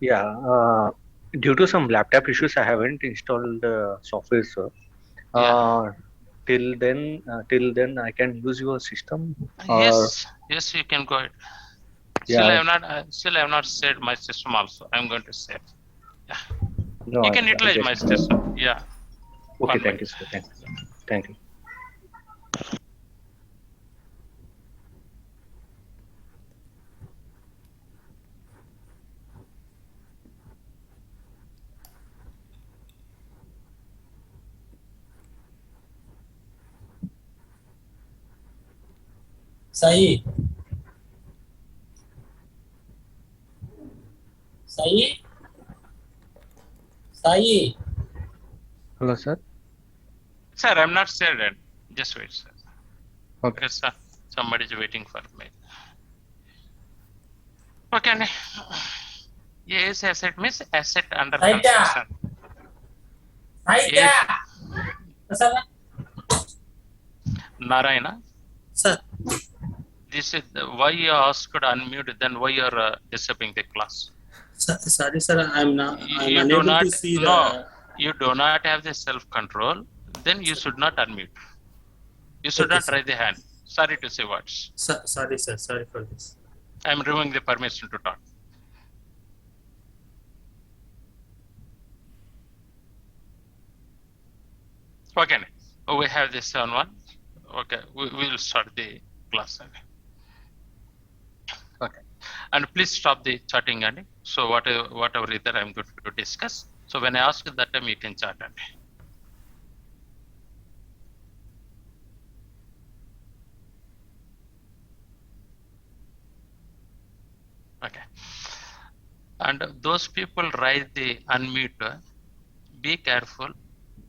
Yeah, due to some laptop issues, I haven't installed the software, sir. Yeah. Uh, till then, I can use your system. Or Yes, yes, you can go ahead. yeah, Still I have not said my system also. I'm going to say. Yeah. no, You I, can I utilize my just system. Yeah. okay. 1 minute. Thank you, sir. Thank you. Sai, Sai, Sai. Hello, sir. Sir, I'm not said it. Just wait, sir. Okay. Because somebody is waiting for me. Okay. Yes, asset means asset under Saida, construction. Saida. If Kasana. Narayana, Sir, this is why you asked to unmute, then why you're disturbing the class? sorry, sir. I'm You do unable not to see no, the. you do not have the self control. Then you should not unmute. You should Okay, not sir. raise the hand. Sorry to say words. Sorry, sir. Sorry for this. I'm removing the permission to talk. Okay, we have this on one. Okay, we will start the class. Okay, and please stop the chatting and so whatever either I'm going to discuss. So when I ask that time, you can chat and. Okay, and those people raise the unmute. Be careful.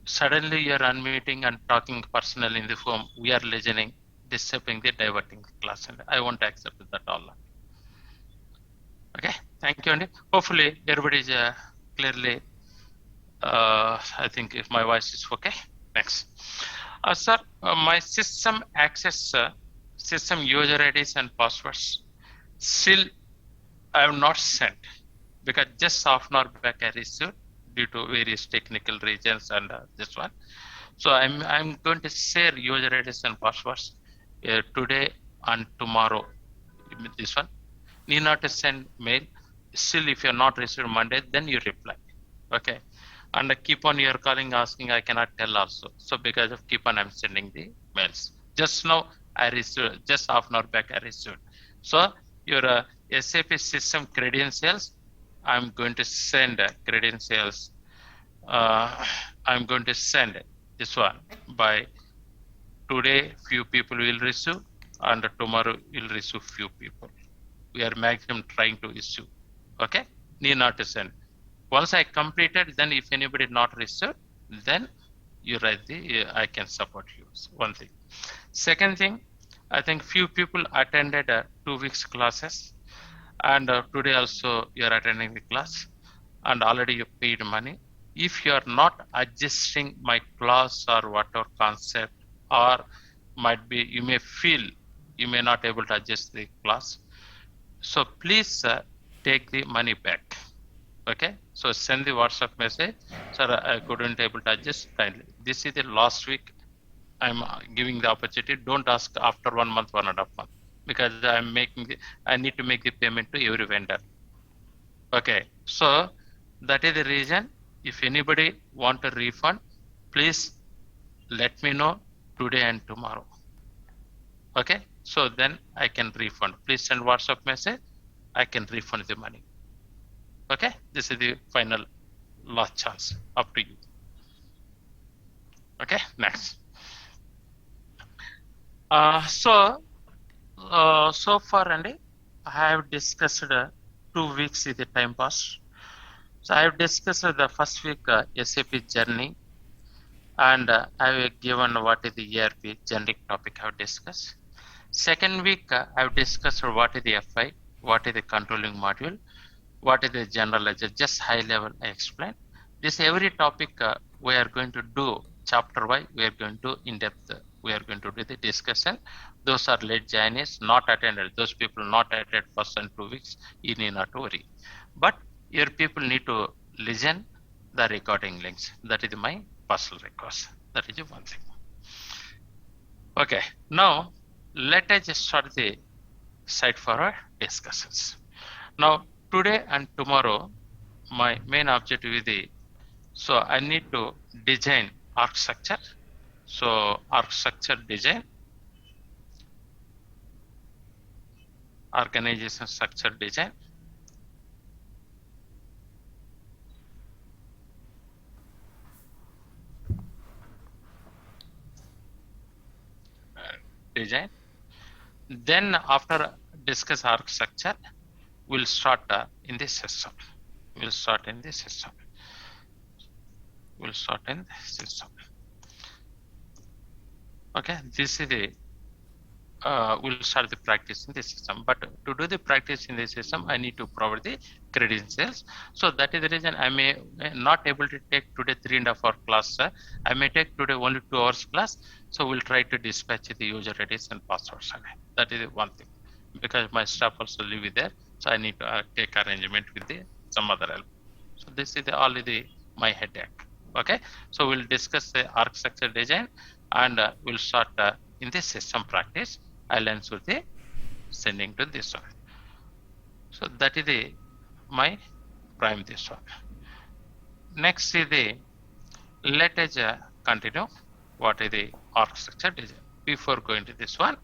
Suddenly you are unmuting and talking personally in the form. We are listening, disturbing the diverting the class, and I won't accept that all. Okay, thank you, Andy. Hopefully everybody is clearly. I think if my voice is okay. Next, sir, my system access, system user IDs and passwords. Still, I have not sent because just half an hour back I received due to various technical reasons and this one. So I'm going to share user IDs and passwords today and tomorrow. This one need not to send mail. Still, if you're not received Monday, then you reply. Okay, and keep on you're calling asking. I cannot tell also. So because of keep on, I'm sending the mails. Just now I received just half an hour back I received. So your SAP system credentials. I'm going to send credentials. I'm going to send this one by today. Few people will receive, and tomorrow will receive few people. We are maximum trying to issue. Okay, need not to send. Once I completed, then if anybody not received, then you write the I can support you. One thing. Second thing, I think few people attended 2 weeks classes, and today also you are attending the class, and already you paid money. If you are not adjusting my class or whatever concept, or might be you may feel you may not able to adjust the class, so please take the money back. Okay, so send the WhatsApp message. Sir, I couldn't able to adjust kindly. This is the last week. I'm giving the opportunity. Don't ask after 1 month, 1.5 months, because I'm making. I need to make the payment to every vendor. Okay, so that is the reason. If anybody want a refund, please let me know today and tomorrow. Okay, so then I can refund. Please send WhatsApp message. I can refund the money. Okay, this is the final last chance. Up to you. Okay, next. So far, Andy, I have discussed 2 weeks is the time pass. So I have discussed the first week SAP journey, and I have given what is the ERP generic topic I have discussed. Second week, I have discussed what is the FI, what is the controlling module, what is the general ledger, just high level I explained. This every topic we are going to do chapter wise, we are going to in depth, we are going to do the discussion. Those are late joinees, not attended. Those people not attended first and 2 weeks, you need not worry. But your people need to listen the recording links. That is my personal request. That is one thing. Okay, now let us just start the site for our discussions. Now today and tomorrow, my main objective is so I need to design architecture. So architecture design, organization structure design, design. Then after discuss architecture, we'll start in this system. We'll start in this system. We'll start in this system. Okay, this is the we'll start the practice in this system. But to do the practice in this system, I need to provide the credentials. So that is the reason I may not able to take today 3.5 hour class. I may take today only 2 hours class. So we'll try to dispatch the user IDs and passwords. That is one thing, because my staff also live there. So I need to take arrangement with some other help. So this is my headache. Okay, so we'll discuss the architecture design, and we'll start in this system practice. I'll answer the sending to this one. So that is my prime this one. Next is let us continue what is the architecture design. Before going to this one,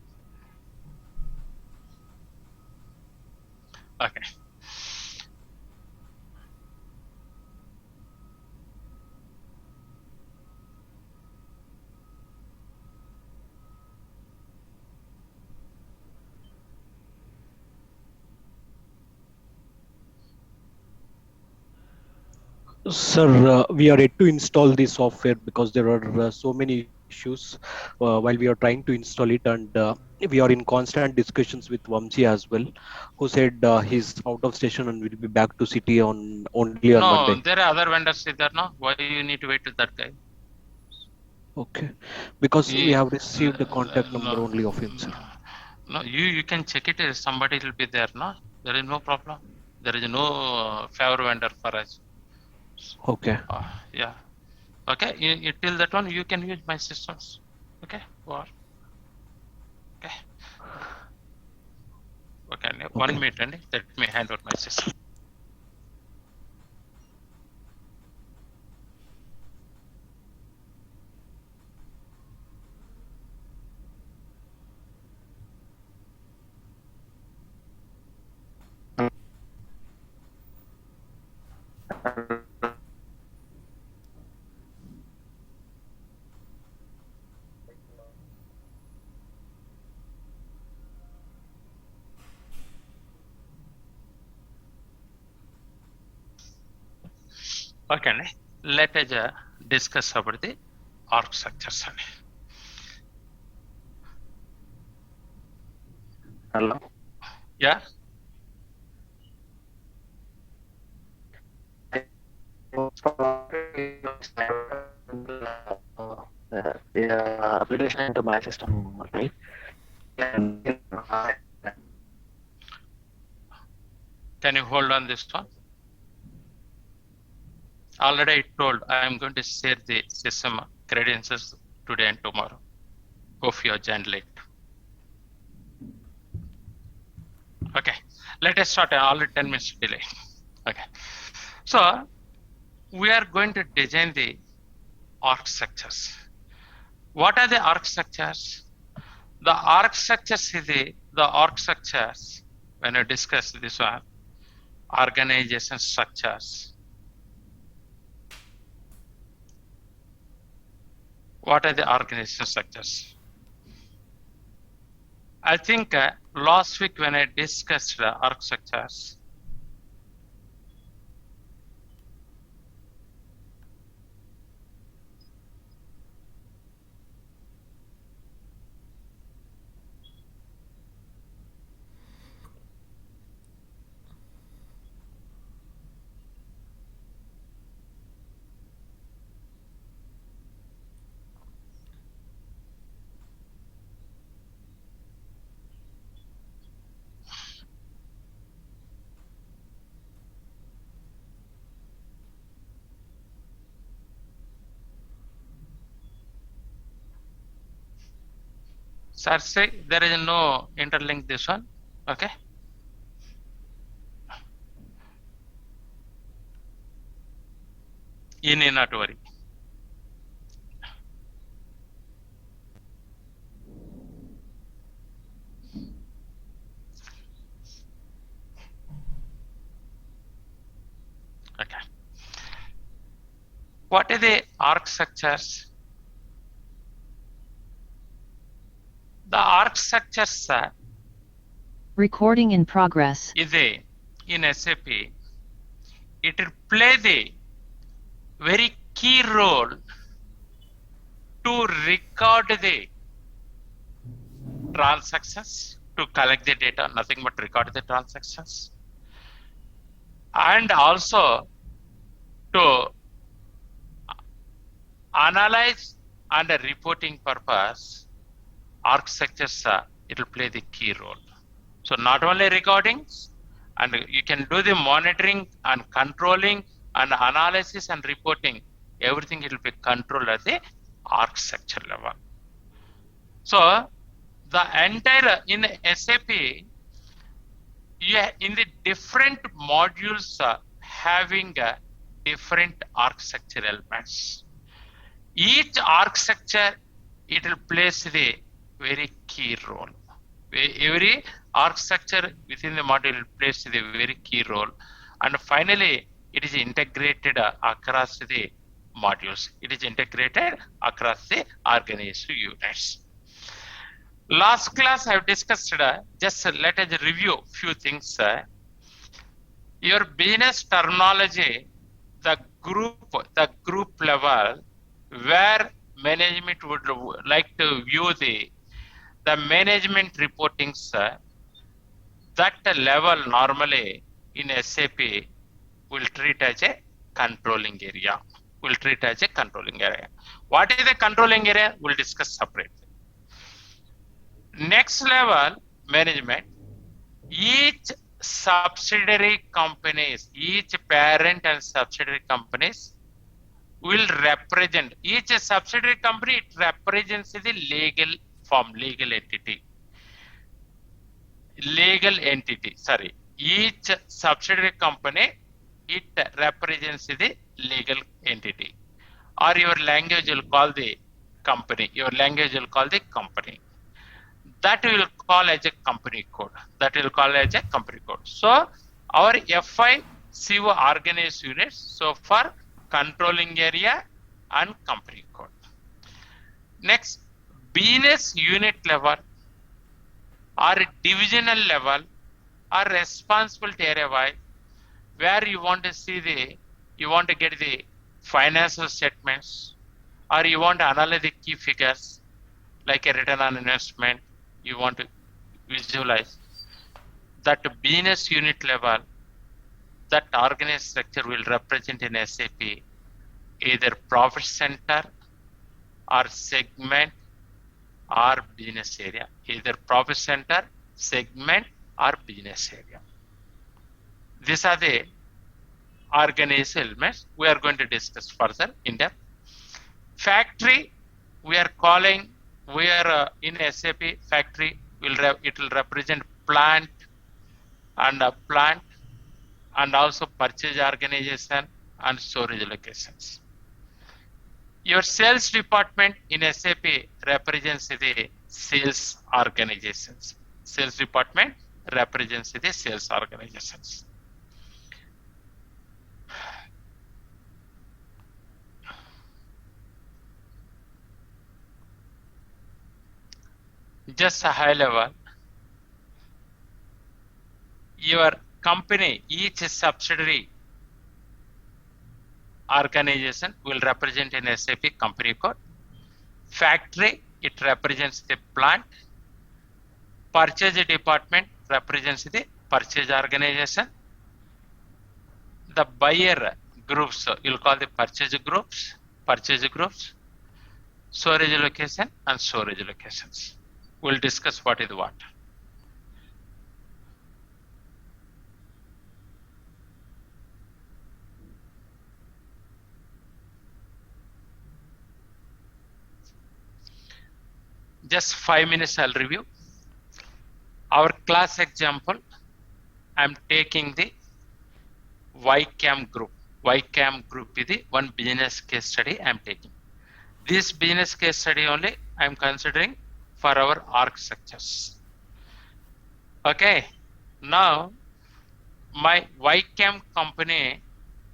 okay. Sir, we are yet to install the software because there are so many issues while we are trying to install it, and we are in constant discussions with Vamsi as well, who said he's out of station and will be back to city only on Monday. No, there are other vendors there. No, why you need to wait with that guy? Okay, because we have received the contact number only of him, sir. No, you can check it. Somebody will be there. No, there is no problem. There is no favor vendor for us. Okay. Yeah. Okay. Till that one, you can use my systems. Okay. Or okay. Okay. 1 minute, and let me hand out my system. Okay. Let us discuss about the architectures. Hello. Yeah. Application into my system, right? Can you hold on this one? Already I told I am going to share the system credentials today and tomorrow. Hope you are joined late. Okay, let us start. Already 10 minutes delay. Okay, so we are going to design the architectures. What are the architectures? The architectures is the architectures. When I discuss this one, organization structures. What are the organization structures? I think last week when I discussed the architectures, Sir, say there is no interlink this one. Okay. You need not worry. Okay. What are the arc structures? The arc structures Recording in progress. is in SAP. It will play the very key role to record the transactions, to collect the data, nothing but record the transactions, and also to analyze and a reporting purpose. Arc structures, it will play the key role. So not only recordings, and you can do the monitoring and controlling and analysis and reporting, everything it will be controlled at the arc structure level. So the entire in SAP, in the different modules having different arc structure elements. Each arc structure, it will place the very key role. Every arc structure within the module plays the very key role, and finally it is integrated across the modules. It is integrated across the organization units. Last class I have discussed, just let us review few things. Your business terminology, the group level, where management would like to view the management reportings, that level normally in SAP will treat as a controlling area. What is the controlling area? We'll discuss separately. Next level management, each subsidiary companies, each parent and subsidiary companies will represent, each subsidiary company, it represents the legal form, legal entity. Each subsidiary company, it represents the legal entity. Or your language will call the company. That we will call as a company code. So our FI/CO organized units, so for controlling area and company code. Next, business unit level or divisional level or responsibility area wise, where you want to see you want to get the financial statements, or you want to analyze the key figures like a return on investment, you want to visualize that business unit level, that organized structure will represent in SAP either profit center or segment or business area, either profit center, segment or business area. These are the organized elements we are going to discuss further in depth. Factory, we are in SAP factory, it will represent plant and also purchase organization and storage locations. Your sales department in SAP represents the sales organizations. Sales department represents the sales organizations. Just a high level, your company, each subsidiary organization will represent in SAP company code. Factory, it represents the plant. Purchase department represents the purchase organization. The buyer groups, you'll call the purchase groups. Storage location and storage locations. We'll discuss what is what. just 5 minutes I'll review. Our class example, I'm taking the YCAM group. YCAM group is the one business case study I'm taking. This business case study only I'm considering for our org structures. Okay, now my YCAM company,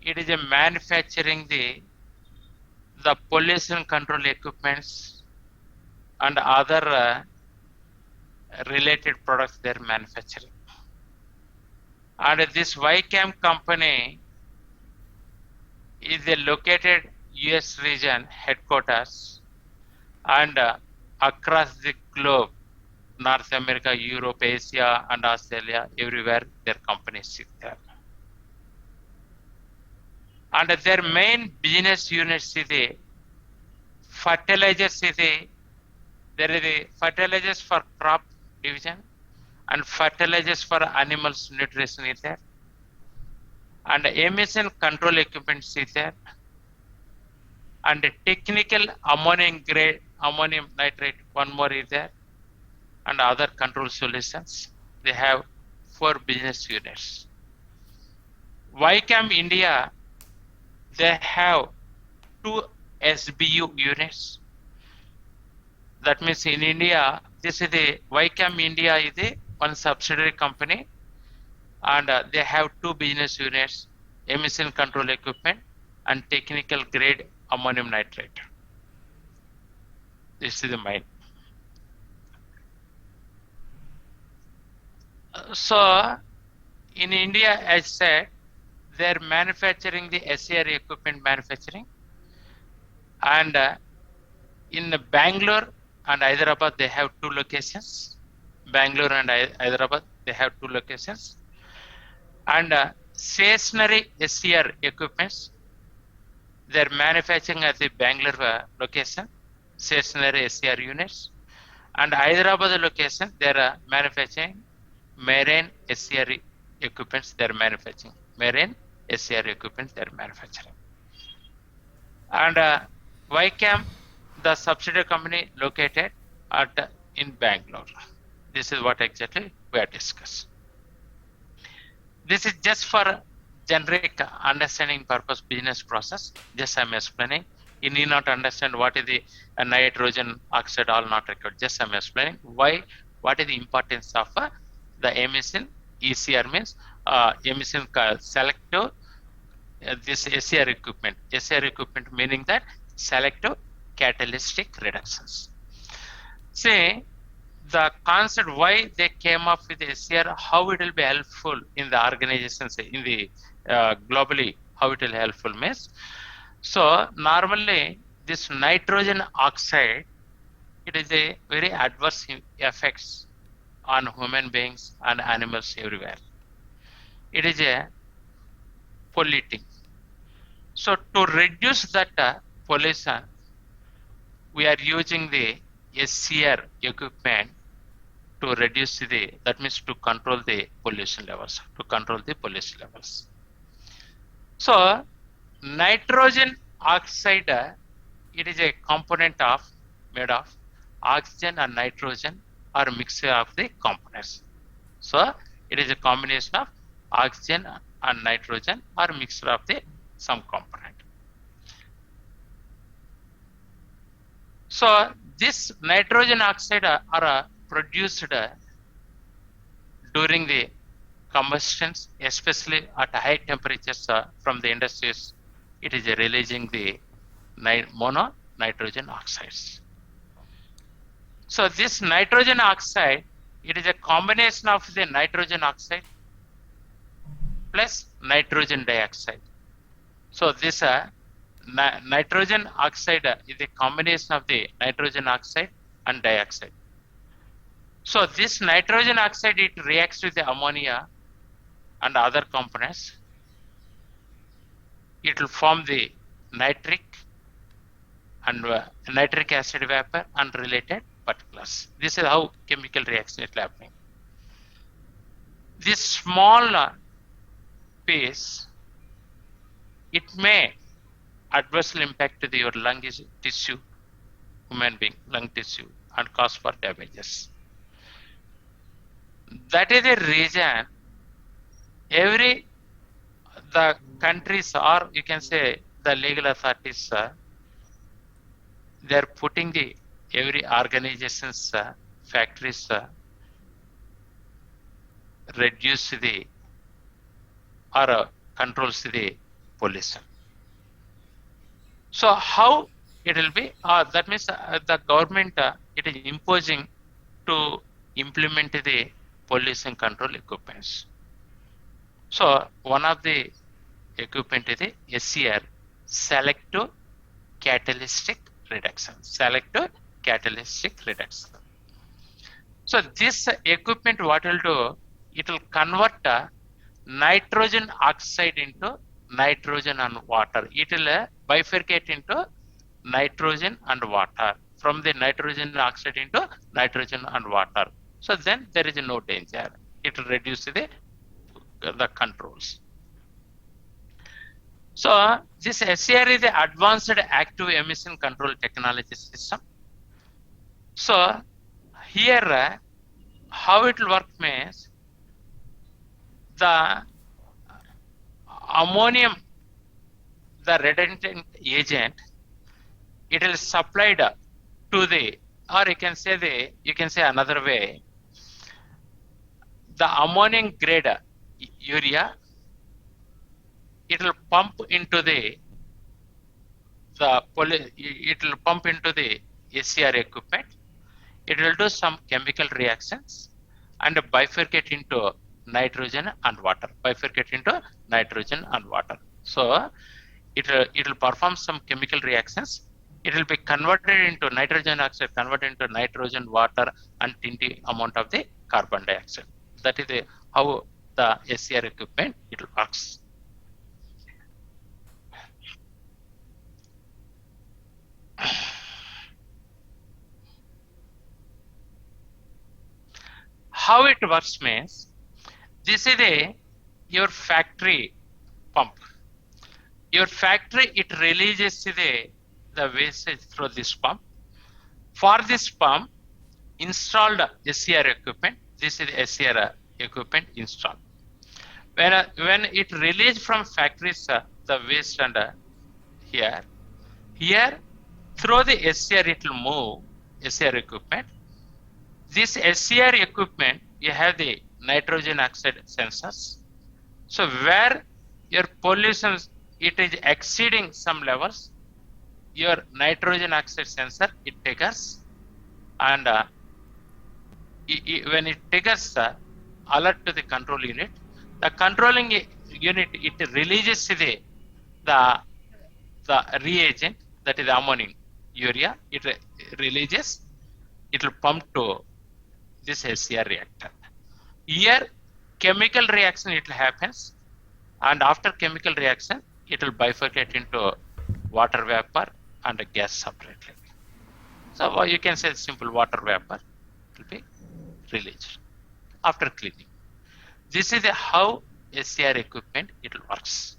it is a manufacturing the pollution control equipments and other related products they're manufacturing. And this YCAM company is a located US region headquarters and across the globe, North America, Europe, Asia, and Australia, everywhere their companies sit there. And their main business units is the fertilizers, there is the fertilizers for crop division and fertilizers for animals nutrition is there. And emission control equipment is there. And technical ammonium grade, ammonium nitrate, one more is there. And other control solutions. They have 4 business units. YCAM India, they have 2 SBU units. That means in India, this is the YCAM India is the one subsidiary company, and they have 2 business units: emission control equipment and technical grade ammonium nitrate. This is the main. So in India, as said, they're manufacturing the SCR equipment manufacturing, and in Bangalore and Hyderabad they have 2 locations. Bangalore and Hyderabad they have 2 locations, and stationary SCR equipments they're manufacturing at the Bangalore location, stationary SCR units, and Hyderabad location they're manufacturing marine SCR equipments they're manufacturing. Marine SCR equipment they're manufacturing. And YCAM, the subsidiary company located in Bangalore. This is what exactly we are discussing. This is just for generic understanding purpose business process. Just I'm explaining. You need not understand what is the nitrogen oxide, all not required. Just I'm explaining why, what is the importance of the emission. ECR means emission selective, this SCR equipment. SCR equipment meaning that selective catalytic reductions. See, the concept why they came up with SCR, how it will be helpful in the organizations, in the globally, how it will helpful means. So normally this nitrogen oxide, it is a very adverse effects on human beings and animals everywhere. It is a polluting. So to reduce that pollution, we are using the SCR equipment to reduce the, that means to control the pollution levels, So nitrogen oxide, it is a component of, made of oxygen and nitrogen or mixture of the components. So it is a combination of oxygen and nitrogen or mixture of the some component. So this nitrogen oxide are produced during the combustions, especially at high temperatures from the industries. It is releasing the mono nitrogen oxides. So this nitrogen oxide, it is a combination of the nitrogen oxide plus nitrogen dioxide. So this nitrogen oxide is a combination of the nitrogen oxide and dioxide. So this nitrogen oxide, it reacts with the ammonia and other components. It will form the nitric and nitric acid vapor and related particulars. This is how chemical reaction is happening. This small piece, it may adversely impact your lung tissue, human being lung tissue, and cause for damages. That is the reason the countries, or you can say the legal authorities, they are putting every organizations, factories, reduce or controls the pollution. So how it will be? That means the government it is imposing to implement the pollution control equipments. So one of the equipment is the SCR, selective catalytic reduction. Selective catalytic reduction. So this equipment, what will do? It will convert nitrogen oxide into nitrogen and water. It will bifurcate into nitrogen and water, from the nitrogen oxide into nitrogen and water. So then there is no danger. It will reduce the controls. So this SCR is the advanced active emission control technology system. So here how it will work means, the ammonium, the redundant agent, it is supplied to the, or you can say another way, the ammonium grade urea, it will pump into it will pump into the SCR equipment. It will do some chemical reactions and bifurcate into nitrogen and water. Bifurcate into nitrogen and water. So it will perform some chemical reactions. It will be converted into nitrogen oxide, converted into nitrogen, water, and tiny amount of the carbon dioxide. That is how the SCR equipment it works. How it works means, this is your factory pump. Your factory, it releases the wastage through this pump. For this pump, installed SCR equipment. This is SCR equipment installed. When it released from factories the waste and here through the SCR it will move, SCR equipment. This SCR equipment, you have the nitrogen oxide sensors. So where your pollution it is exceeding some levels, your nitrogen oxide sensor it triggers, and when it triggers alert to the control unit, the controlling unit it releases the reagent, that is ammonium urea. It releases, it will pump to this SCR reactor. Here chemical reaction it happens, and after chemical reaction it will bifurcate into water vapor and gas separately. So you can say simple water vapor will be released after cleaning. This is how SCR equipment it works.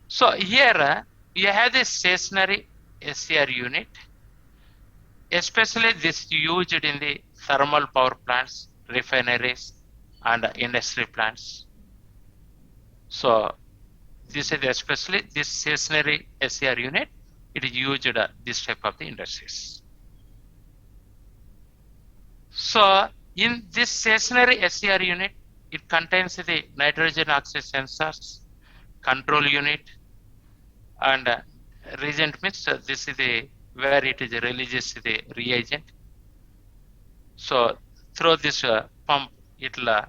So here you have the stationary SCR unit, especially this used in the thermal power plants, refineries, and industry plants. So this is especially this stationary SCR unit, it is used this type of the industries. So in this stationary SCR unit, it contains the nitrogen oxide sensors, control unit, and reagent means this is where it is releases the reagent. So through this pump, it will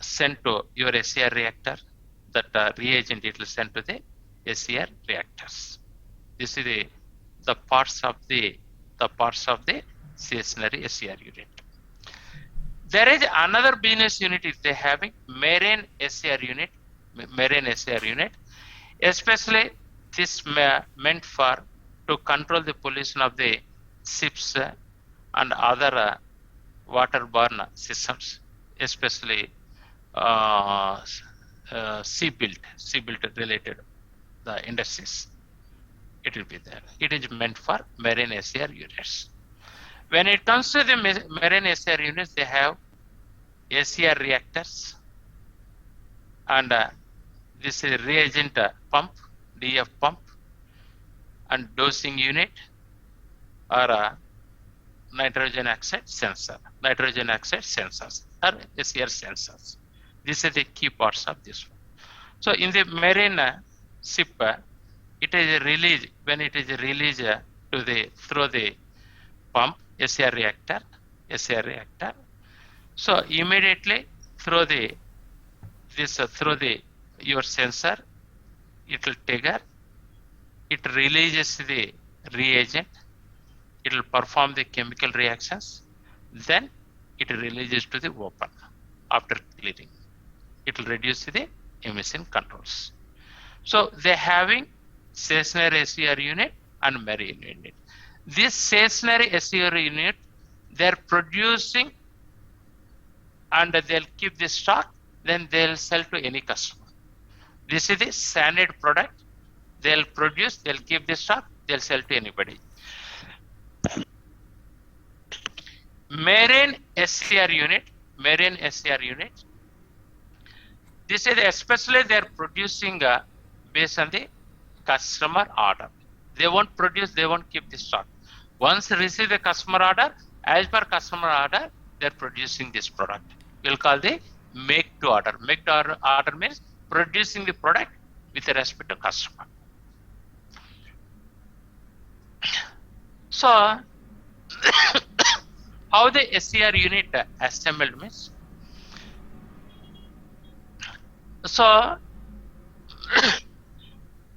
send to your SCR reactor. That reagent it will send to the SCR reactors. This is the parts of the stationary SCR unit. There is another business unit is they having marine SCR unit, especially this meant for to control the pollution of the ships and other waterborne systems, especially sea built related the industries. it will be there. It is meant for marine SCR units. When it comes to the marine SCR units, they have SCR reactors and this is reagent pump, DF pump, and dosing unit or nitrogen oxide sensor, nitrogen oxide sensors or SCR sensors. These are the key parts of this one. So in the marine ship, it is released when it is released to the through the pump SCR reactor. So immediately through the your sensor, it will trigger. It releases the reagent. It will perform the chemical reactions. Then it releases to the open after clearing. It will reduce the emission controls. So they having stationary SCR unit and marine unit. This stationary SCR unit, they're producing and they'll keep the stock, then they'll sell to any customer. This is the standard product. They'll produce, they'll keep the stock, they'll sell to anybody. Marine SCR unit, this is especially they're producing based on the customer order. They won't produce, they won't keep the stock. Once they receive the customer order, as per customer order, they're producing this product. We'll call the make to order. Make to order means producing the product with respect to customer. So, how the SCR unit assembled means? So,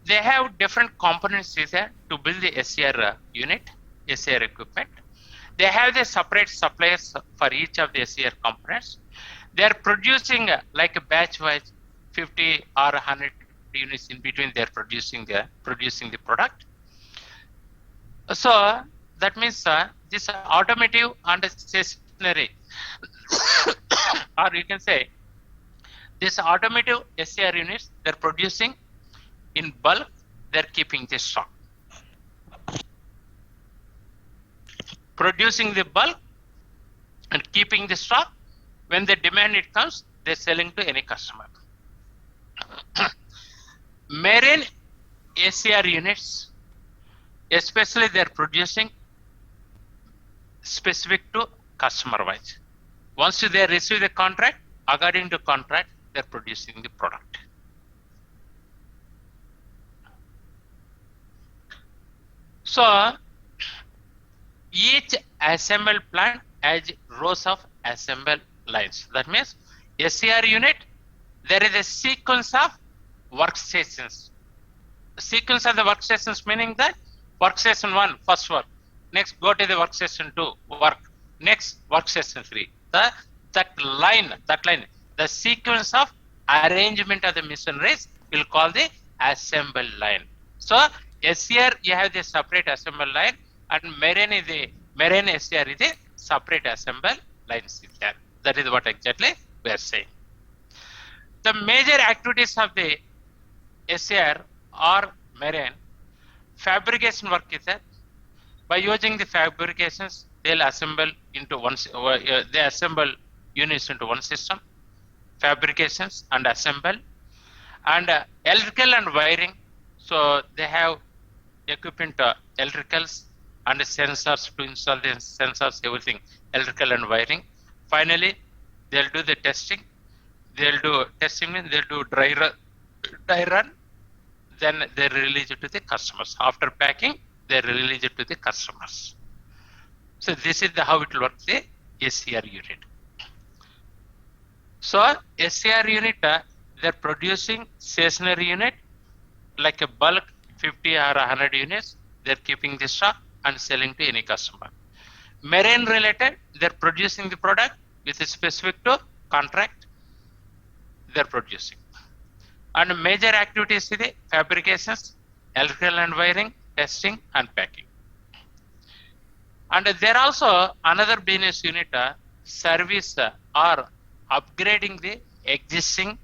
they have different components here to build the SCR unit, SCR equipment. They have the separate suppliers for each of the SCR components. They are producing like a batch wise 50 or 100 units in between. They are producing the product. So that means this automotive and stationary, or you can say this automotive SCR units, they're producing in bulk, they're keeping the stock. Producing the bulk and keeping the stock. When the demand it comes, they're selling to any customer. Marine SCR units, especially they're producing specific to customer wise. Once they receive the contract, according to contract, they're producing the product. So each assembled plant has rows of assembled lines. That means SCR unit, there is a sequence of workstations. Sequence of the workstations meaning that workstation 1, first work. Next, go to the workstation 2, work. Next, workstation 3. That line, the sequence of arrangement of the machineries will call the assembled line. So SCR, you have the separate assembled line, and marine SCR is the separate assembled lines is there. That is what exactly we are saying. The major activities of the SCR or marine, fabrication work is there. By using the fabrications, they'll assemble into one. They assemble units into one system. Fabrications and assemble, and electrical and wiring. So they have equipment, electricals and sensors to install the sensors, everything, electrical and wiring. Finally, they'll do the testing. They'll do dry run. Then they release it to the customers. After packing, they release it to the customers. So this is how it will work, the SCR unit. So SCR unit, they're producing stationary unit like a bulk 50 or 100 units. They're keeping the stock and selling to any customer. Marine related, they're producing the product with a specific to contract. They're producing. And major activities is the fabrications, electrical and wiring, testing and packing. And there also another business unit, service or upgrading the existing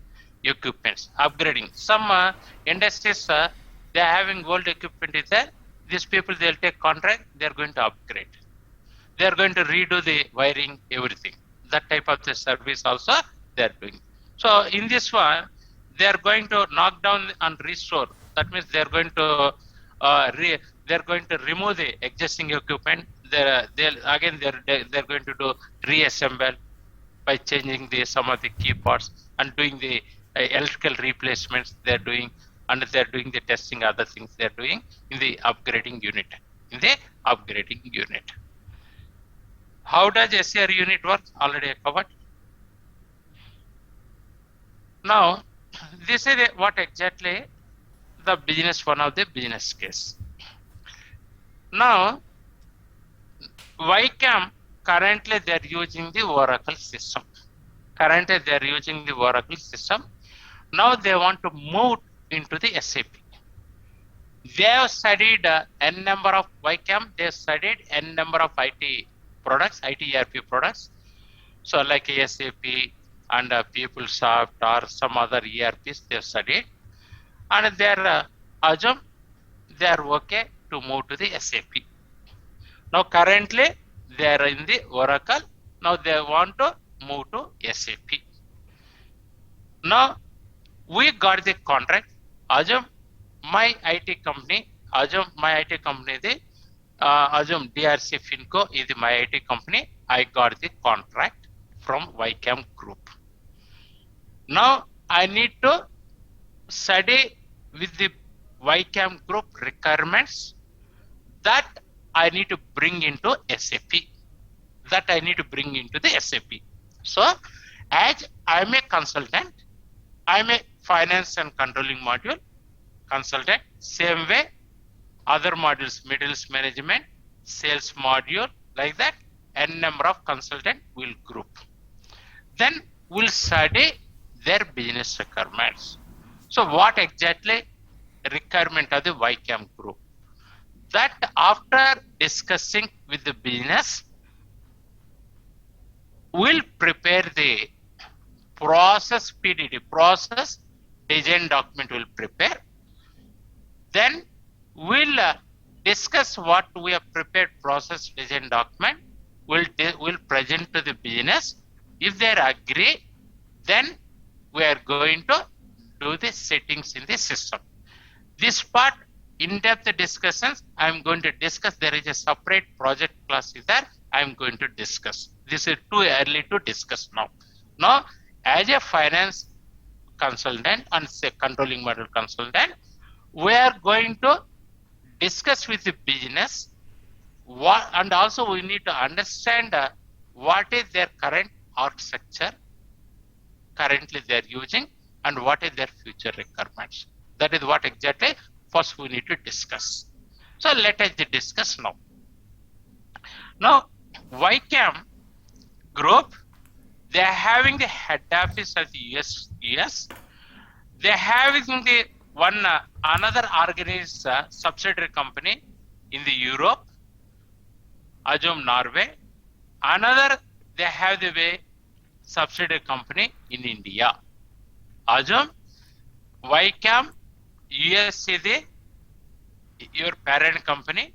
equipments. Upgrading. Some industries, they are having old equipment is there. These people, they'll take contract, they're going to upgrade. They're going to redo the wiring, everything. That type of the service also they're doing. So in this one, they're going to knock down and restore. That means they're going to remove the existing equipment. They're going to do reassemble by changing some of the key parts and doing the electrical replacements they're doing, and they're doing the testing, other things they're doing in the upgrading unit. How does SCR unit work? Already I covered. Now, this is what exactly the business, one of the business case. Now, YCAM, currently they are using the Oracle system. Now they want to move into the SAP. They have studied n number of YCAM, they have studied n number of IT products, IT ERP products. So like SAP and PeopleSoft or some other ERPs they have studied. And they are assume they are okay to move to the SAP. Now currently they are in the Oracle. Now they want to move to SAP. Now we got the contract. Assume my IT company the assume DRC Finco is my IT company. I got the contract from YCAM Group. Now I need to study with the YCAM Group requirements that I need to bring into SAP. So as I'm a consultant, I'm a finance and controlling module consultant. Same way, other modules, materials management, sales module, like that, n number of consultant will group. Then we'll study their business requirements. So what exactly requirement of the YCAM Group? That after discussing with the business, we'll prepare the process PDD, process design document will prepare. Then we'll discuss what we have prepared process design document. We'll present to the business. If they agree, then we are going to do the settings in the system. This part, in-depth discussions, I'm going to discuss. There is a separate project class there. I'm going to discuss. This is too early to discuss now. Now, as a finance consultant and say controlling model consultant, we are going to discuss with the business what, and also we need to understand what is their current architecture currently they are using and what is their future requirements. That is what exactly first we need to discuss. So let us discuss now. Now, YCAM Group, they are having the head office at the US. They are having the another organized subsidiary company in the Europe, assume Norway. Another, they have the way subsidiary company in India. Assume YCAM US is your parent company.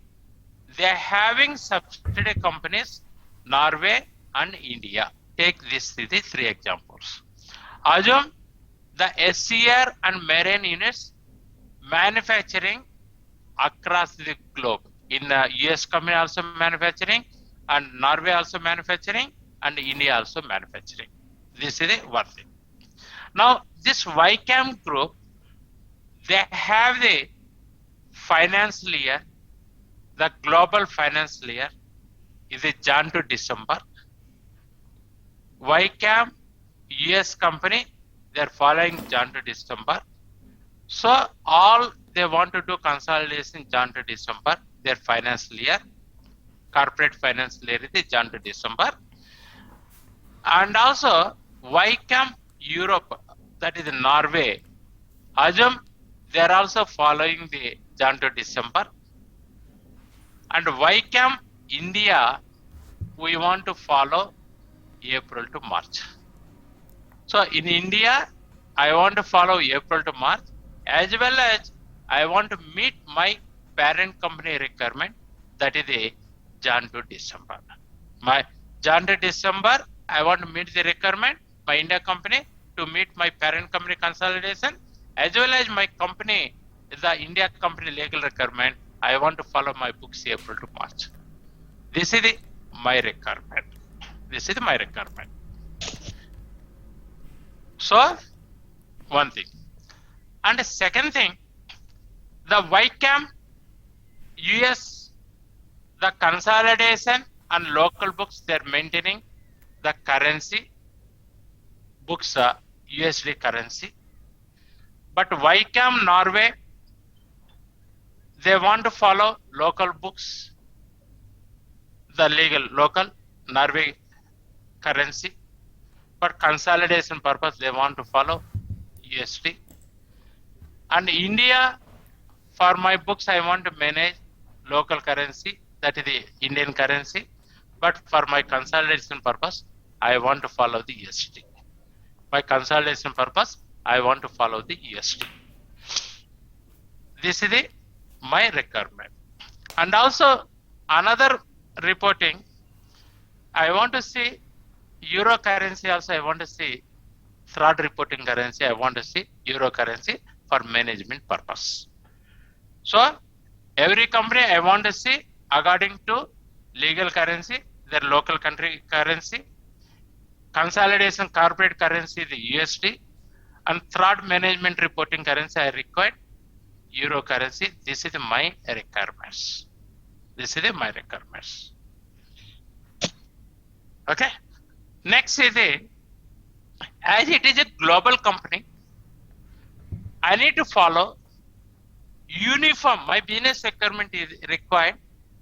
They are having subsidiary companies Norway and India. Take this the three examples. Assume the SCR and marine units manufacturing across the globe. In US company also manufacturing, and Norway also manufacturing, and India also manufacturing. This is the one thing. Now this YCAM Group, they have the finance layer, the global finance layer is a Jan to December. YCAM US company, they're following Jan to December. So all they want to do consolidation Jan to December, their finance layer, corporate finance layer is Jan to December. And also YCAM Europe, that is Norway, assume they are also following the Jan to December. And YCAM India, we want to follow April to March. So in India, I want to follow April to March, as well as I want to meet my parent company requirement, that is the Jan to December. My Jan to December, I want to meet the requirement, my India company to meet my parent company consolidation, as well as my company, the India company legal requirement. I want to follow my books April to March. This is my requirement. This is my requirement. So, one thing. And the second thing, the YCAM, US, the consolidation and local books, they're maintaining the currency, books USD currency. But YCAM Norway, they want to follow local books, the legal local Norway currency. For consolidation purpose, they want to follow USD. And India, for my books, I want to manage local currency, that is the Indian currency. But for my consolidation purpose, I want to follow the USD. My consolidation purpose, I want to follow the USD. This is my requirement. And also another reporting, I want to see Euro currency also, I want to see third reporting currency, I want to see Euro currency for management purpose. So every company I want to see according to legal currency, their local country currency, consolidation corporate currency, the USD, and third management reporting currency I require Euro currency. This is my requirements. This is my requirements. Okay. Next is as it is a global company, I need to follow uniform. My business requirement is required.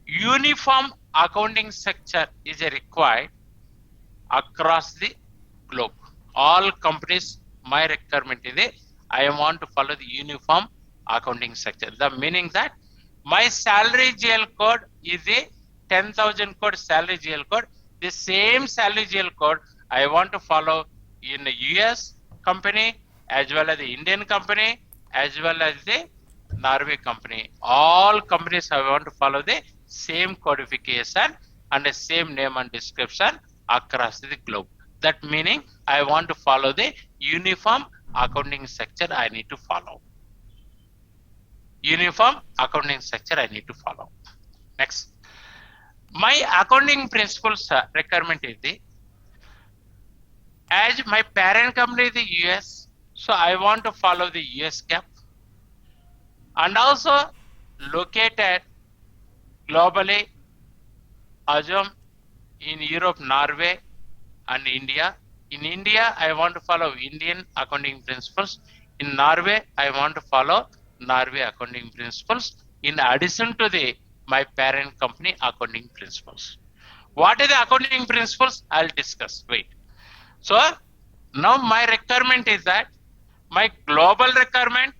Uniform accounting structure is required across the globe. All companies, my requirement is I want to follow the uniform accounting structure. The meaning that my salary GL code is a 10,000 code salary GL code. The same salary GL code I want to follow in the US company as well as the Indian company as well as the Norway company. All companies I want to follow the same codification and the same name and description across the globe. That meaning I want to follow the uniform accounting structure I need to follow. Uniform accounting structure I need to follow. Next. My accounting principles requirement is as my parent company is the US, so I want to follow the US GAAP and also located globally, assume in Europe, Norway and India. In India, I want to follow Indian accounting principles. In Norway, I want to follow Norway accounting principles in addition to my parent company accounting principles. What are the accounting principles? I'll discuss. Wait. So now my requirement is that my global requirement,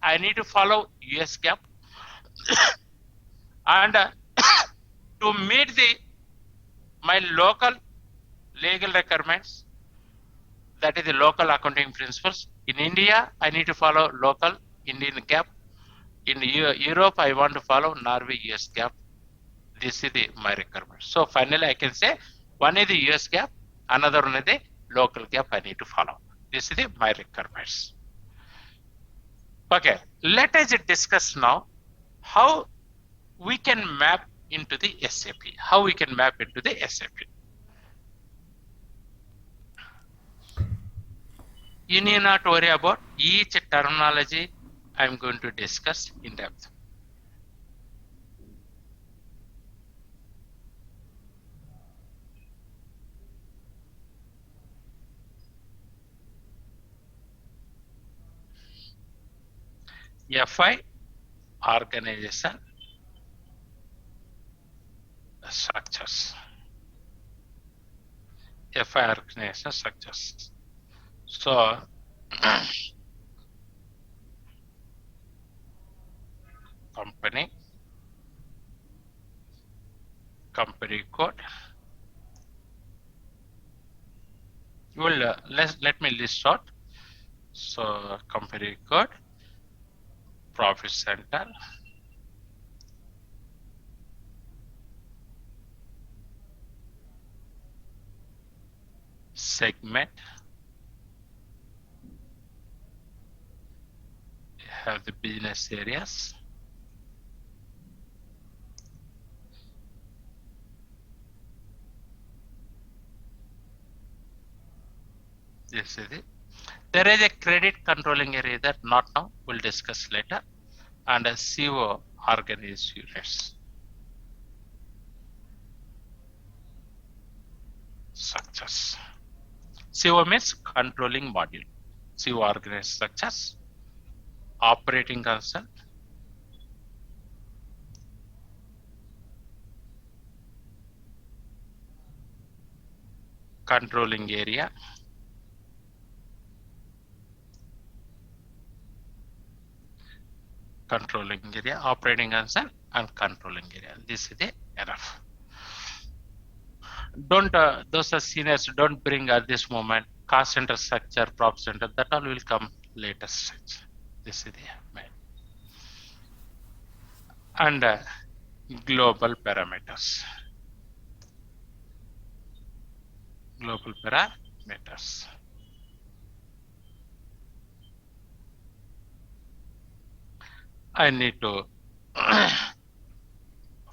I need to follow US GAAP and to meet my local legal requirements, that is the local accounting principles. In India, I need to follow local Indian GAAP. In Europe, I want to follow Norway US GAAP. This is my requirement. So finally, I can say one is the US GAAP, another one is the local GAAP I need to follow. This is my requirements. Okay, let us discuss now how we can map into the SAP. How we can map into the SAP. You need not worry about each terminology I am going to discuss in depth. FI organization structures. FI organization structures. So company code. Well, let me list out. So company code, profit center, segment, you have the business areas, this is it. There is a credit controlling area there, not now, we'll discuss later, and a CO organized units. Structures. CO means controlling module. CO organized structures, operating consent, controlling area, operating consent, and controlling area. This is the enough. Don't those are seniors, don't bring at this moment cost center structure, prop center, that all will come later stage. This is the main. And global parameters. Global parameters. I need to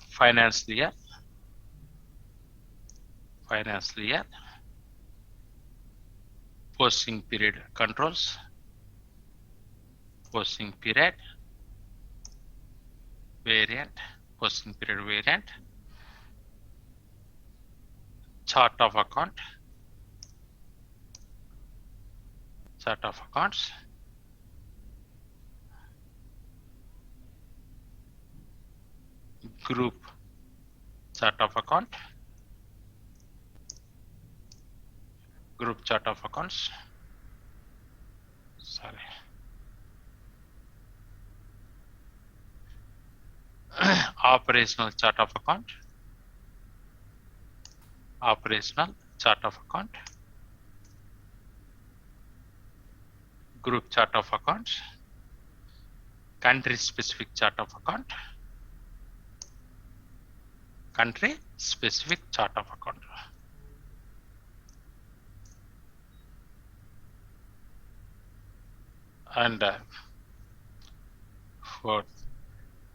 finance the year. Posting period controls, posting period variant, posting period variant, chart of account, chart of accounts, group chart of account, group chart of accounts, sorry, operational chart of account, group chart of accounts, country specific chart of account, country specific chart of account. And for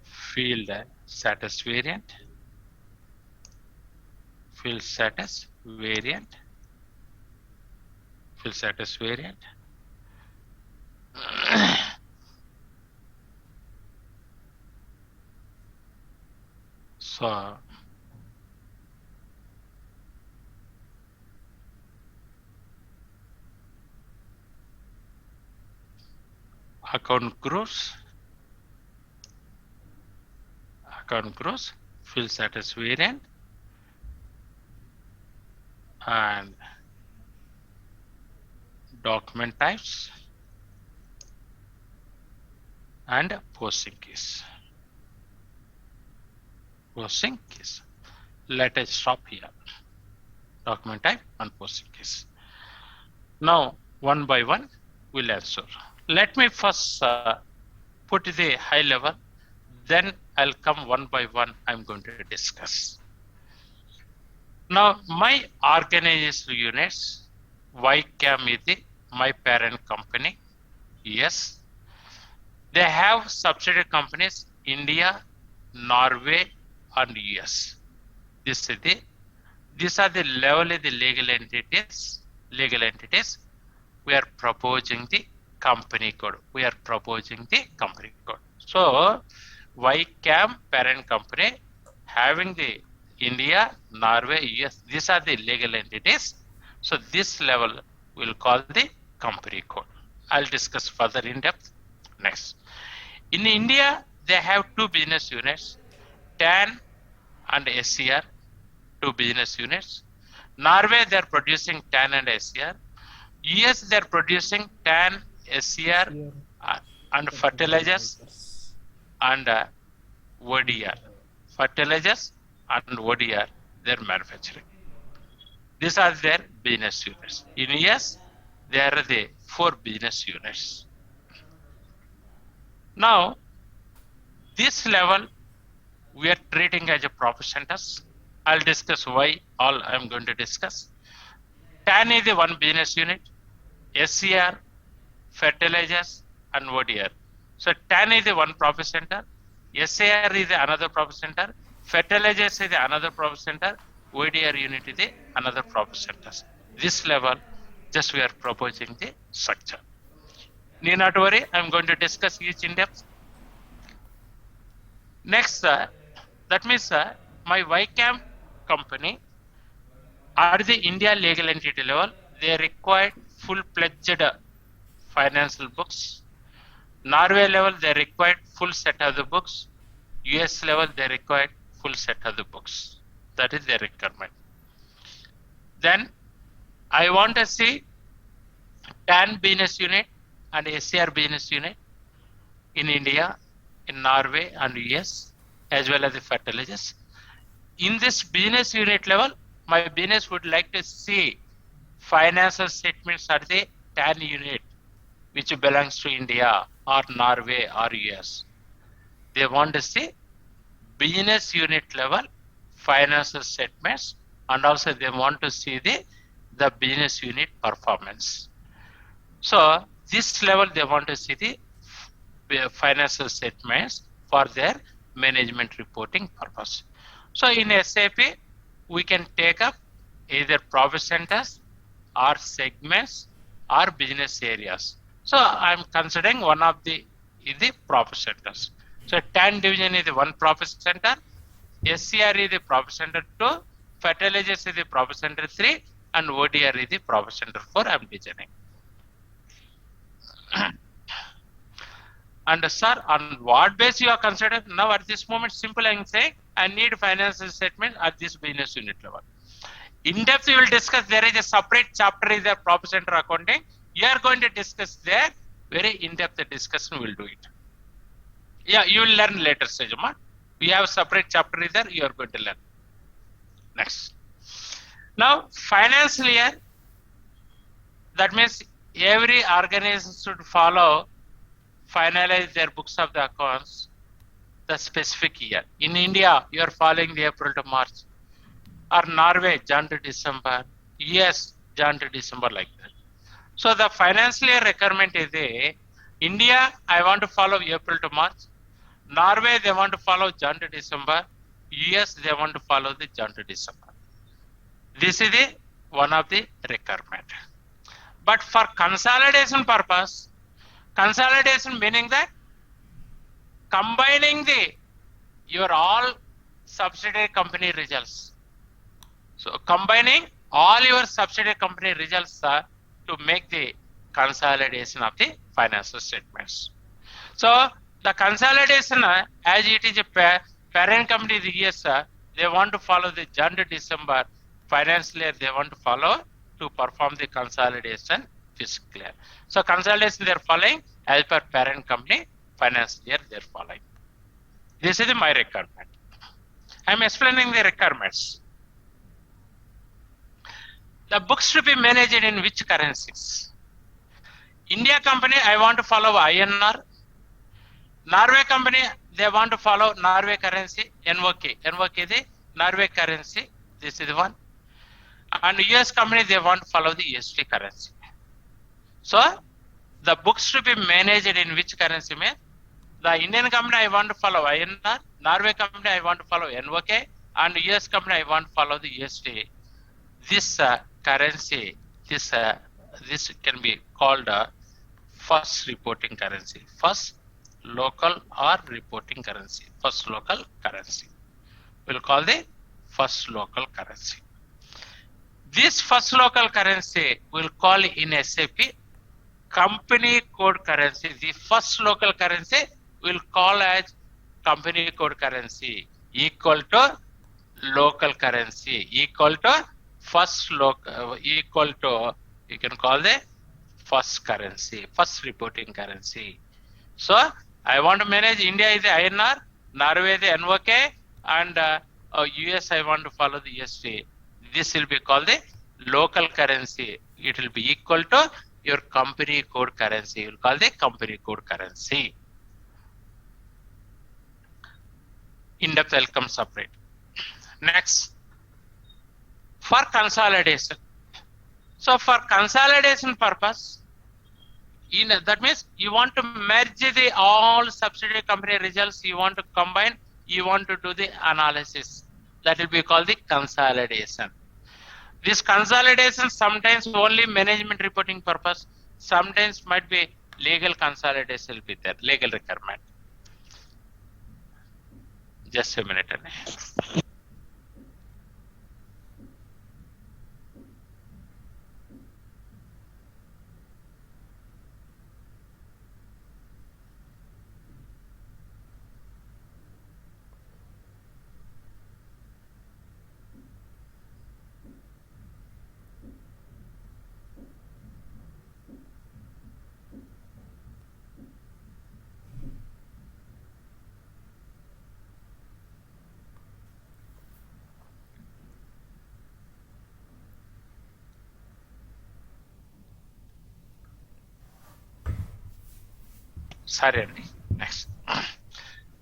field status variant, field status variant, so account groups, field status variant, and document types, and posting keys. Let us stop here. Document type and posting keys. Now, one by one, we'll answer. Let me first put the high level, then I'll come one by one, I'm going to discuss. Now, my organizational units, YCAM is my parent company. Yes. They have subsidiary companies, India, Norway, and US. These are the level of the legal entities. We are proposing the company code. So, YCAM parent company having the India, Norway, US, these are the legal entities. So this level we'll call the company code. I'll discuss further in depth next. In India, they have two business units, TAN and SCR, two business units. Norway, they're producing TAN and SCR. US, they're producing TAN, SCR, and fertilizers and ODR. Fertilizers and ODR, they're manufacturing. These are their business units. In US, there are the 4 business units. Now, This level we are treating as a profit centers. I'll discuss why all I'm going to discuss. TAN is the one business unit, SCR, fertilizers, and ODR. So TAN is the one profit center, SAR is the another profit center, fertilizers is the another profit center, ODR unit is the another profit centers. This level, just we are proposing the structure. Need not worry, I'm going to discuss each in depth. Next, that means my YCAM company at the India legal entity level, they require full-fledged financial books. Norway level, they required full set of the books. US level, they required full set of the books. That is their requirement. Then I want to see TAN business unit and SCR business unit in India, in Norway and US, as well as the fertilizers. In this business unit level, my business would like to see financial statements at the TAN unit, which belongs to India or Norway or US. They want to see business unit level financial statements, and also they want to see the business unit performance. So this level they want to see the financial statements for their management reporting purpose. So in SAP, we can take up either profit centers or segments or business areas. So I'm considering one of the profit centers. So TAN division is the one profit center, SCR is the profit center 2, fertilizers is the profit center 3, and ODR is the profit center 4. I'm designing. And sir, on what basis you are considering? Now at this moment, simple I'm saying, I need financial statement at this business unit level. In depth we will discuss, there is a separate chapter is the profit center accounting. You are going to discuss there, very in-depth discussion we will do it. Yeah, you will learn later stage. We have a separate chapter is there, you are going to learn. Next. Now, financial year, that means every organization should follow, finalize their books of the accounts, the specific year. In India, you are following the April to March, or Norway, Jan to December, US, Jan to December, like that. So the financial year requirement is India, I want to follow April to March. Norway, they want to follow Jan to December. US, they want to follow the Jan to December. This is one of the requirement. But for consolidation purpose, consolidation meaning that combining your all subsidiary company results. So combining all your subsidiary company results to make the consolidation of the financial statements. So the consolidation, as it is a parent company is US, they want to follow the Jan to December financial year, they want to follow to perform the consolidation fiscal year. So consolidation they are following as per parent company financial year they are following. This is my requirement. I am explaining the requirements. The books to be managed in which currencies? India company, I want to follow INR. Norway company, they want to follow Norway currency, NOK. NOK is the Norway currency. This is the one. And US company, they want to follow the USD currency. So the books to be managed in which currency means the Indian company, I want to follow INR. Norway company, I want to follow NOK. And US company, I want to follow the USD. This currency, this can be called first reporting currency. First local or reporting currency. First local currency. We'll call the first local currency. This first local currency we'll call in SAP company code currency. The first local currency we'll call as company code currency equal to local currency equal to first local equal to, you can call the first currency, first reporting currency. So I want to manage India is the INR, Norway the NOK, and US I want to follow the USD. This will be called the local currency. It will be equal to your company code currency. You will call the company code currency. in-depth will come separate. Next, for consolidation. So for consolidation purpose, that means you want to merge the all subsidiary company results, you want to combine, you want to do the analysis. That will be called the consolidation. This consolidation sometimes only management reporting purpose, sometimes might be legal consolidation will be there, legal requirement. Just a minute. Sorry, next.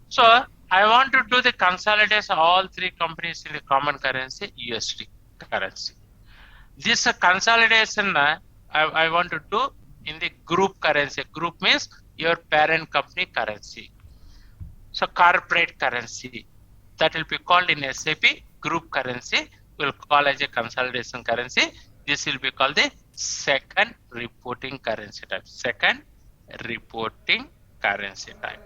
So I want to do the consolidation all three companies in the common currency, USD currency. This consolidation I want to do in the group currency. Group means your parent company currency. So corporate currency, that will be called in SAP group currency. We'll call as a consolidation currency. This will be called the second reporting currency type. Second reporting currency type.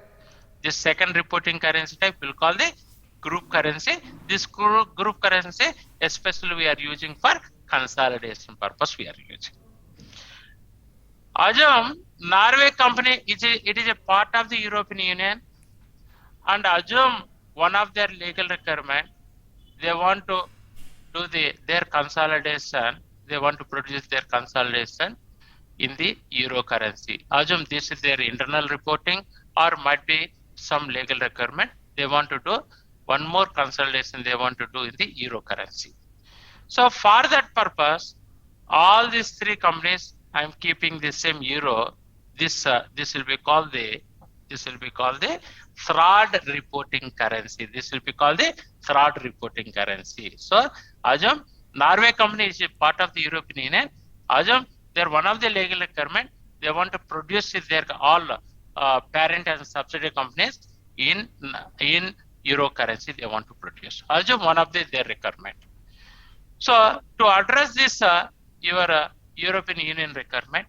This second reporting currency type will call the group currency. This group currency especially we are using for consolidation purpose we are using. Assume Norway company it is a part of the European Union, and assume one of their legal requirement, they want to do their consolidation, they want to produce their consolidation in the euro currency. Assume this is their internal reporting or might be some legal requirement. They want to do one more consolidation they want to do in the euro currency. So for that purpose, all these three companies, I am keeping the same euro. This will be called the third reporting currency. This will be called the third reporting currency. So assume Norway company is a part of the European Union. Assume they're one of the legal requirement. They want to produce their all parent and subsidiary companies in euro currency. They want to produce. Assume one of their requirement. So to address this your European Union requirement,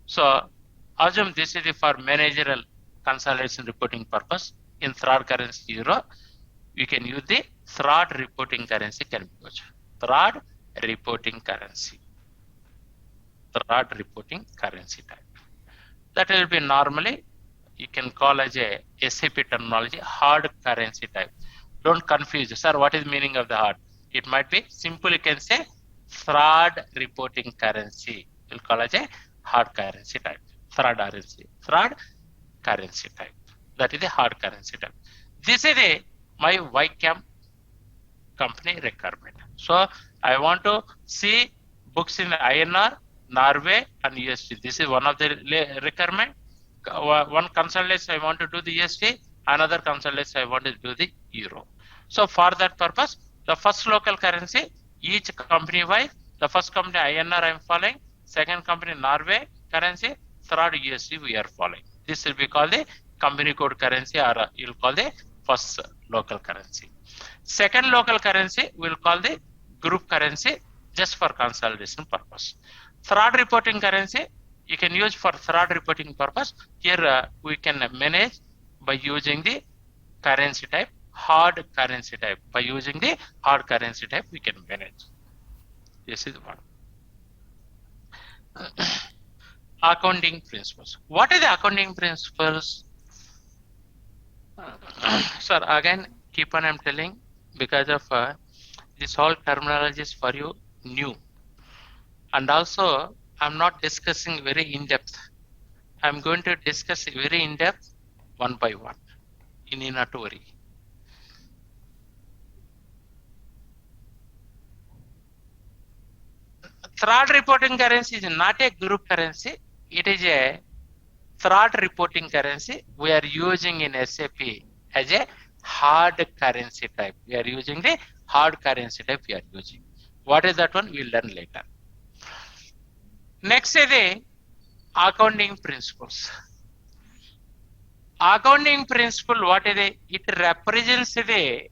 so assume this is for managerial consolidation reporting purpose in third currency euro. You can use the third reporting currency can be used. Third reporting currency. Third reporting currency type. That will be normally you can call as a SAP terminology hard currency type. Don't confuse, sir. What is meaning of the hard? It might be simple. You can say third reporting currency. We'll call as a hard currency type. Third currency type. That is the hard currency type. This is my YCAM company requirement. So I want to see books in INR, Norway and USD. This is one of the requirement. One consolidation I want to do the USD, another consolidation I want to do the euro. So for that purpose, the first local currency, each company wise, the first company INR I am following, second company Norway currency, third USD we are following. This will be called the company code currency, or you'll call the first local currency. Second local currency we'll call the group currency just for consolidation purpose. Third reporting currency you can use for third reporting purpose. Here we can manage by using the currency type, hard currency type. By using the hard currency type we can manage. This is one. Accounting principles. What are the accounting principles? Sir, again, keep on I'm telling because of this whole terminologies for you new. And also, I'm not discussing very in depth. I'm going to discuss very in depth one by one. You need not to worry. Third reporting currency is not a group currency. It is a third reporting currency we are using in SAP as a hard currency type. We are using the hard currency type we are using. What is that one? We'll learn later. Next is the accounting principles. Accounting principle, what is it? It represents the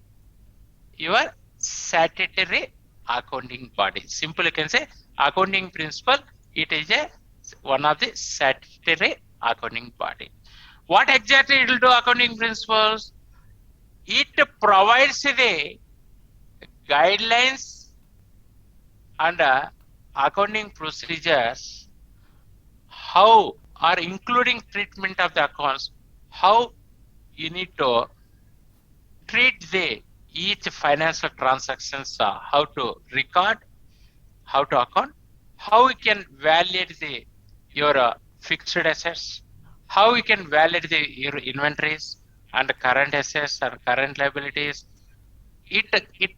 your statutory accounting body. Simple, you can say accounting principle. It is one of the statutory accounting body. What exactly it will do? Accounting principles. It provides the guidelines and accounting procedures. How are including treatment of the accounts. How you need to treat the each financial transactions, how to record, how to account, how we can validate your fixed assets, how we can validate your inventories and current assets and current liabilities. It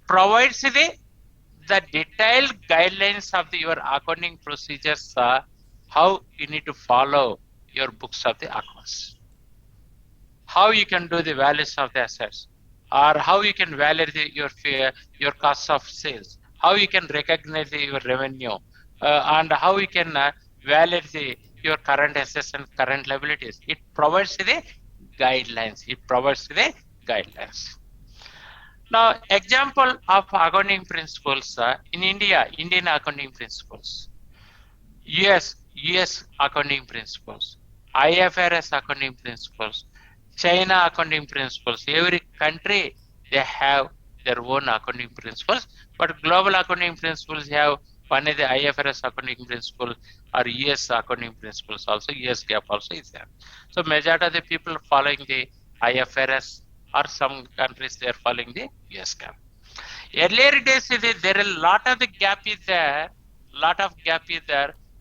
provides the detailed guidelines of your accounting procedures, how you need to follow your books of the accounts, how you can do the values of the assets, or how you can validate your cost of sales, how you can recognize your revenue, and how you can validate your current assets and current liabilities. It provides the guidelines. It provides the guidelines. Now, example of accounting principles in India, Indian accounting principles, US accounting principles, IFRS accounting principles, China accounting principles. Every country they have their own accounting principles, but global accounting principles have one is the IFRS accounting principle or US accounting principles also. US GAAP also is there. So majority of the people following the IFRS, or some countries they are following the US GAAP. Earlier days there are a lot of the gap is there.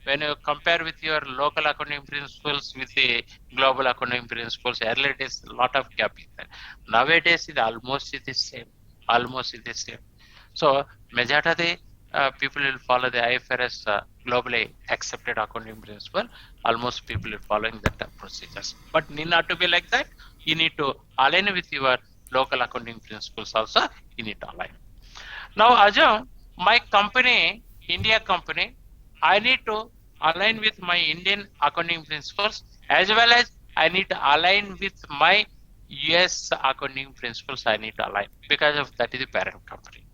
When you compare with your local accounting principles with the global accounting principles. Earlier days a lot of gap is there. Nowadays it almost is the same. So majority of the people will follow the IFRS globally accepted accounting principle. Almost people are following that procedures. But need not to be like that. You need to align with your local accounting principles also. You need to align. Now assume my company, India company, I need to align with my Indian accounting principles, as well as I need to align with my US accounting principles. I need to align because of that is the parent company.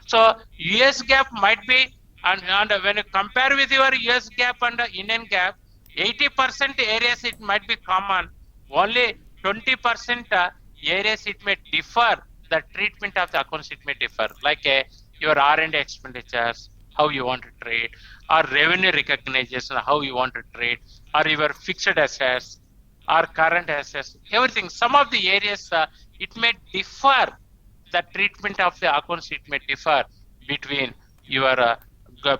So US GAAP might be, and when you compare with your US GAAP and Indian GAAP, 80% areas it might be common. Only 20% areas it may differ. The treatment of the accounts it may differ, like your R&D expenditures, how you want to trade, or revenue recognition, how you want to trade, or your fixed assets, or current assets, everything. Some of the areas it may differ. The treatment of the accounts it may differ between your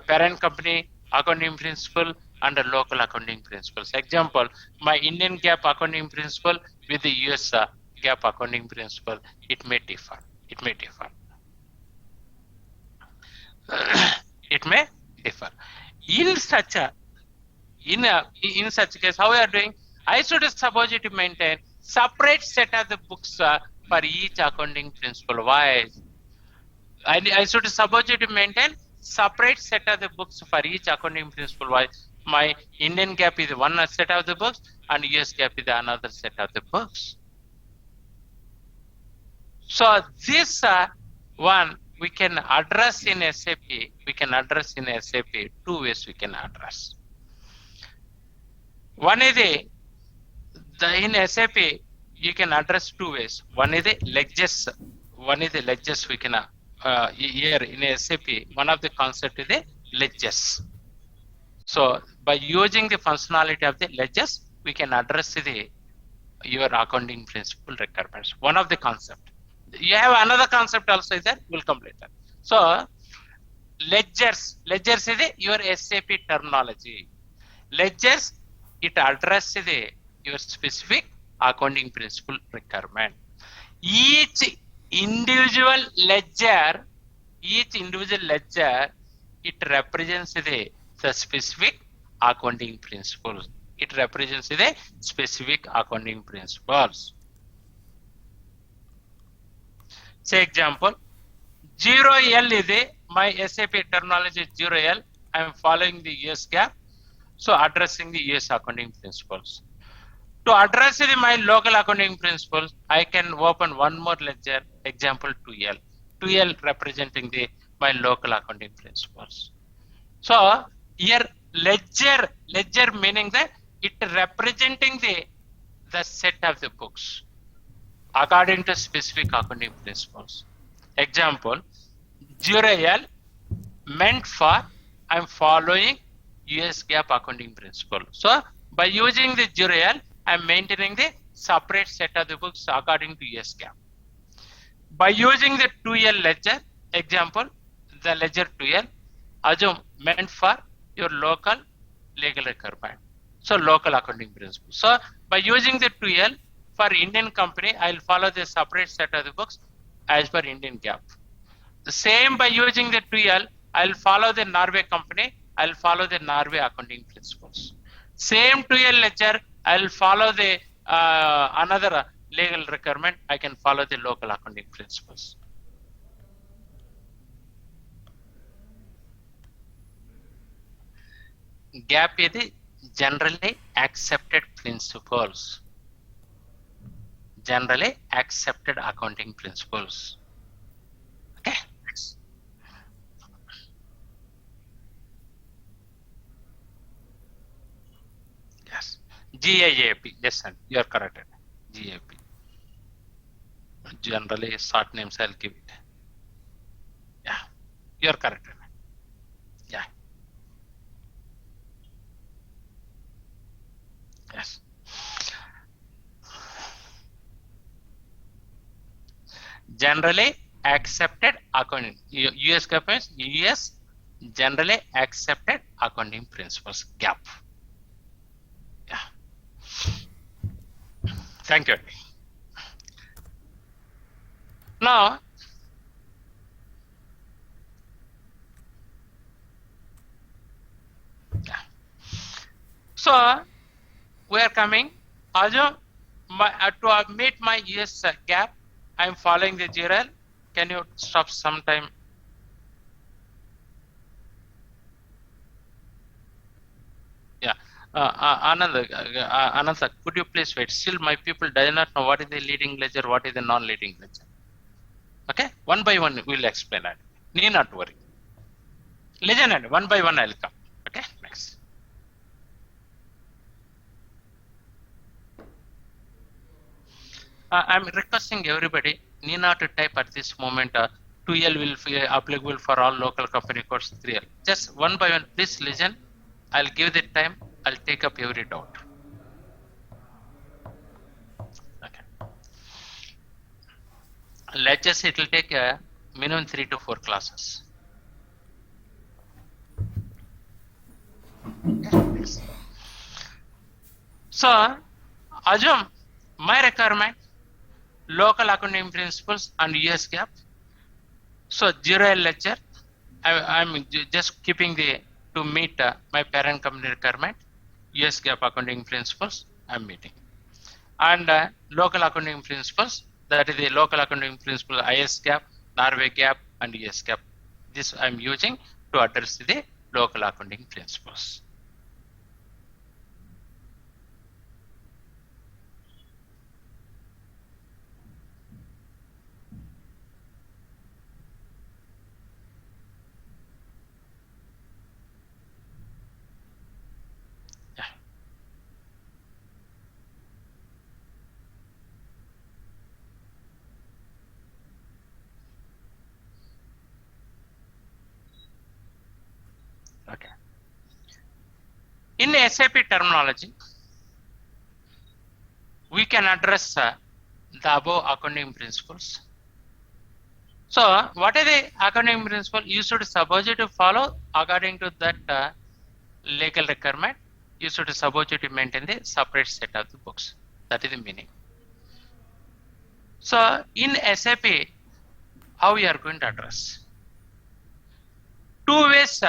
parent company accounting principle and the local accounting principles. Example, my Indian GAAP accounting principle with the US GAAP accounting principle, it may differ. It may differ. In such a case, how we are doing? I should suppose you to maintain separate set of the books for each accounting principle. Why? I should suppose you to maintain separate set of the books for each accounting principle. Why? My Indian GAAP is one set of the books and US GAAP is another set of the books. So this one we can address in SAP. Two ways we can address. One is in SAP you can address two ways. One is the ledgers. We can here in SAP. One of the concept is the ledgers. So by using the functionality of the ledgers, we can address your accounting principle requirements. One of the concept. You have another concept also is that we'll complete that. So ledgers is your SAP terminology. Ledgers it addresses your specific accounting principle requirement. Each individual ledger it represents the specific accounting principles. Say example, 0L is my SAP terminology is 0L. I am following the US GAAP. So addressing the US accounting principles. To address my local accounting principles, I can open one more ledger, example 2L. 2L representing my local accounting principles. So here ledger meaning that it representing the set of the books according to specific accounting principles. Example, 0L meant for I'm following US GAAP accounting principle. So by using the 0L, I'm maintaining the separate set of the books according to US GAAP. By using the 2L ledger, example, the ledger 2L, assume meant for your local legal requirement. So local accounting principle. So by using the 2L for Indian company, I'll follow the separate set of the books as per Indian GAAP. The same by using the 2L, I'll follow the Norway company, I'll follow the Norway accounting principles. Same 2L ledger, I'll follow the another legal requirement, I can follow the local accounting principles. GAAP is the generally accepted principles. Generally accepted accounting principles. Okay. Yes. GAAP. Yes, sir. You are correct. GAAP. Generally, short names I'll give it. Yeah. You are correct. Yeah. Yes. Generally accepted accounting. US GAAP is US generally accepted accounting principles. GAAP. Yeah. Thank you. Now, yeah. So we are coming. Also, to meet my US GAAP, I am following the 0L. Can you stop sometime? Yeah. Anand, could you please wait? Still, my people do not know what is the leading ledger, what is the non-leading ledger. Okay, one by one we will explain that. Need not worry. Listen, and one by one I will come. Okay, next. I'm requesting everybody need not to type at this moment. 2L will be applicable for all local company codes 3L. Just one by one, please listen. I'll give the time. I'll take up every doubt. Okay. Ledgers, it will take a minimum 3 to 4 classes. So, assume my requirement, local accounting principles and US GAAP. So 0L ledger, I'm just keeping to meet my parent company requirement, US GAAP accounting principles I'm meeting. And local accounting principles, that is the local accounting principle IS GAAP, Norway GAAP and US GAAP. This I'm using to address the local accounting principles. Okay. In SAP terminology, we can address the above accounting principles. So, what are the accounting principles? You should suppose to follow according to that legal requirement. You should suppose to maintain the separate set of the books. That is the meaning. So, in SAP, how we are going to address? 2 ways.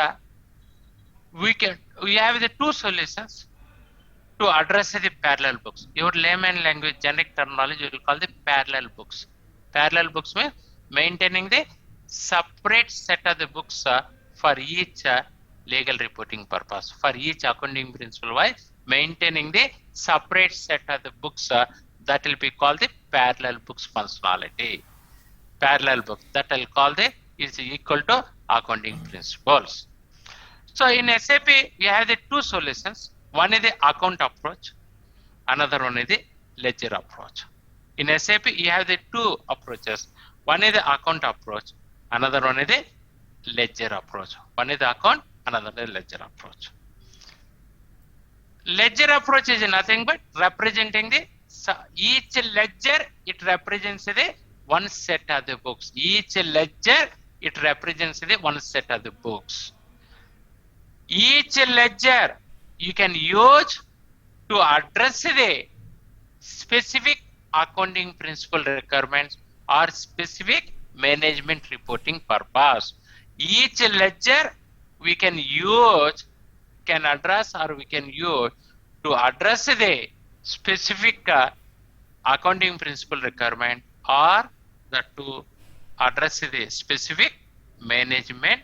We have the 2 solutions to address the parallel books. Your layman language generic terminology will call the parallel books. Parallel books means maintaining the separate set of the books for each legal reporting purpose. For each accounting principle wise, maintaining the separate set of the books that will be called the parallel books functionality. Parallel book that I'll call the is equal to accounting principles. So in SAP, we have the two solutions. One is the account approach, another one is the ledger approach. In SAP, you have the two approaches. One is the account approach, another one is the ledger approach. One is the account, another is the ledger approach. Ledger approach is nothing but representing the each ledger, it represents the one set of the books. Each ledger, it represents the one set of the books. Each ledger you can use to address the specific accounting principle requirements or specific management reporting purpose. Each ledger we can use, can address or we can use to address the specific accounting principle requirement or to address the specific management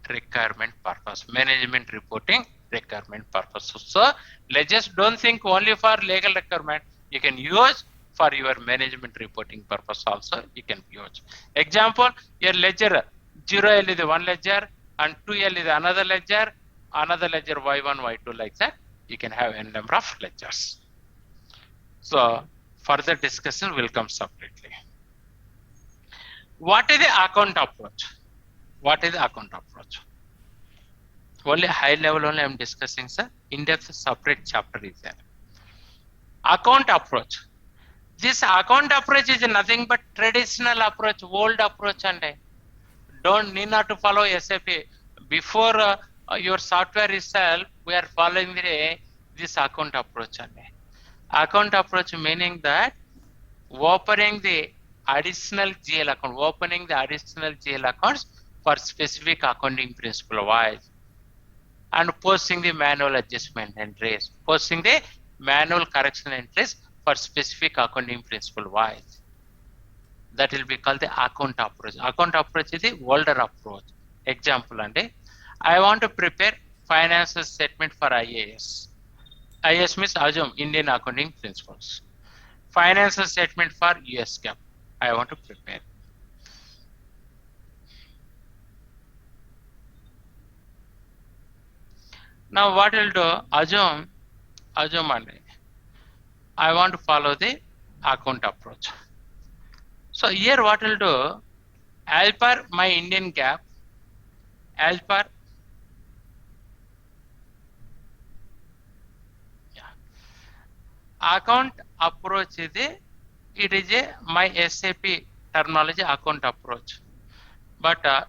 requirement purpose, management reporting requirement purpose. So ledgers, don't think only for legal requirement, you can use for your management reporting purpose also you can use. Example, your ledger 0L is the one ledger and 2L is another ledger Y1, Y2 like that. You can have n number of ledgers. So further discussion will come separately. What is the account approach? What is the account approach? Only high level only I am discussing, sir. In-depth separate chapter is there. Account approach. This account approach is nothing but traditional approach, old approach, and don't need not to follow SAP. Before your software itself, we are following this account approach. Account approach meaning that opening the additional GL account, opening the additional GL accounts for specific accounting principle wise, and posting the manual adjustment entries, posting the manual correction entries for specific accounting principle wise. That will be called the account approach. Account approach is the older approach. Example, and I want to prepare financial statement for IAS. IAS means assume Indian accounting principles. Financial statement for US GAAP. I want to prepare. Now what will do? Assume and I want to follow the account approach. So here what will do? As per my Indian GAAP, as per account approach is my SAP terminology account approach. But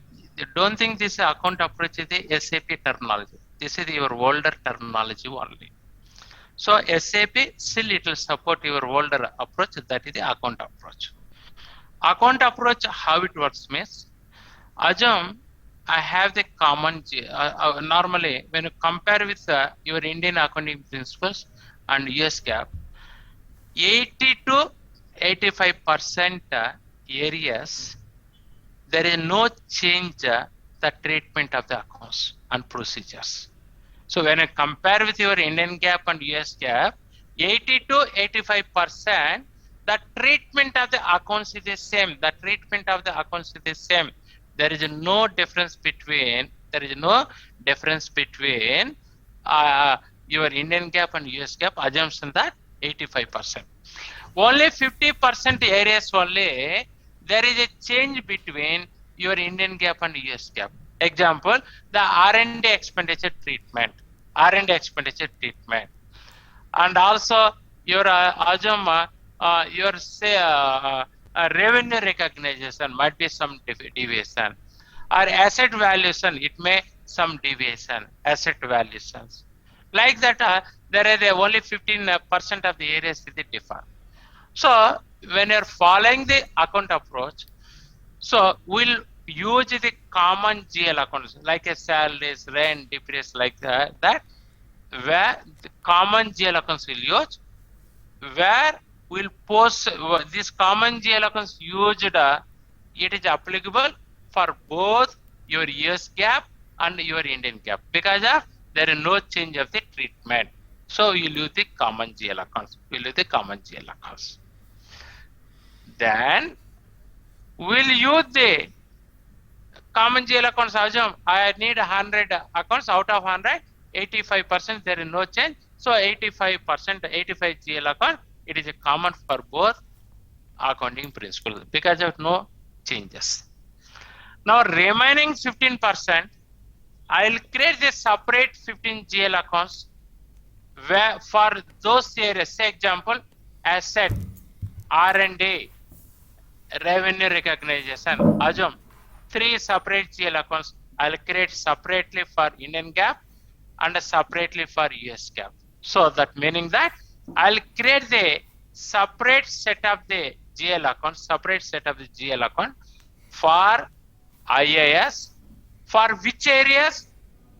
don't think this account approach is the SAP terminology. This is your older terminology only. So SAP still it will support your older approach, that is the account approach. Account approach, how it works means, assume I have the common, normally when you compare with your Indian accounting principles and US GAAP, 80 to 85% areas, there is no change the treatment of the accounts and procedures. So when you compare with your Indian GAAP and US GAAP, 80 to 85%, the treatment of the accounts is the same. The treatment of the accounts is the same. There is no difference between, your Indian GAAP and US GAAP assumption that 85%. Only 50% areas only, there is a change between your Indian GAAP and US GAAP. Example, the R&D expenditure treatment, and also your revenue recognition might be some deviation, or asset valuation, it may some deviation, asset valuations. Like that, there is only 15% of the areas is differ. So when you're following the account approach, so we'll use the common GL accounts like a salaries, rent, depreciation, like that, where the common GL accounts will use, where we'll post this common GL accounts used it is applicable for both your US GAAP and your Indian GAAP because of there is no change of the treatment. So you use the common GL accounts. We'll use the common GL accounts. Then we'll use the common GL accounts. I need 100 accounts out of 100. 85% there is no change. So 85%, 85 GL account, it is a common for both accounting principles because of no changes. Now remaining 15%, I'll create the separate 15 GL accounts where for those areas. Say example, asset, R&D, revenue recognition. Assume 3 separate GL accounts. I'll create separately for Indian GAAP and separately for US GAAP. So that meaning that I'll create the separate set of the GL account, separate set of the GL account for IAS, for which areas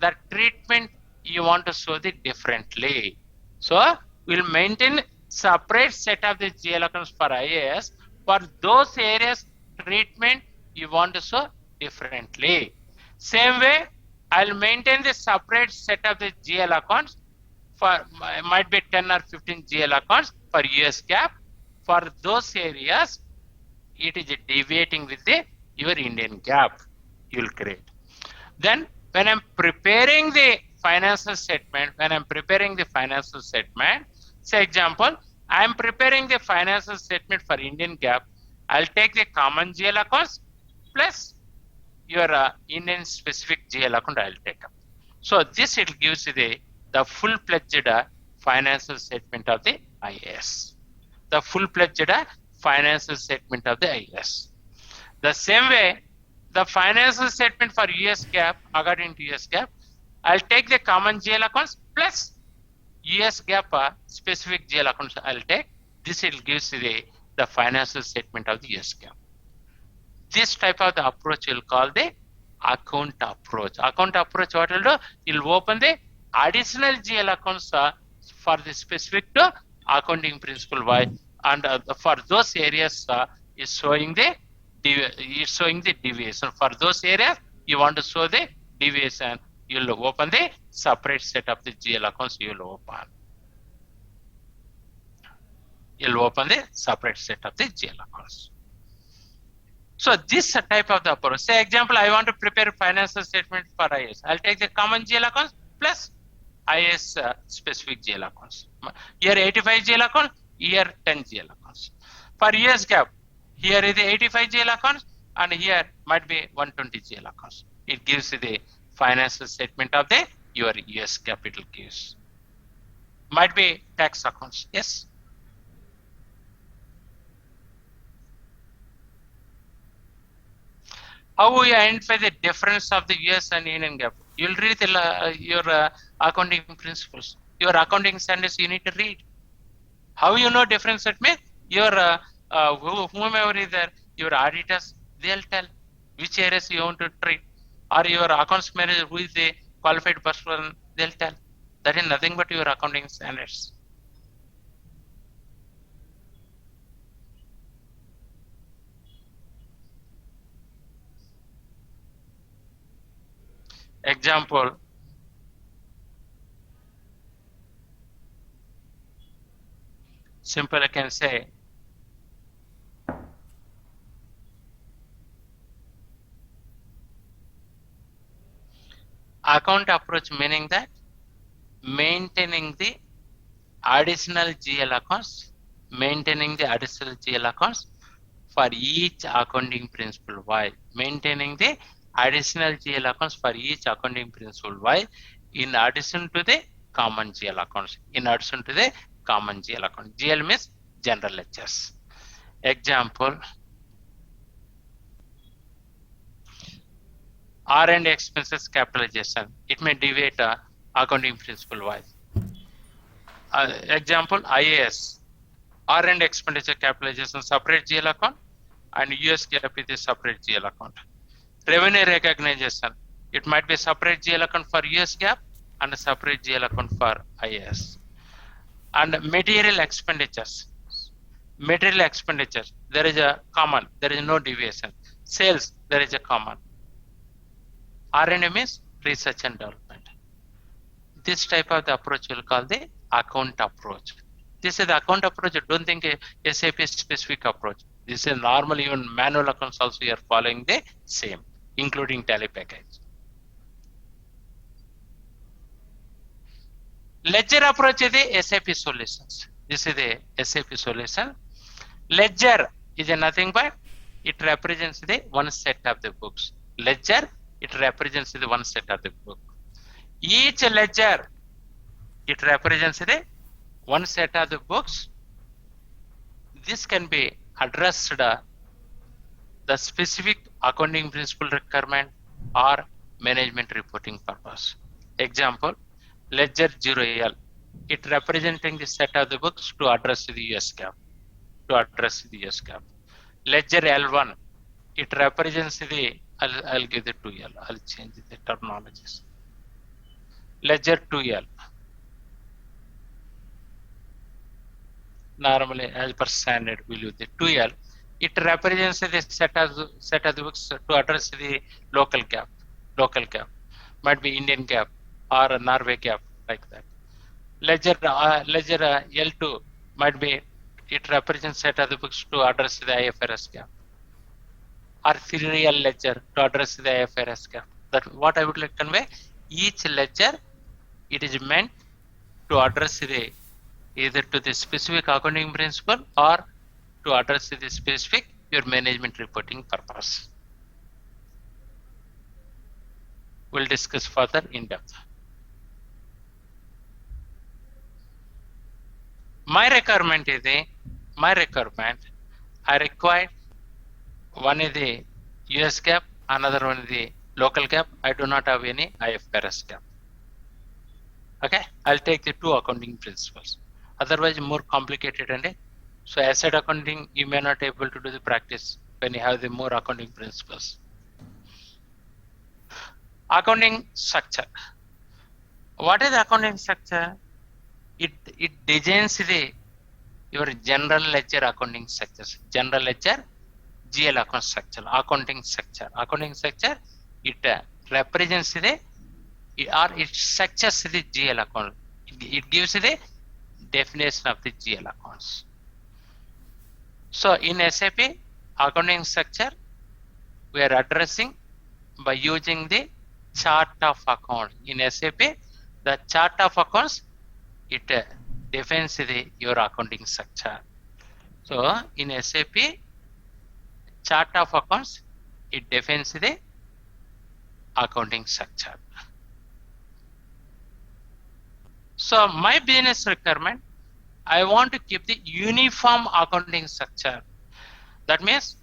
the treatment you want to show the differently. So we'll maintain separate set of the GL accounts for IAS for those areas treatment you want to show differently. Same way, I'll maintain the separate set of the GL accounts for might be 10 or 15 GL accounts for US GAAP. For those areas, it is deviating with the your Indian GAAP you'll create. Then when I'm preparing the financial statement, say example, I'm preparing the financial statement for Indian GAAP. I'll take the common GL accounts plus your Indian specific GL account I'll take up. So this it gives the full-fledged financial statement of the IAS. The full-fledged financial statement of the IAS. The same way, the financial statement for US GAAP, according to US GAAP, I'll take the common GL accounts plus US GAAP specific GL accounts I'll take. This it gives the financial statement of the US GAAP. This type of the approach we'll call the account approach. Account approach, what will do? You'll open the additional GL accounts for the specific to accounting principle Y, and for those areas is showing the deviation. For those areas you want to show the deviation, you'll open the separate set of the GL accounts. You'll open the separate set of the GL accounts. So this type of the approach. Say example, I want to prepare financial statement for IAS. I'll take the common GL accounts plus IAS specific GL accounts. Here 85 GL account, here 10 GL accounts. For US GAAP, here is the 85 GL accounts and here might be 120 GL accounts. It gives the financial statement of the your US capital gives. Might be tax accounts. Yes. How we identify the difference of the US and Indian GAAP? You'll read your accounting principles, your accounting standards. You need to read. How you know difference? It means your whomever is there, your auditors, they'll tell which areas you want to treat, or your accounts manager who is the qualified person, they'll tell. That is nothing but your accounting standards. Example, simple I can say, account approach meaning that maintaining the additional GL accounts, for each accounting principle Y, maintaining the additional GL accounts for each accounting principle Y in addition to the common GL accounts. GL means general ledgers. Example, R&D expenses capitalization. It may deviate accounting principle Y. Example, IAS, R&D expenditure capitalization separate GL account and US GAAP is a separate GL account. Revenue recognition, it might be a separate GL account for US GAAP and a separate GL account for IAS. And material expenditures, there is a common, there is no deviation. Sales, there is a common. R&M is research and development. This type of the approach we'll call the account approach. This is the account approach. Don't think a SAP specific approach. This is normal, even manual accounts also we are following the same, including tally package. Ledger approach is the SAP solutions. This is the SAP solution. Ledger is nothing but it represents the one set of the books. Ledger, it represents the one set of the book. Each ledger, it represents the one set of the books. This can be addressed the specific accounting principle requirement or management reporting purpose. Example, ledger 0L, it representing the set of the books to address the US GAAP. Ledger L1, it represents the, I'll give the 2L, I'll change the terminologies. Ledger 2L. Normally, as per standard, we'll use the 2L. It represents the set of the books to address the local GAAP. Might be Indian GAAP or Norway GAAP, like that. Ledger L2 might be, it represents set of the books to address the IFRS GAAP. Or serial ledger to address the IFRS GAAP. That what I would like to convey, each ledger, it is meant to address the either to the specific accounting principle or to address the specific your management reporting purpose. We'll discuss further in depth. My requirement, I require one is the US GAAP, another one is the local GAAP. I do not have any IFRS GAAP. Okay, I'll take the two accounting principles. Otherwise, more complicated and so asset accounting you may not able to do the practice when you have the more accounting principles. Accounting structure. What is accounting structure? It designs your general ledger accounting structures. General ledger, GL account structure, accounting structure. Accounting structure, it represents it structures the GL account. It gives the definition of the GL accounts. So in SAP accounting structure, we are addressing by using the chart of accounts. In SAP, the chart of accounts, it defines your accounting structure. So in SAP, chart of accounts, it defines the accounting structure. So my business requirement, I want to keep the uniform accounting structure. That means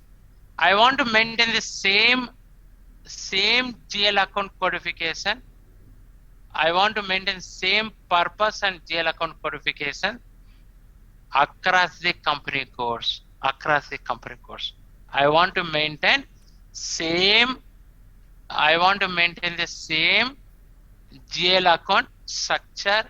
I want to maintain the same GL account codification. I want to maintain same purpose and GL account codification across the company codes. I want to maintain the same GL account structure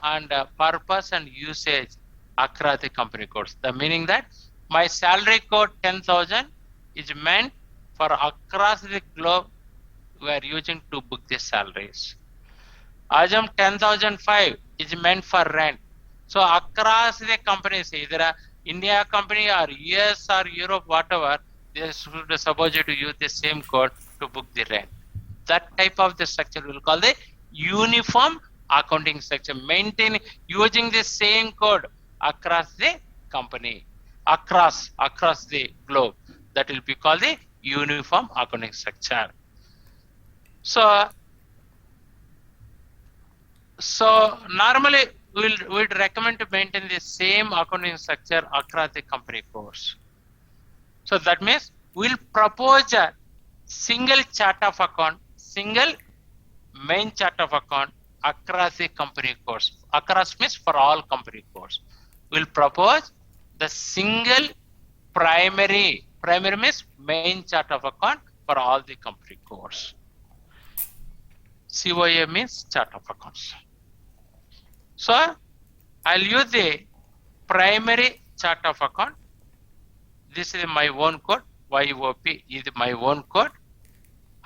and purpose and usage across the company codes. The meaning that my salary code 10,000 is meant for across the globe we are using to book the salaries. Assume 10,005 is meant for rent. So across the companies, either India company or US or Europe, whatever, they should be supposed to use the same code to book the rent. That type of the structure we will call the uniform accounting structure, maintaining using the same code across the company, across the globe. That will be called the uniform accounting structure. So normally we'd recommend to maintain the same accounting structure across the company codes. So that means we'll propose a single chart of account, single main chart of account across the company codes. Across means for all company codes. We'll propose the single primary means main chart of account for all the company codes. COA means chart of accounts. So I'll use the primary chart of account. This is my own code. YOP is my own code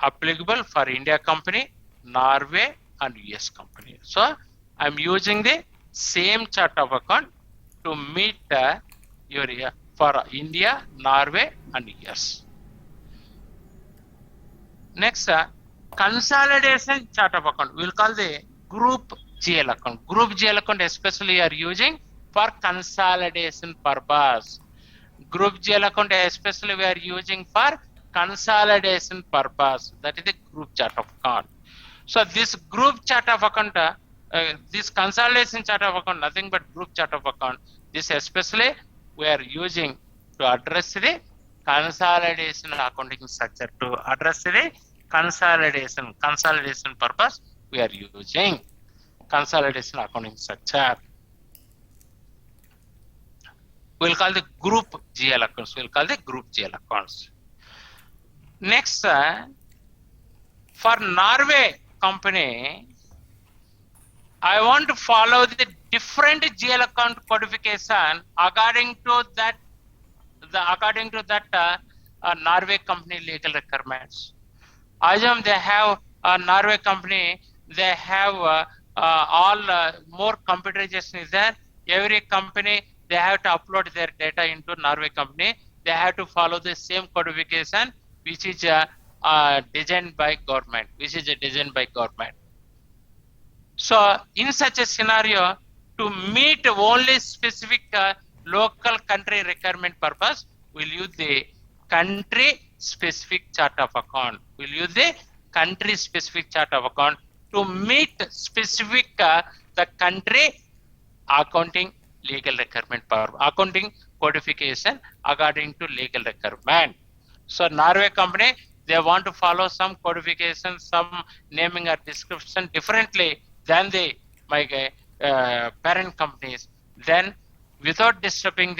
applicable for India company, Norway and US company. So I'm using the same chart of account to meet your for India, Norway and US. Next, consolidation chart of account. We'll call the group GL account. Group GL account especially are using for consolidation purpose. Group GL account especially we are using for consolidation purpose. That is the group chart of account. So this group chart of account, this consolidation chart of account, nothing but group chart of account. This especially we are using to address the consolidation accounting structure. To address the consolidation purpose, we are using consolidation accounting structure. We'll call the group GL accounts. We'll call the group GL accounts. Next, for Norway company, I want to follow the different GL account codification according to that Norway company legal requirements. Assume they have a Norway company, they have more computerization is there. Every company they have to upload their data into Norway company. They have to follow the same codification which is designed by government. So in such a scenario, to meet only specific local country requirement purpose, we'll use the country specific chart of account. We'll use the country specific chart of account to meet specific the country accounting legal requirement accounting codification according to legal requirement. So Norway company, they want to follow some codification, some naming or description differently than the parent companies. Then without disturbing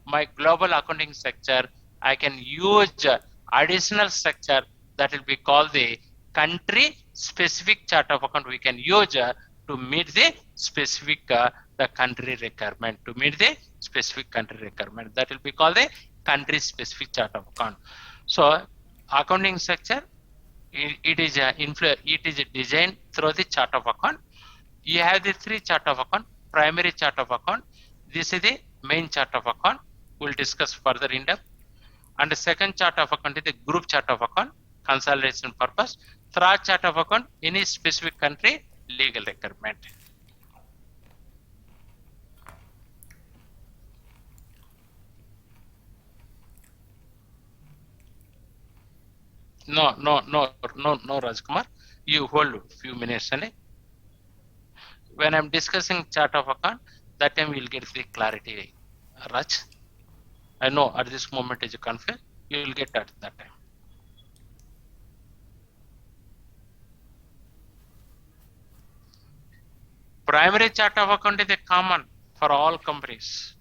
my global accounting structure, I can use additional structure that will be called the country specific chart of account. We can use to meet the specific the country requirement. To meet the specific country requirement, that will be called the country specific chart of account. So accounting structure, it is designed through the chart of account. You have the three chart of account. Primary chart of account. This is the main chart of account. We'll discuss further in depth. And the second chart of account is the group chart of account, consolidation purpose. Third chart of account, any specific country legal requirement. No, Rajkumar. You hold a few minutes. When I'm discussing chart of account, that time we'll get the clarity, Raj. I know at this moment is confused. You will get at that time. Primary chart of account is common for all companies.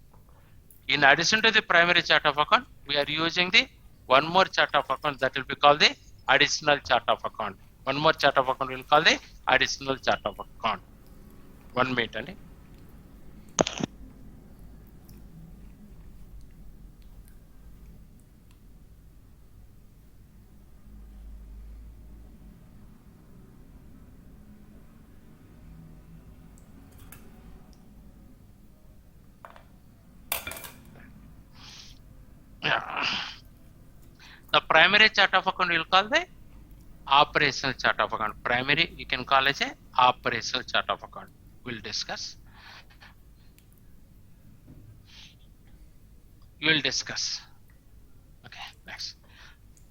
In addition to the primary chart of account, we are using the one more chart of account that will be called the additional chart of account. One more chart of account will call the additional chart of account. 1 minute. The primary chart of account will call the operational chart of account. Primary you can call as a operational chart of account. We'll discuss. You will discuss. Okay, next.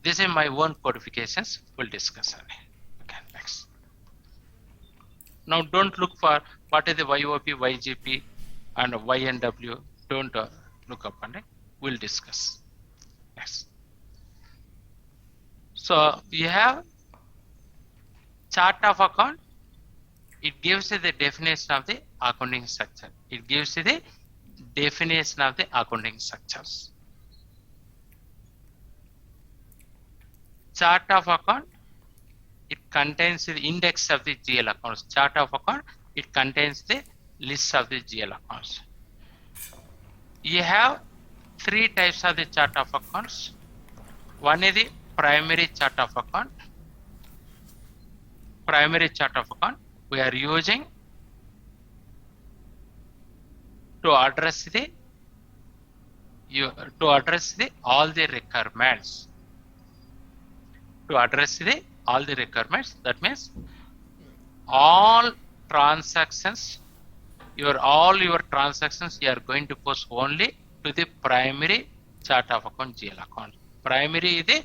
This is my own codifications. We'll discuss. Okay, next. Now don't look for what is the YOP, YGP and YNW. Don't look up on it. We'll discuss. Next. So you have chart of account. It gives you the definition of the accounting structure. It gives you the definition of the accounting structures. Chart of account, it contains the index of the GL accounts. Chart of account, it contains the list of the GL accounts. You have three types of the chart of accounts. One is the primary chart of account. Primary chart of account we are using to address all the requirements. To address all the requirements, that means all transactions, all your transactions you are going to post only to the primary chart of account GL account. Primary is the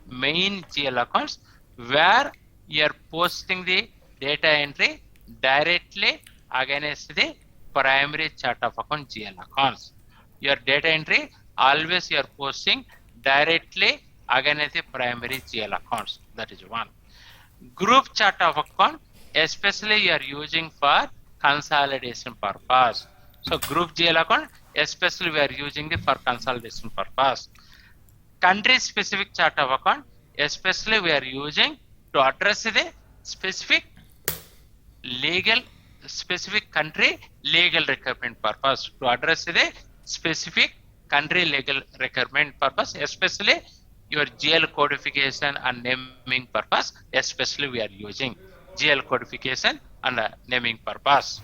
main GL accounts where you are posting the data entry directly against the primary chart of account GL accounts. Your data entry always you are posting directly against the primary GL accounts. That is one. Group chart of account, especially you are using for consolidation purpose. So group GL account, especially we are using it for consolidation purpose. Country specific chart of account, especially we are using to address the specific country legal requirement purpose. To address the specific country legal requirement purpose, especially your GL codification and naming purpose, especially we are using GL codification and naming purpose.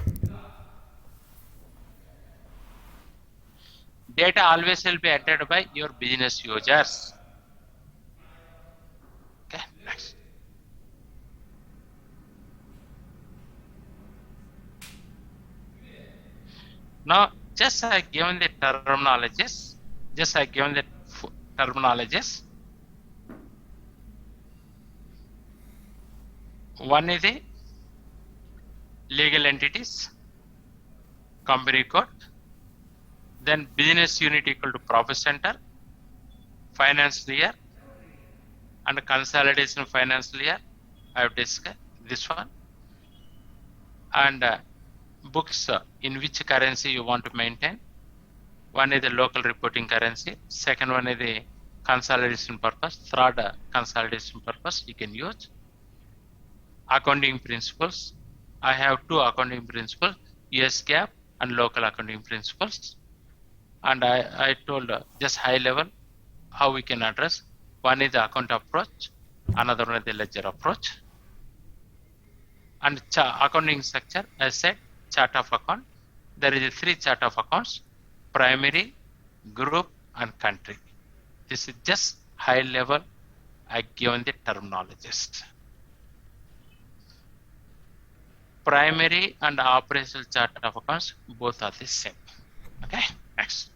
Data always will be entered by your business users. Okay, next. Now, just I given the terminologies. One is the legal entities, company code, then business unit equal to profit center, financial year, and consolidation financial year. I have discussed this one. And books in which currency you want to maintain. One is the local reporting currency. Second one is the consolidation purpose. Third, consolidation purpose you can use. Accounting principles. I have two accounting principles, US GAAP and local accounting principles. And I told just high level how we can address. One is the account approach, another one is the ledger approach. And accounting structure, I said chart of account. There is a 3 chart of accounts, primary, group and country. This is just high level I given the terminologies. Primary and operational chart of accounts both are the same. Okay, next.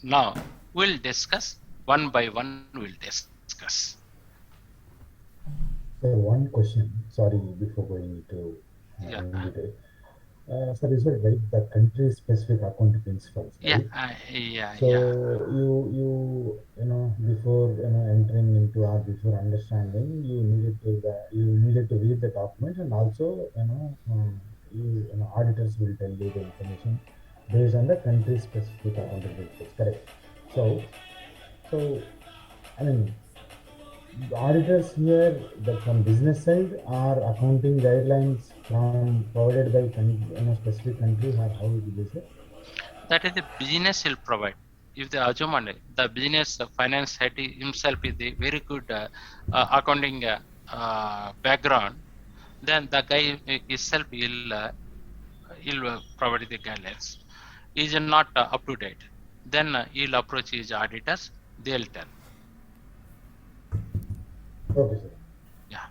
Now we'll discuss one by one. We'll discuss. So one question, sorry, before going to detail. So this was right, the country-specific accounting principles, right? So you know before entering into or before understanding, you needed to read the document, and also auditors will tell you the information based on the country-specific accounting principles, correct? So I mean, the auditors here, from business side, are accounting guidelines from provided by specific country, or how is it? That is the business will provide. If the assume the business finance head himself is a very good accounting background, then the guy himself he'll provide the guidelines. Is not up to date, then he'll approach his auditors. They'll tell. Okay, sir. Yeah.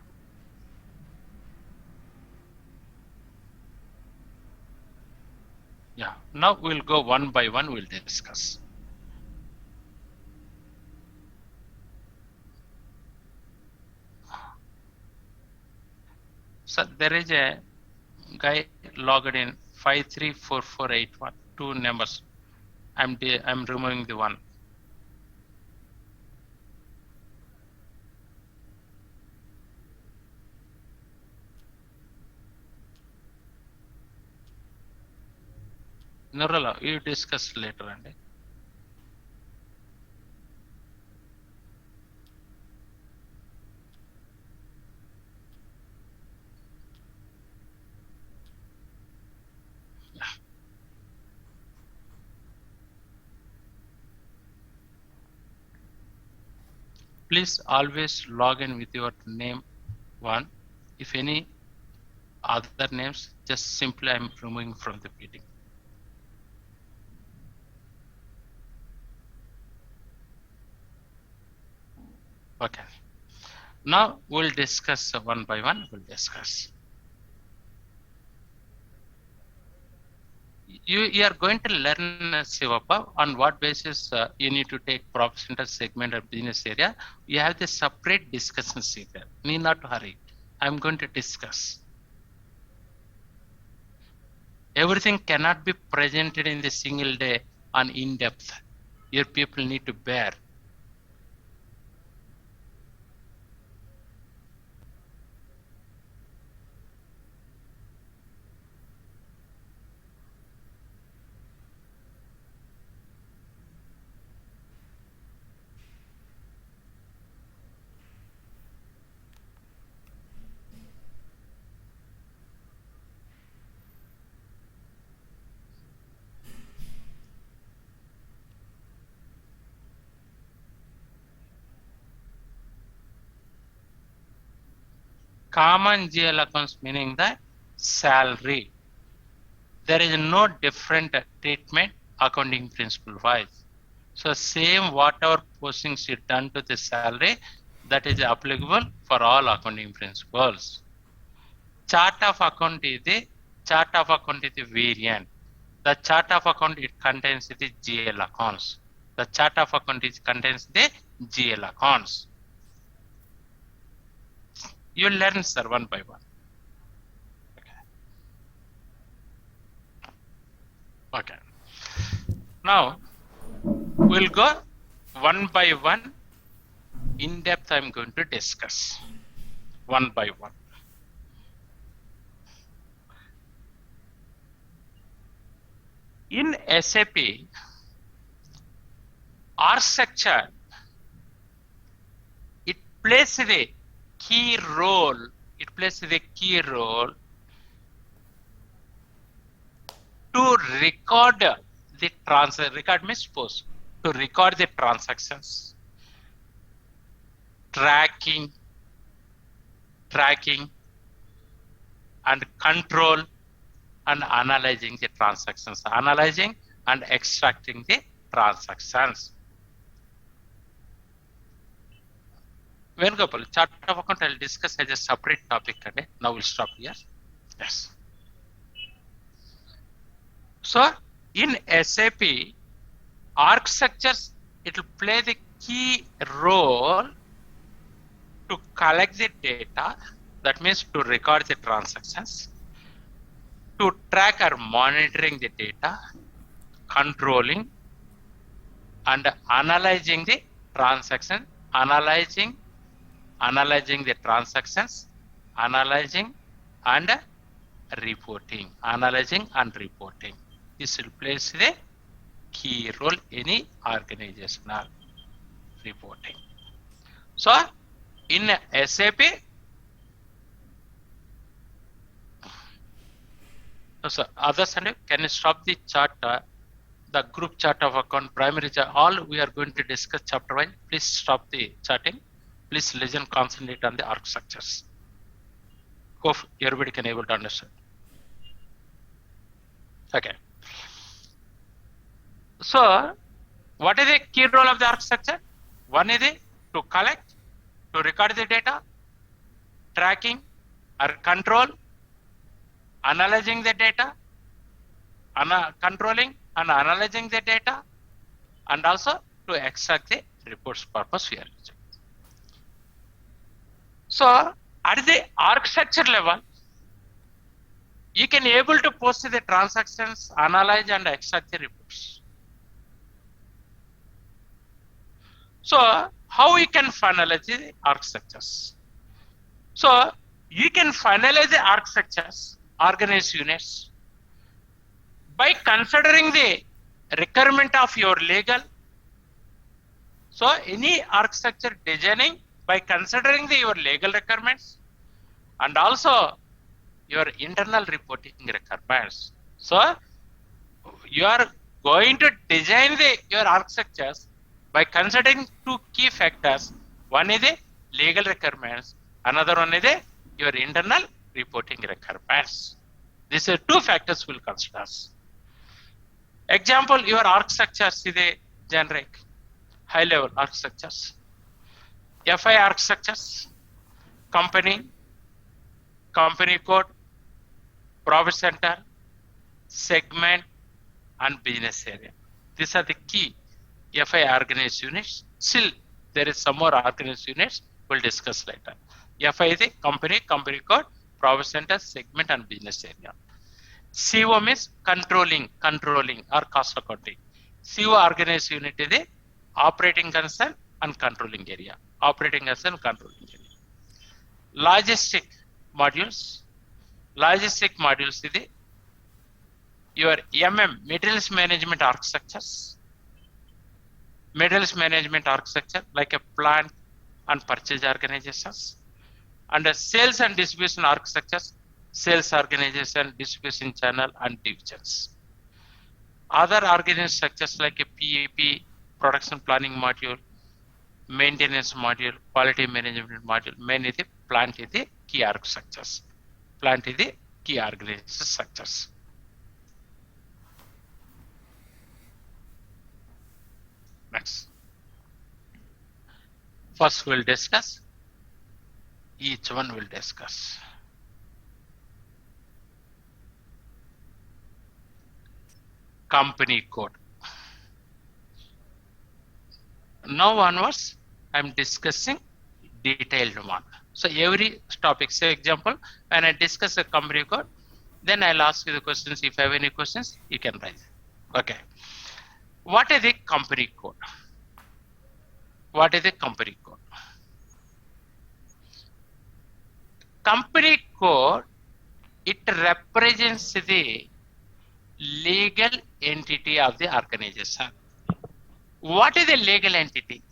Yeah. Now we'll go one by one. We'll discuss. So there is a guy logged in 534481. 2 numbers. I'm removing the one. Nurala, you discuss later, Andy. please always log in with your name one. If any other names, just simply I'm removing from the meeting. Okay. Now we'll discuss one by one. We'll discuss. You are going to learn Sivappa on what basis you need to take profit center segment or business area. You have the separate discussion sheet there. Need not to hurry. I'm going to discuss. Everything cannot be presented in the single day on in depth. Your people need to bear. Common GL accounts meaning the salary. There is no different treatment accounting principle wise. So same whatever postings you done to the salary, that is applicable for all accounting principles. Chart of account is the variant. The chart of account it contains the GL accounts. The chart of account contains the GL accounts. You learn, sir, one by one. Okay. Now we'll go one by one. In depth, I'm going to discuss one by one. In SAP, org structure, it plays the key role. It plays the key role to record the record means post to record the transactions, tracking, and control and analyzing the transactions, analyzing and extracting the transactions. Venugopal, chart of account I'll discuss as a separate topic today. Now we'll stop here. Yes. So in SAP, org structures, it will play the key role to collect the data, that means to record the transactions, to track or monitoring the data, controlling and analyzing the transaction, analyzing the transactions, analyzing and reporting, This will play the key role in any organizational reporting. So in SAP, so others, can you stop the chart, the group chart of account, primary chart, all we are going to discuss chapter 1. Please stop the charting. Please listen, concentrate on the org structures. Hope everybody can able to understand. Okay. So what is the key role of the org structure? One is to collect, to record the data, tracking or control, analyzing the data, controlling and analyzing the data, and also to extract the reports purpose we are using. So at the org structure level, you can able to post the transactions, analyze and extract the reports. So how we can finalize the org structures? So you can finalize the org structures, organized units, by considering the requirement of your legal. So any org structure designing by considering your legal requirements and also your internal reporting requirements. So you are going to design your org structures by considering two key factors. One is the legal requirements, another one is the your internal reporting requirements. These are two factors we'll consider. Example, your org structures is the generic, high level org structures. FI org structures, company code, profit center, segment, and business area. These are the key FI organized units. Still, there is some more organized units we'll discuss later. FI is the company code, profit center, segment, and business area. CO means controlling or cost accounting. CO organized unit is the operating concern and controlling area. Operating concern, controlling area. Logistic modules is the your materials management org structures. Materials management org structure like a plant and purchase organizations. Under sales and distribution org structures, sales organization, distribution channel, and divisions. Other organization structures like a PAP, production planning module, maintenance module, quality management module, main is the plant is the key org structures. Plant is the key organization structures. Next. First we'll discuss. Each one will discuss. Company code. Now onwards, I'm discussing detailed one. So every topic, say example, when I discuss a company code, then I'll ask you the questions. If I have any questions, you can raise. Okay. What is the company code? What is the company code? Company code, it represents the legal entity of the organization. What is a legal entity?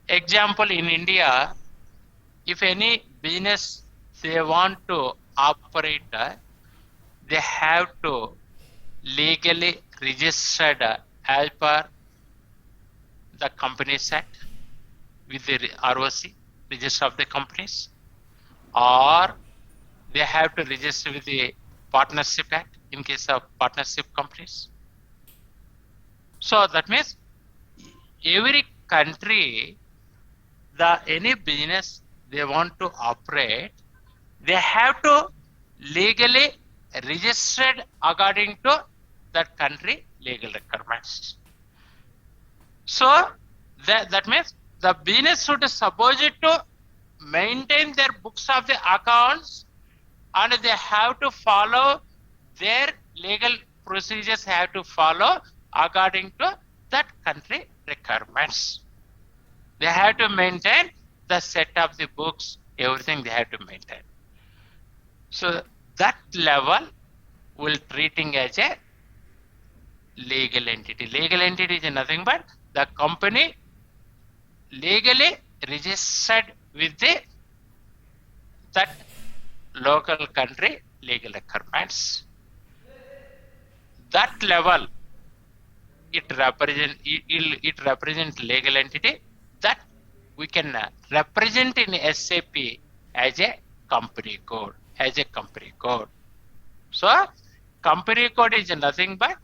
Example, in India, if any business they want to operate, they have to legally registered as per the Companies Act with the ROC, Register of the Companies, or they have to register with the Partnership Act in case of partnership companies. So that means every country, any business they want to operate, they have to legally registered according to that country legal requirements. So that means the business should suppose it to maintain their books of the accounts, and they have to follow their legal procedures, have to follow according to that country requirements. They have to maintain the set of the books, everything they have to maintain. So that level will treating as a legal entity. Legal entity is nothing but the company legally registered with that local country legal requirements. That level it represents legal entity that we can represent in SAP as a company code. So company code is nothing but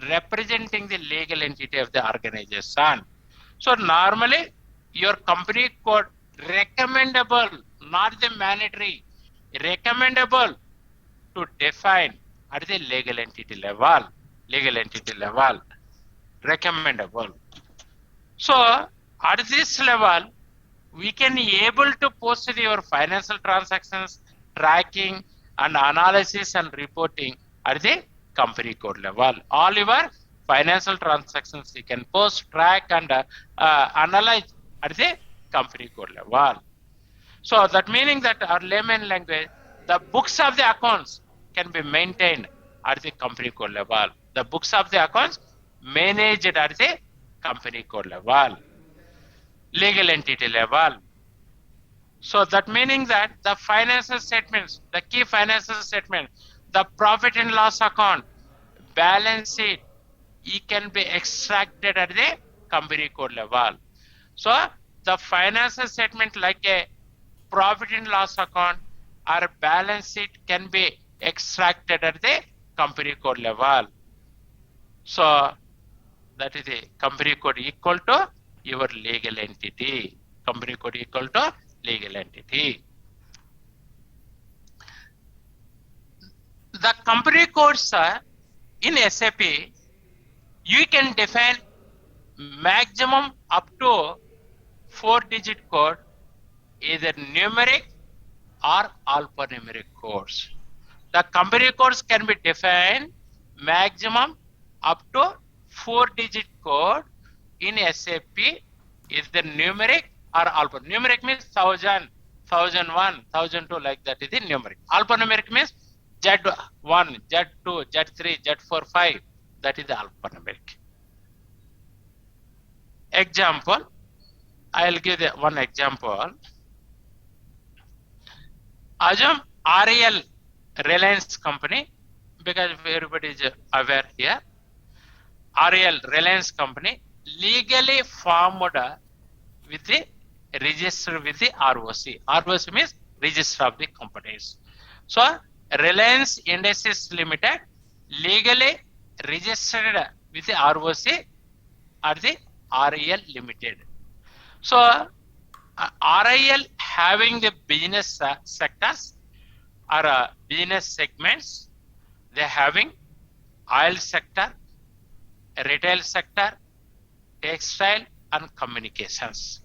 representing the legal entity of the organization. So normally your company code recommendable, not the mandatory, recommendable to define at the legal entity level, recommendable. So at this level, we can able to post your financial transactions, tracking and analysis and reporting at the company code level. All your financial transactions you can post, track and analyze at the company code level. So that meaning that our layman language, the books of the accounts can be maintained at the company code level. The books of the accounts managed at the company code level, legal entity level. So that meaning that the financial statements, the key financial statement, the profit and loss account, balance sheet, it can be extracted at the company code level. So the financial statement like a profit and loss account or balance sheet can be extracted at the company code level. So that is the company code equal to your legal entity. Company code equal to legal entity. The company codes in SAP, you can define maximum up to 4-digit code, either numeric or alphanumeric codes. The company codes can be defined maximum up to 4-digit code in SAP, either numeric or alphanumeric. Numeric means 1000, 1001, 1002, like that is the numeric. Alphanumeric means Z1, Z2, Z3, Z4, 5, that is the alphanumeric. Example, I'll give one example. Assume REL, Reliance company, because everybody is aware here. REL, Reliance company, legally formed with the register with the ROC. ROC means register of the companies. So Reliance Industries Limited legally registered with the ROC or the REL Limited. So REL having the business sectors or business segments, they having oil sector, retail sector, textile and communications.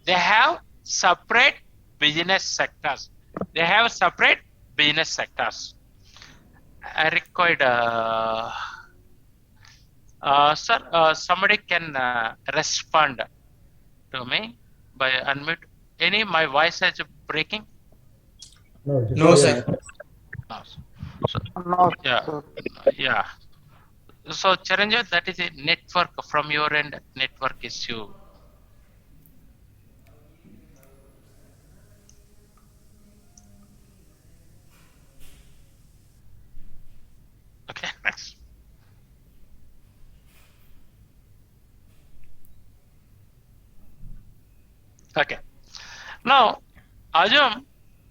They have separate business sectors. They have separate business sectors. I required, sir, somebody can respond to me by unmute. My voice is breaking? No, sir. No. So, yeah. So Chiranjeev, that is a network from your end, network issue. Okay, next. Okay. Now, assume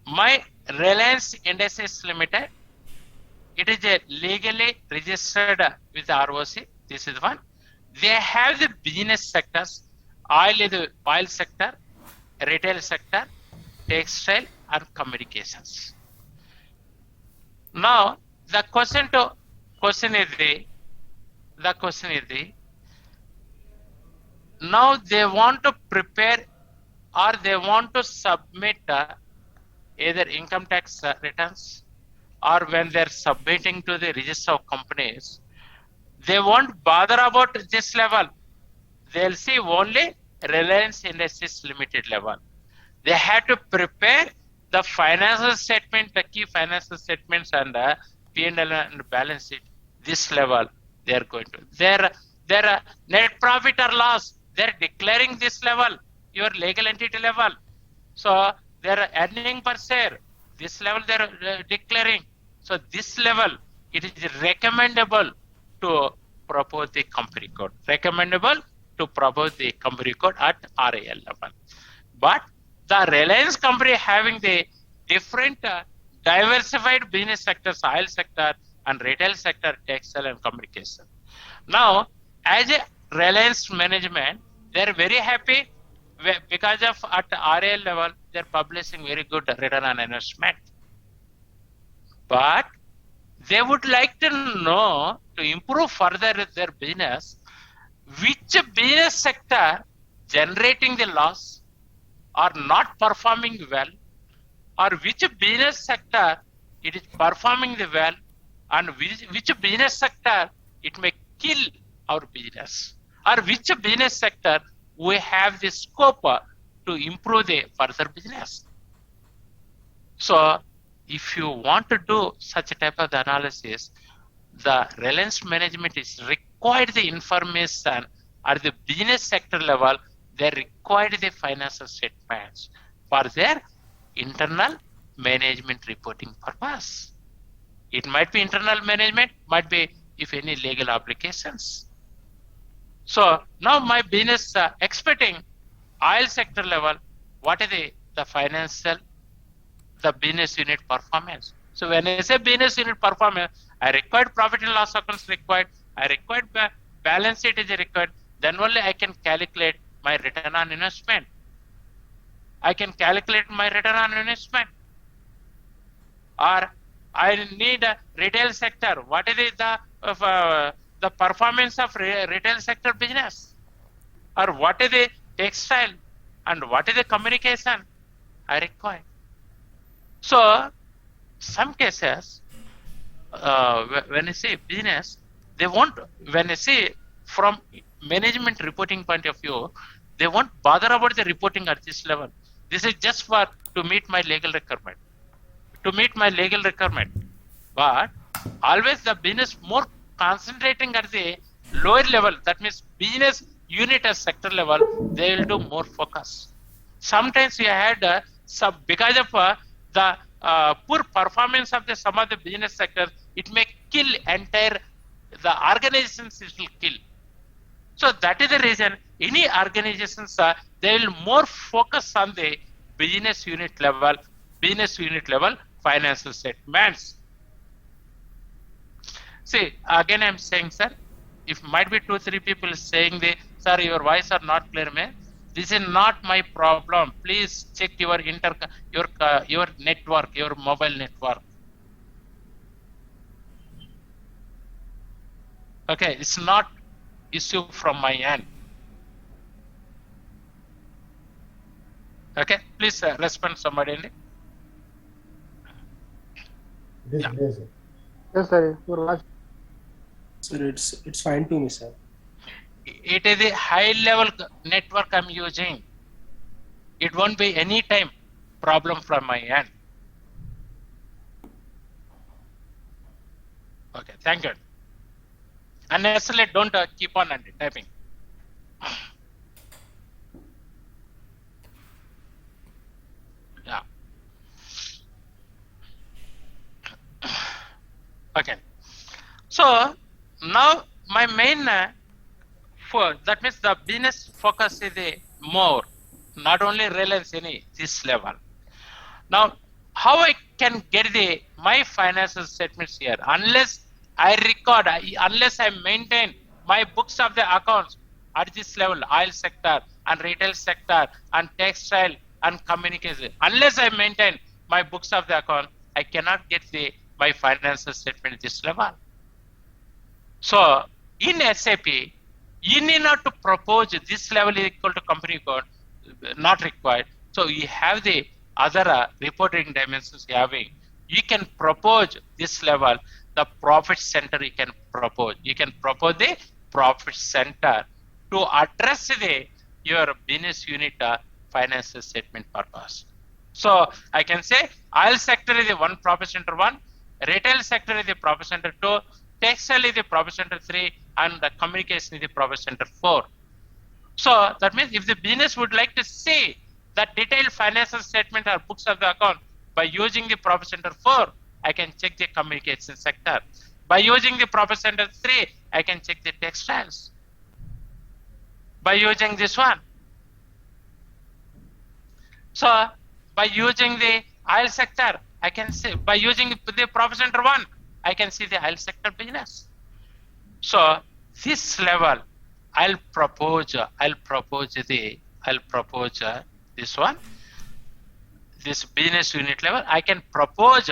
my Reliance Industries Limited, it is a legally registered with the ROC. This is one. They have the business sectors. Oil is the oil sector, retail sector, textile and communications. Now, the question is now they want to prepare or they want to submit either income tax returns, or when they're submitting to the register of companies, they won't bother about this level. They'll see only Reliance Industries Limited level. They have to prepare the financial statement, the key financial statements and the P&L and balance sheet. This level they are going to. Their net profit or loss, they're declaring this level, your legal entity level. So their earning per share, this level they're declaring. So this level, it is recommendable to propose the company code. Recommendable to propose the company code at RAL level. But the Reliance company having the different diversified business sectors, oil sector and retail sector, textile and communication. Now, as a Reliance management, they're very happy because of at RAL level, they're publishing very good return on investment. But they would like to know, to improve further their business, which business sector generating the loss or not performing well, or which business sector it is performing the well, and which business sector it may kill our business, or which business sector we have the scope to improve the further business. So if you want to do such a type of analysis, the Reliance management is required the information at the business sector level. They required the financial statements for their internal management reporting purpose. It might be internal management, might be if any legal obligations. So now my business expecting oil sector level, what is the financial, the business unit performance. So when I say business unit performance, I required profit and loss accounts required, I required balance sheet is required, then only I can calculate my return on investment. I can calculate my return on investment. Or I need a retail sector. What is the performance of retail sector business? Or what is the textile and what is the communication I require? So some cases, when you say business, they won't, when you say from management reporting point of view, they won't bother about the reporting at this level. This is just for to meet my legal requirement. To meet my legal requirement. But always the business more concentrating at the lower level, that means business unit at sector level, they will do more focus. Sometimes we had some, because of the poor performance of some of the business sectors, it may kill entire, the organizations it will kill. So that is the reason any organizations, they will more focus on the business unit level financial statements. See, again I'm saying, sir, if might be 2-3 people saying sir, your voice are not clear, man. This is not my problem. Please check your your network, your mobile network. Okay, it's not issue from my end. Okay, please respond somebody. This Yeah. is Yes, sir. Your voice. Sir, it's fine to me, sir. It is a high level network I'm using. It won't be any time problem from my end. Okay, thank you. Unnecessarily don't keep on typing. Yeah. Okay. So now my main that means the business focus is more, not only Reliance any this level. Now, how I can get my financial statements here? Unless I record, unless I maintain my books of the accounts at this level, oil sector and retail sector and textile and communication. Unless I maintain my books of the account, I cannot get my financial statement at this level. So in SAP, you need not to propose this level is equal to company code, not required. So you have the other reporting dimensions you having. You can propose this level, the profit center you can propose. You can propose the profit center to address your business unit financial statement purpose. So I can say oil sector is the one profit center 1, retail sector is the profit center 2, textile is the profit center 3, and the communication is the profit center 4. So that means if the business would like to see the detailed financial statement or books of the account by using the profit center 4, I can check the communication sector. By using the profit center 3, I can check the textiles. By using this one. So by using the oil sector, I can see, by using the profit center 1, I can see the oil sector business. So this level, I'll propose this one, this business unit level. I can propose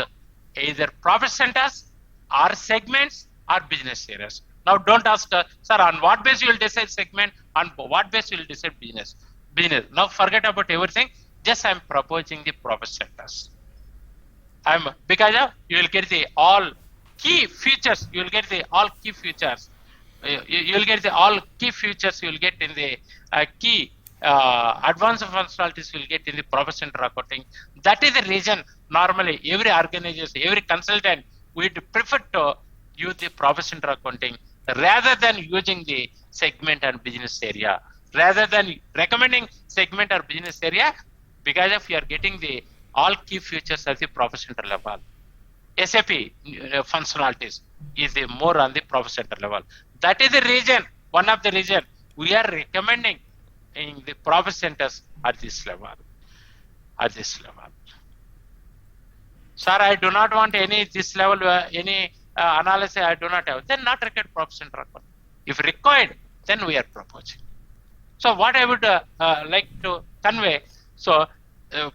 either profit centers or segments or business areas. Now don't ask, sir, on what basis you will decide segment, on what basis you will decide business. Now forget about everything. Just I'm proposing the profit centers. Because you will get the all key features. You will get the all key features. You will get the all key features. You will get in the key advanced functionalities. You will get in the profit center accounting. That is the reason normally every organization, every consultant would prefer to use the profit center accounting rather than using the segment and business area. Rather than recommending segment or business area, because if you are getting the all key features at the profit center level. SAP functionalities is the more on the profit center level. That is the reason, one of the reason we are recommending in the profit centers at this level. Sir, I do not want any this level, any analysis I do not have. Then not required profit center account. If required, then we are proposing. So what I would like to convey, so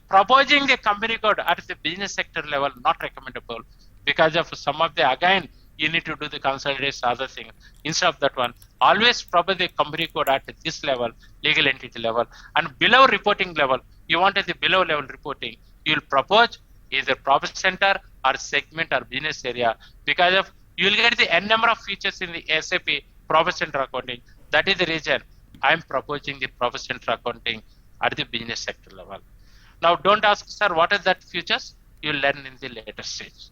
proposing the company code at the business sector level, not recommendable because of some of the, again, you need to do the consolidation, other things. Instead of that one, always propose the company code at this level, legal entity level, and below reporting level, you want the below level reporting, you will propose either profit center or segment or business area, because of you will get the n number of features in the SAP profit center accounting. That is the reason I am proposing the profit center accounting at the business sector level. Now, don't ask, sir, what is that features? You will learn in the later stage.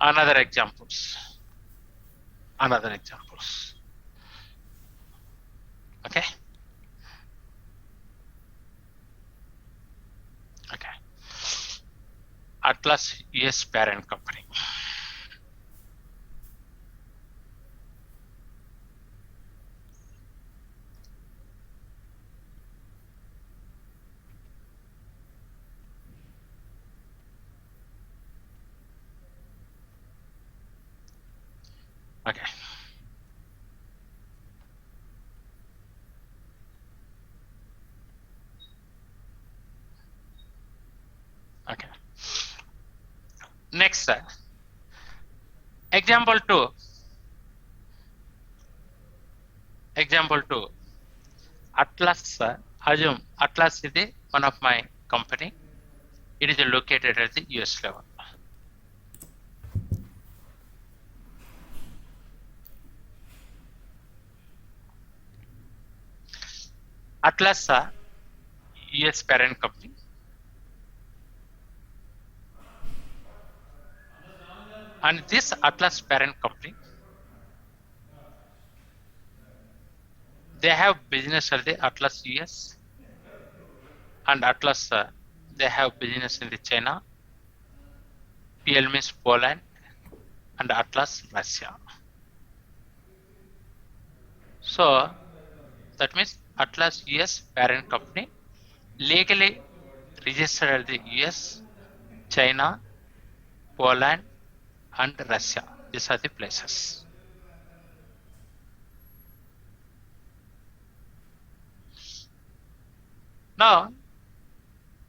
Another examples. Okay. Atlas US parent company. Okay. Okay. Next, example 2. Atlas, assume Atlas is one of my company. It is located at the US level. Atlas, US parent company. And this Atlas parent company, they have business at the Atlas US, and Atlas, they have business in the China, PL means Poland, and Atlas Russia. So that means Atlas US parent company legally registered at the US, China, Poland, and Russia. These are the places. Now,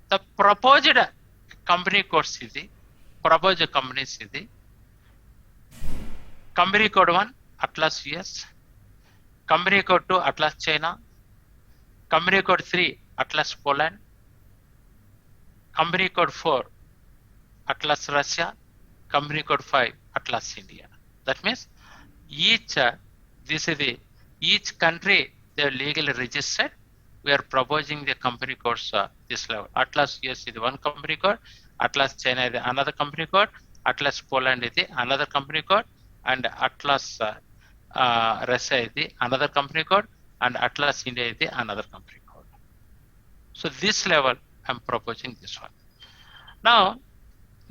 the proposed company code is the company code 1 Atlas US, company code 2 Atlas China, company code 3 Atlas Poland, company code 4 Atlas Russia, company code 5 Atlas India. That means each each country they are legally registered. We are proposing the company codes this level. Atlas US is one company code, Atlas China is another company code, Atlas Poland is another company code, and Atlas Russia is another company code, and Atlas India is another company code. So this level I'm proposing this one. Now,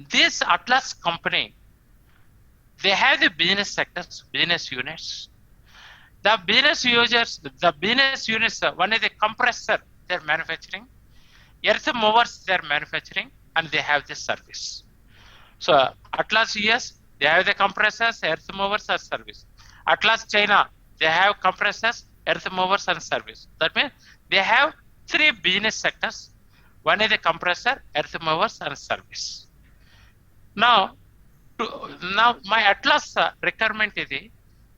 this Atlas company, they have the business sectors, business units. The business units, one is the compressor they're manufacturing, earth movers they're manufacturing, and they have the service. So Atlas US, they have the compressors, earth movers, and service. Atlas China, they have compressors, earth movers, and service. That means they have 3 business sectors. One is the compressor, earth movers, and service. Now my Atlas requirement is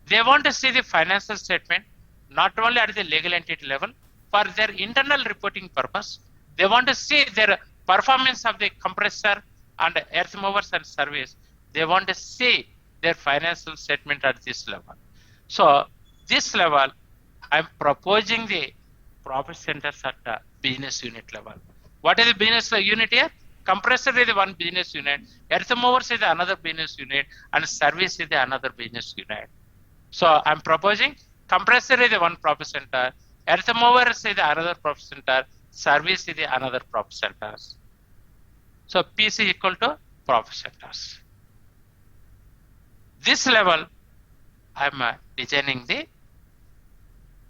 they want to see the financial statement not only at the legal entity level, for their internal reporting purpose. They want to see their performance of the compressor and earth movers and service. They want to see their financial statement at this level. So this level, I'm proposing the profit centers at the business unit level. What is the business unit here? Compressor is one business unit, earth movers is another business unit, and service is another business unit. So I'm proposing compressor is one profit center, earth movers is another profit center, service is another profit centers. So PC equal to profit centers. This level I'm designing the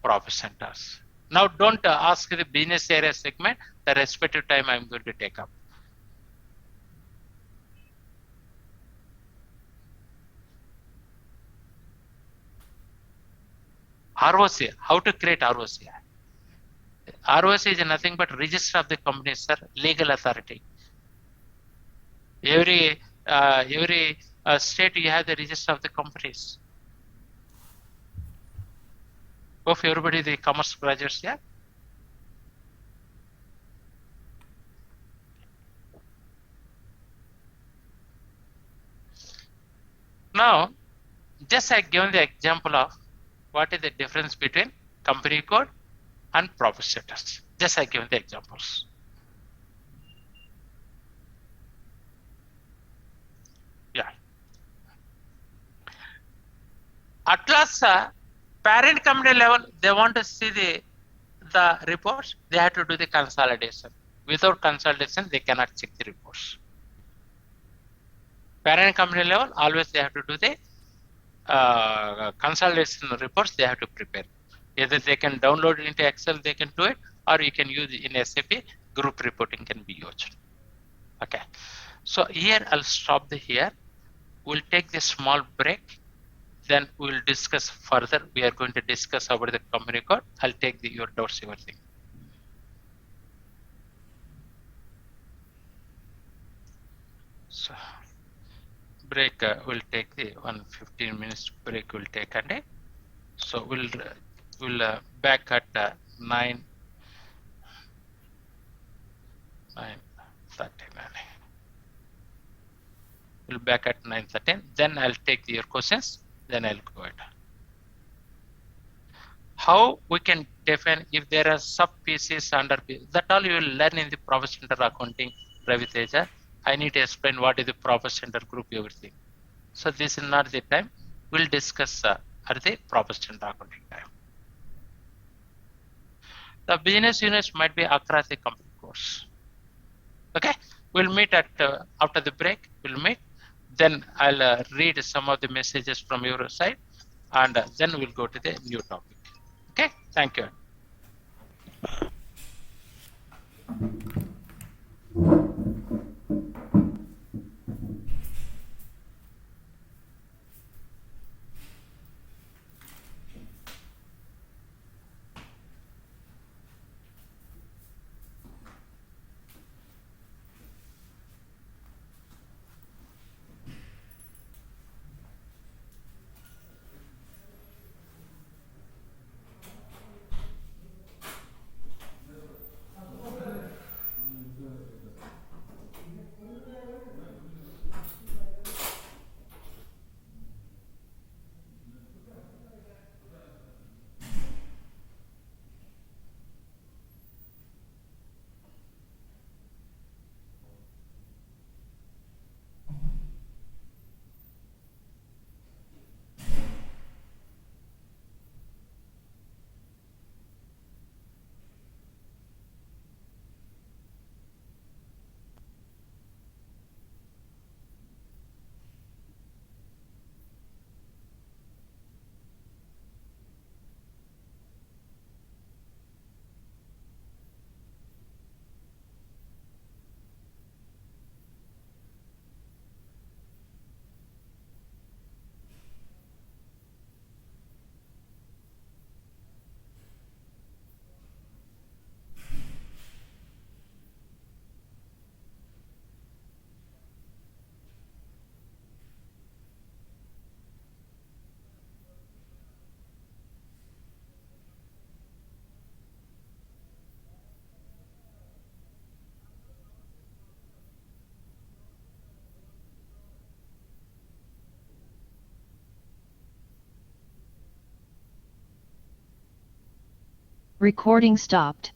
profit centers. Now don't ask the business area segment, the respective time I'm going to take up. ROC, how to create ROC? ROC is nothing but register of the company, sir, legal authority. Every state you have the register of the companies. Hope everybody the commerce graduates, yeah? Now, just I given the example of what is the difference between company code and profit status. Just I given the examples. Yeah. At last, parent company level, they want to see the reports, they have to do the consolidation. Without consolidation, they cannot check the reports. Parent company level, always they have to do the consolidation reports, they have to prepare. Either they can download it into Excel, they can do it, or you can use it in SAP, group reporting can be used. Okay, so here I'll stop here. We'll take this small break. Then we'll discuss further. We are going to discuss about the company code. I'll take your doubts, everything. So break will take the 15 minutes break will take a day. So we'll back at 9:39. We'll back at 9:13. Then I'll take your questions. Then I'll go ahead. How we can define if there are sub pieces under that all you will learn in the profit center accounting, Ravi Teja. I need to explain what is the profit center group, everything. So this is not the time. We'll discuss at the profit center accounting time. The business units might be across the company course. Okay, we'll meet at after the break. We'll meet. Then I'll read some of the messages from your side, and then we'll go to the new topic. Okay, thank you. Recording stopped.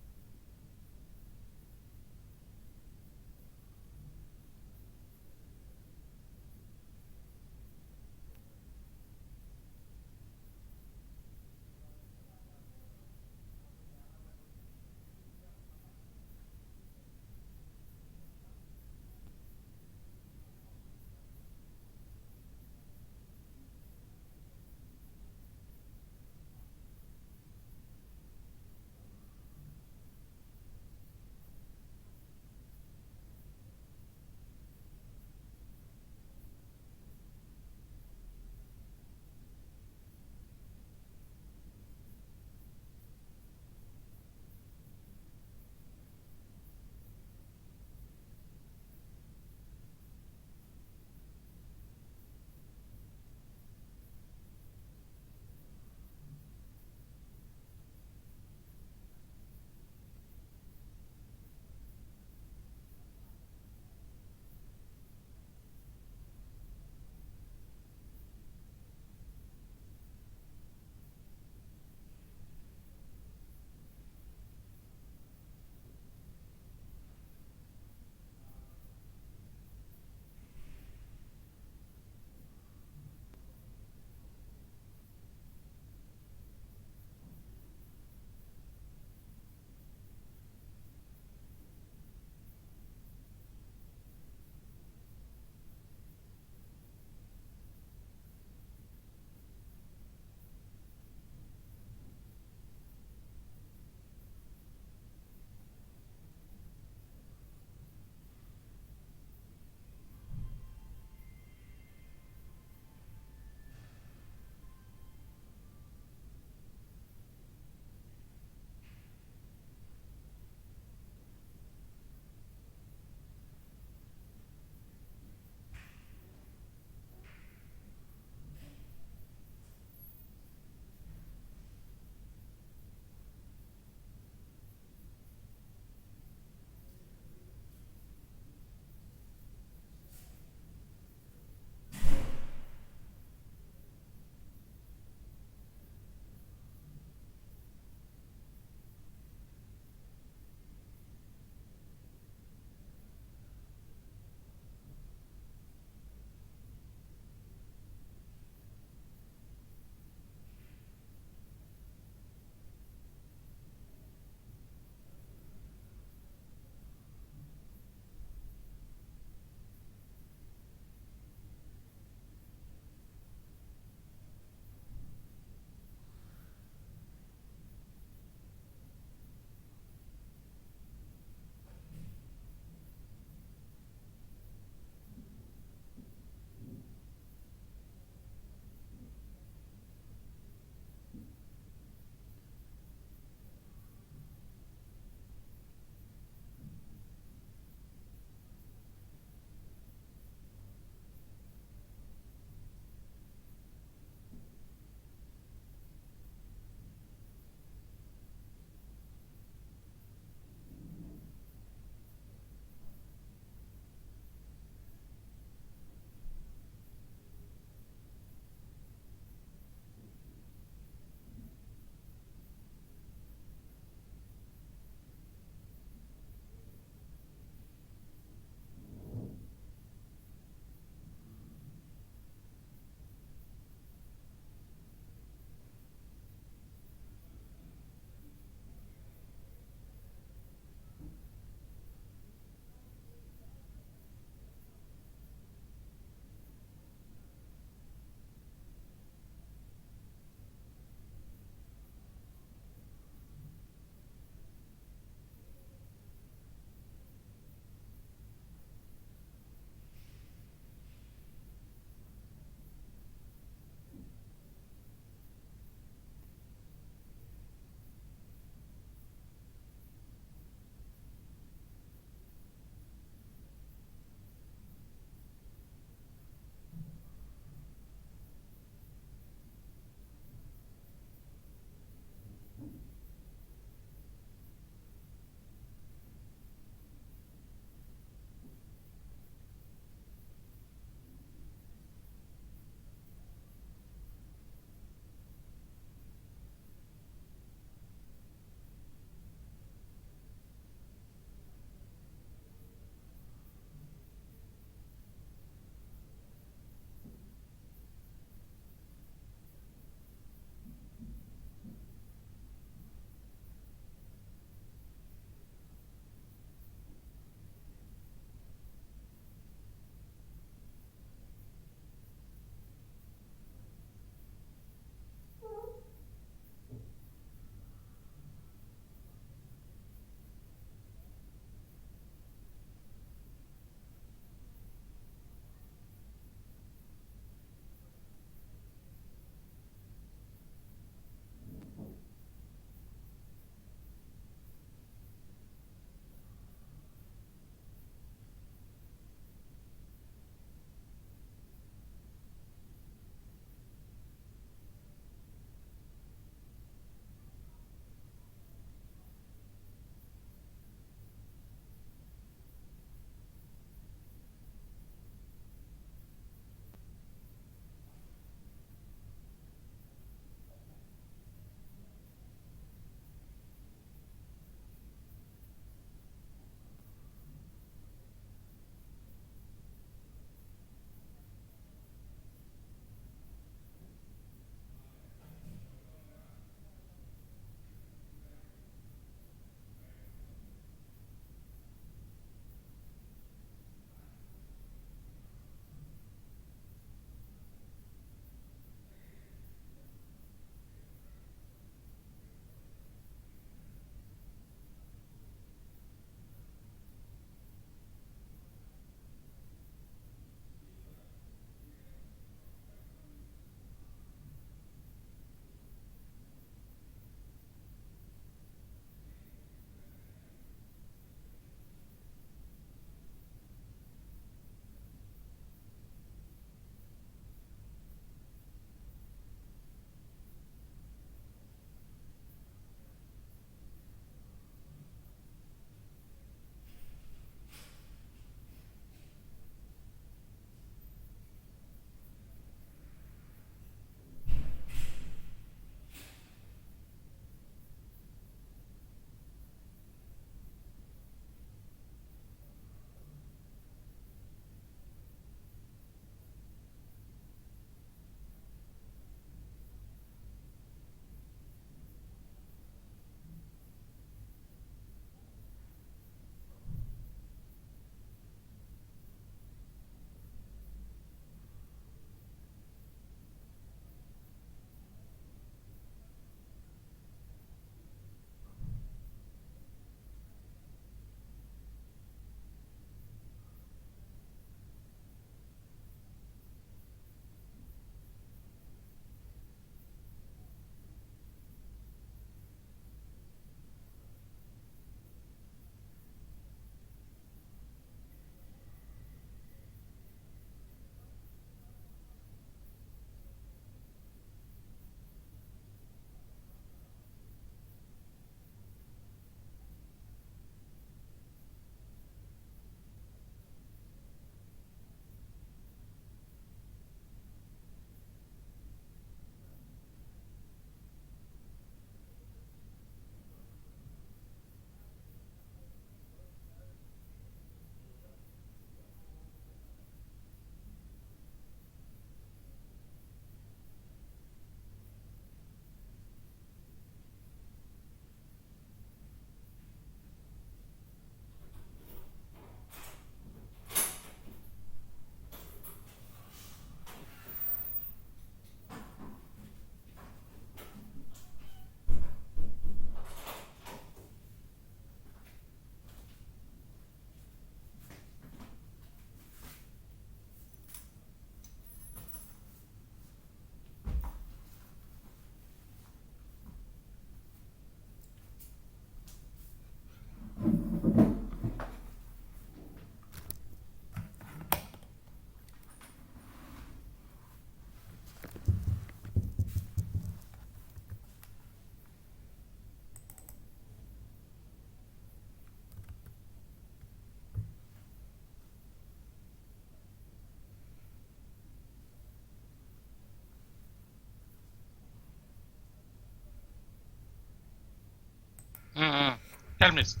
Tell me, sir.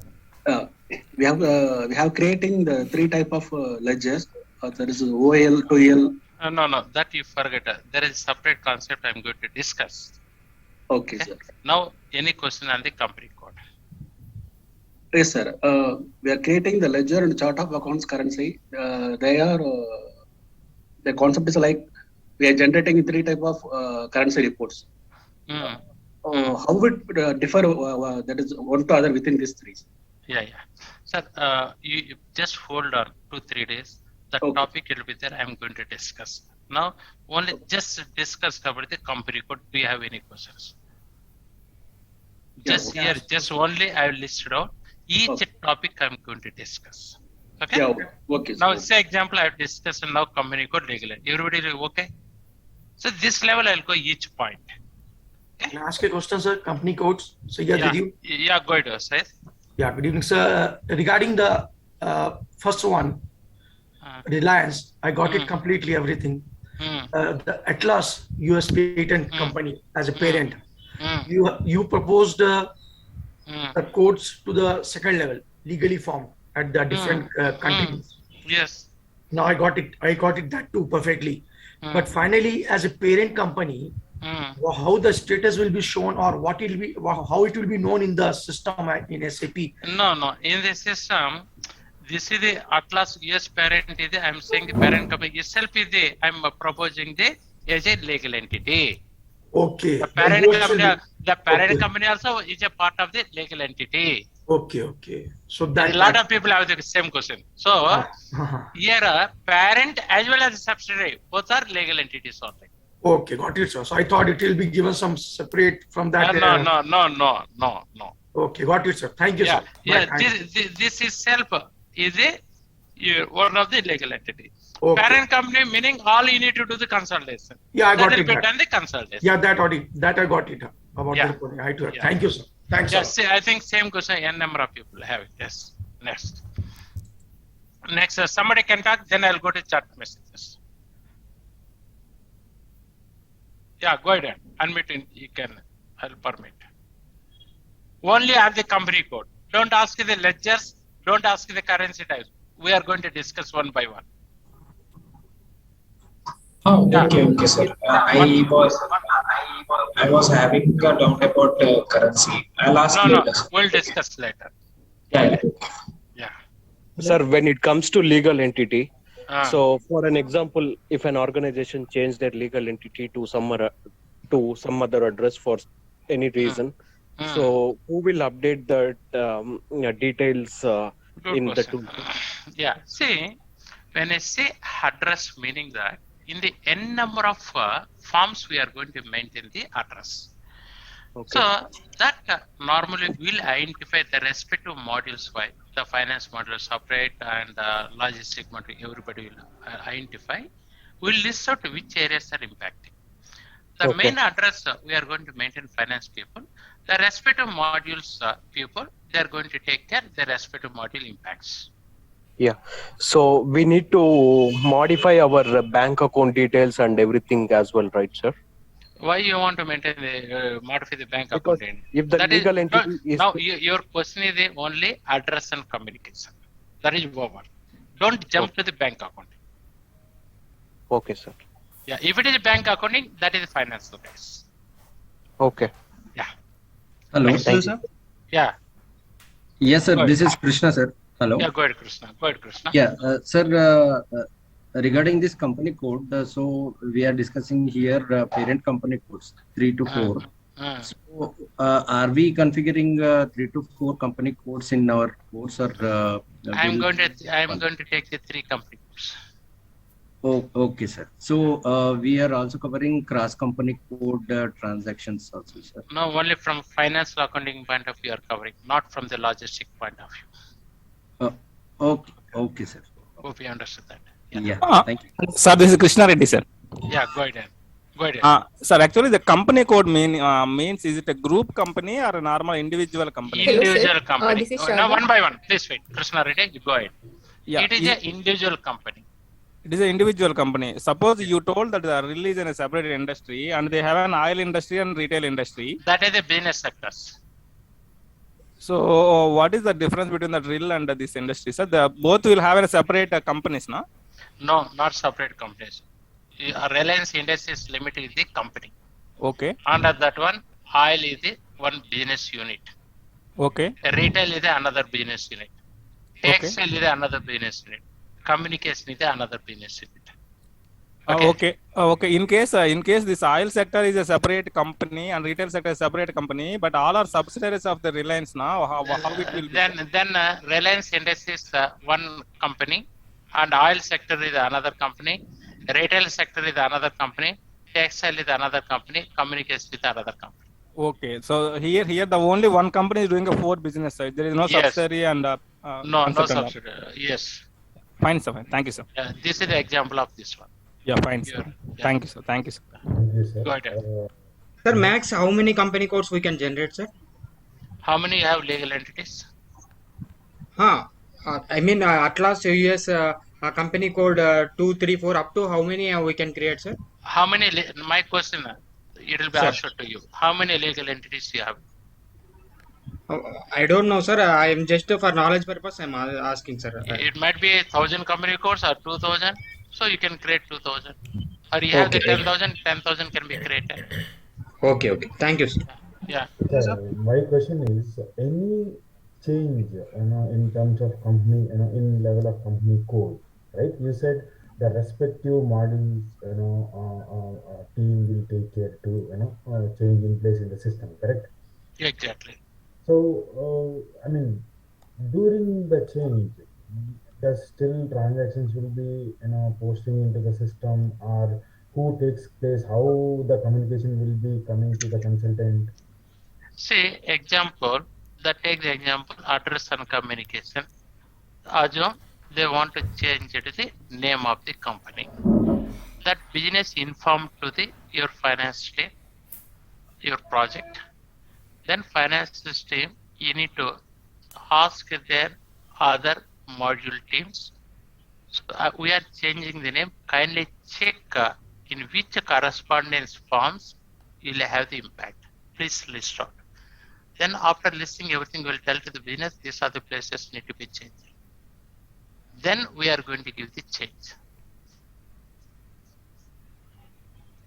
We have creating the 3 type of ledgers. There is OL, 2L. No, that you forget. There is a separate concept I'm going to discuss. Okay, sir. Now, any question on the company code? Yes, sir. We are creating the ledger and chart of accounts currency. The concept is like we are generating 3 type of currency reports. How it differ that is one to other within these 3? Yeah. Sir, you just hold on 2-3 days. The topic will be there. I'm going to discuss. Now, only just discuss about the company code. Do you have any questions? Just only I will list it out. Each topic I'm going to discuss. Okay? Yeah, okay. Now, say example I have discussed and now company code legal. Everybody okay? So this level I'll go each point. Okay? Can I ask a question, sir? Company codes. So did you? Yeah, go ahead, sir. Yeah, good evening, sir. Regarding the first one, Reliance, I got it completely everything. The Atlas US patent company as a parent, you proposed the codes to the second level, legally formed at the different countries. Yes. Now I got it that too perfectly. But finally, as a parent company, how the status will be shown or how it will be known in the system in SAP? No. In the system, this is the Atlas US parent. I'm saying the parent company itself is I'm proposing as a legal entity. Okay. The parent company also is a part of the legal entity. Okay. So that a lot of people have the same question. So here parent as well as subsidiary, both are legal entities only. Okay, got it, sir. So I thought it will be given some separate from that. No. Okay, got it, sir. Thank you, sir. Yeah, this itself is one of the legal entities. Okay. Parent company meaning all you need to do the consultation. Yeah, I got it. Done the consultation. Yeah, that I got it about the reporting. Thank you, sir. Thanks. Yes, sir. I think same question. N number of people have it. Yes. Next, somebody can talk. Then I'll go to chat messages. Yeah, go ahead. Unmute. You can. I'll permit. Only have the company code. Don't ask the ledgers. Don't ask the currency types. We are going to discuss one by one. Okay, sir. I was having a doubt about currency. I'll ask later. We'll discuss later. Yeah. Sir, when it comes to legal entity, so for an example, if an organization changed their legal entity to some other address for any reason, so who will update that details in the tool? Yeah. See, when I say address, meaning that in the n number of forms we are going to maintain the address. Okay. So that normally will identify the respective modules why the finance module separate and the logistic module everybody will identify. We'll list out which areas are impacting. The main address we are going to maintain finance people. The respective modules people they are going to take care of the respective module impacts. Yeah, so we need to modify our bank account details and everything as well, right, sir? Why you want to maintain modify the bank account? If the legal entity is now your question is the only address and communication. That is over. Don't jump to the bank account. Okay, sir. Yeah, if it is bank accounting, that is financial case. Okay. Yeah. Hello, sir. Yeah. Yes, sir. This is Krishna, sir. Hello. Yeah, go ahead, Krishna. Yeah, sir. Regarding this company code, so we are discussing here parent company codes 3 to 4. So, are we configuring 3 to 4 company codes in our course, or? I'm going to take the 3 company codes. Oh, okay, sir. So we are also covering cross company code transactions also, sir. No, only from financial accounting point of view are covering, not from the logistic point of view. Okay, sir. Hope you understood that. Yeah. Thank you. Sir, this is Krishna Reddy, sir. Yeah, go ahead. Sir, actually the company code means is it a group company or a normal individual company? Individual company. This is now one by one. Please wait. Krishna Reddy, you go ahead. Yeah, it is an individual company. It is an individual company. Suppose you told that the release in a separate industry and they have an oil industry and retail industry. That is the business sectors. So what is the difference between the drill and this industry, sir? Both will have a separate companies, no? No, not separate companies. Reliance Industries Limited is the company. Okay. Under that one, oil is the one business unit. Okay. Retail is another business unit. Textile is another business unit. Communication is another business unit. Okay. Okay. In case this oil sector is a separate company and retail sector is a separate company, but all are subsidiaries of the Reliance now. How it will be? Then Reliance Industries one company, and oil sector is another company. Retail sector is another company. Textile is another company. Communication is another company. Okay. So here the only one company is doing a 4 business side. There is no subsidiary and no subsidiary. Yes. Fine, sir. Thank you, sir. This is the example of this one. Yeah, fine, sir. Thank you, sir. Thank you, sir. Thank you, sir. Go ahead. Sir, max how many company codes we can generate, sir? How many you have legal entities? I mean Atlas US company code 234 up to how many we can create, sir? How many? My question, it will be asked to you. How many legal entities you have? I don't know, sir. I am just for knowledge purpose. I'm asking, sir. It might be 1,000 company codes or 2,000. So you can create 2,000. Or you have the 10,000. 10,000 can be created. Okay. Thank you, sir. Yeah. My question is, any change, in terms of company, in level of company code, right? You said the respective modules, team will take care to, change in place in the system, correct? Exactly. So, I mean, during the change, does still transactions will be, posting into the system, or who takes place, how the communication will be coming to the consultant? See, take the example, address and communication. Assume they want to change it to the name of the company. That business informed to your finance team, your project. Then finance team, you need to ask their other module teams. So we are changing the name. Kindly check in which correspondence forms you will have the impact. Please list out. Then after listing everything, we will tell to the business, these are the places need to be changed. Then we are going to give the change.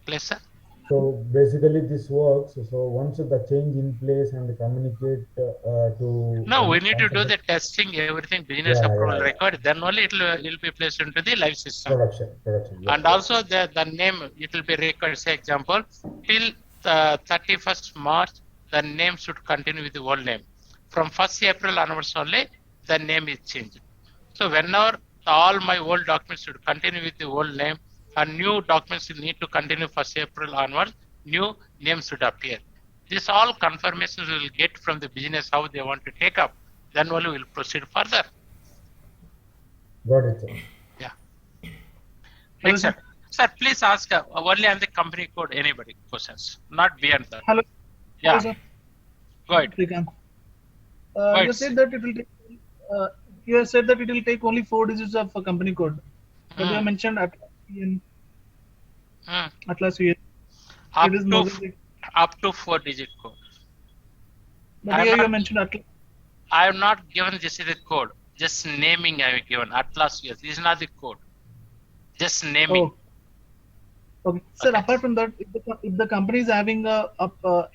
Clear, sir? So basically this works. So once the change in place and communicate to... No, we need to do the testing, everything, business approval record. Then only it will be placed into the live system. Production. And also the name, it will be recorded. Say example, till 31st March, the name should continue with the old name. From 1st April onwards only, the name is changed. So whenever all my old documents should continue with the old name, and new documents need to continue 1st April onwards, new names should appear. This all confirmations we will get from the business how they want to take up. Then only we will proceed further. Got it, sir. Yeah. Next, sir. Sir, please ask only on the company code anybody questions, not beyond that. Hello. Yeah. Hello, sir. Go ahead. You said that it will take. You have said that it will take only 4 digits of a company code. But you have mentioned Atlas US. Up to 4 digit code. But here you mentioned Atlas. I have not given this is the code. Just naming I have given. Atlas US. This is not the code. Just naming. Oh. Okay. Sir, apart from that, if the company is having a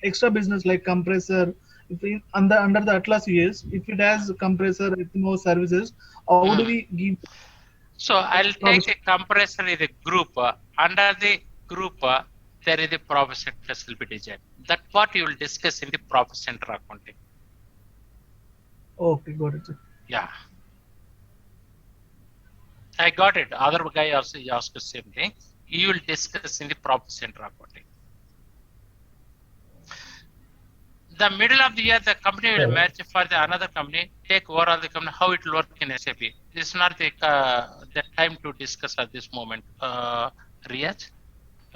extra business like compressor, under the Atlas US, if it has compressor, ECMO services, how do we give? So I'll take a compressor in the group. Under the group, there is a profit center will be designed. That what you will discuss in the profit center accounting. Okay, got it, sir. Yeah. I got it. Other guy also asked the same thing. You will discuss in the profit center accounting. The middle of the year, the company will merge for the another company, take overall the company, how it will work in SAP. This is not the time to discuss at this moment, Riyaj.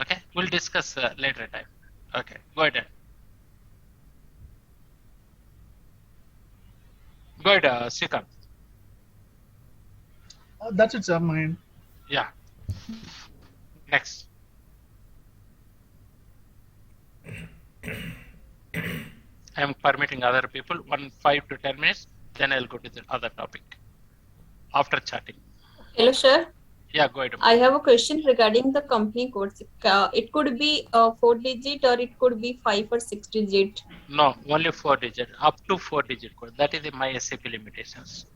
Okay, we'll discuss later time. Okay, go ahead. Go ahead, Srikanth. That's it, sir. Mine. Yeah. Next. I am permitting other people 5 to 10 minutes, then I'll go to the other topic after chatting. Hello, sir. Yeah, go ahead. I have a question regarding the company codes. It could be 4-digit or it could be 5 or 6-digit. No, only 4-digit, up to 4-digit code. That is my SAP limitations.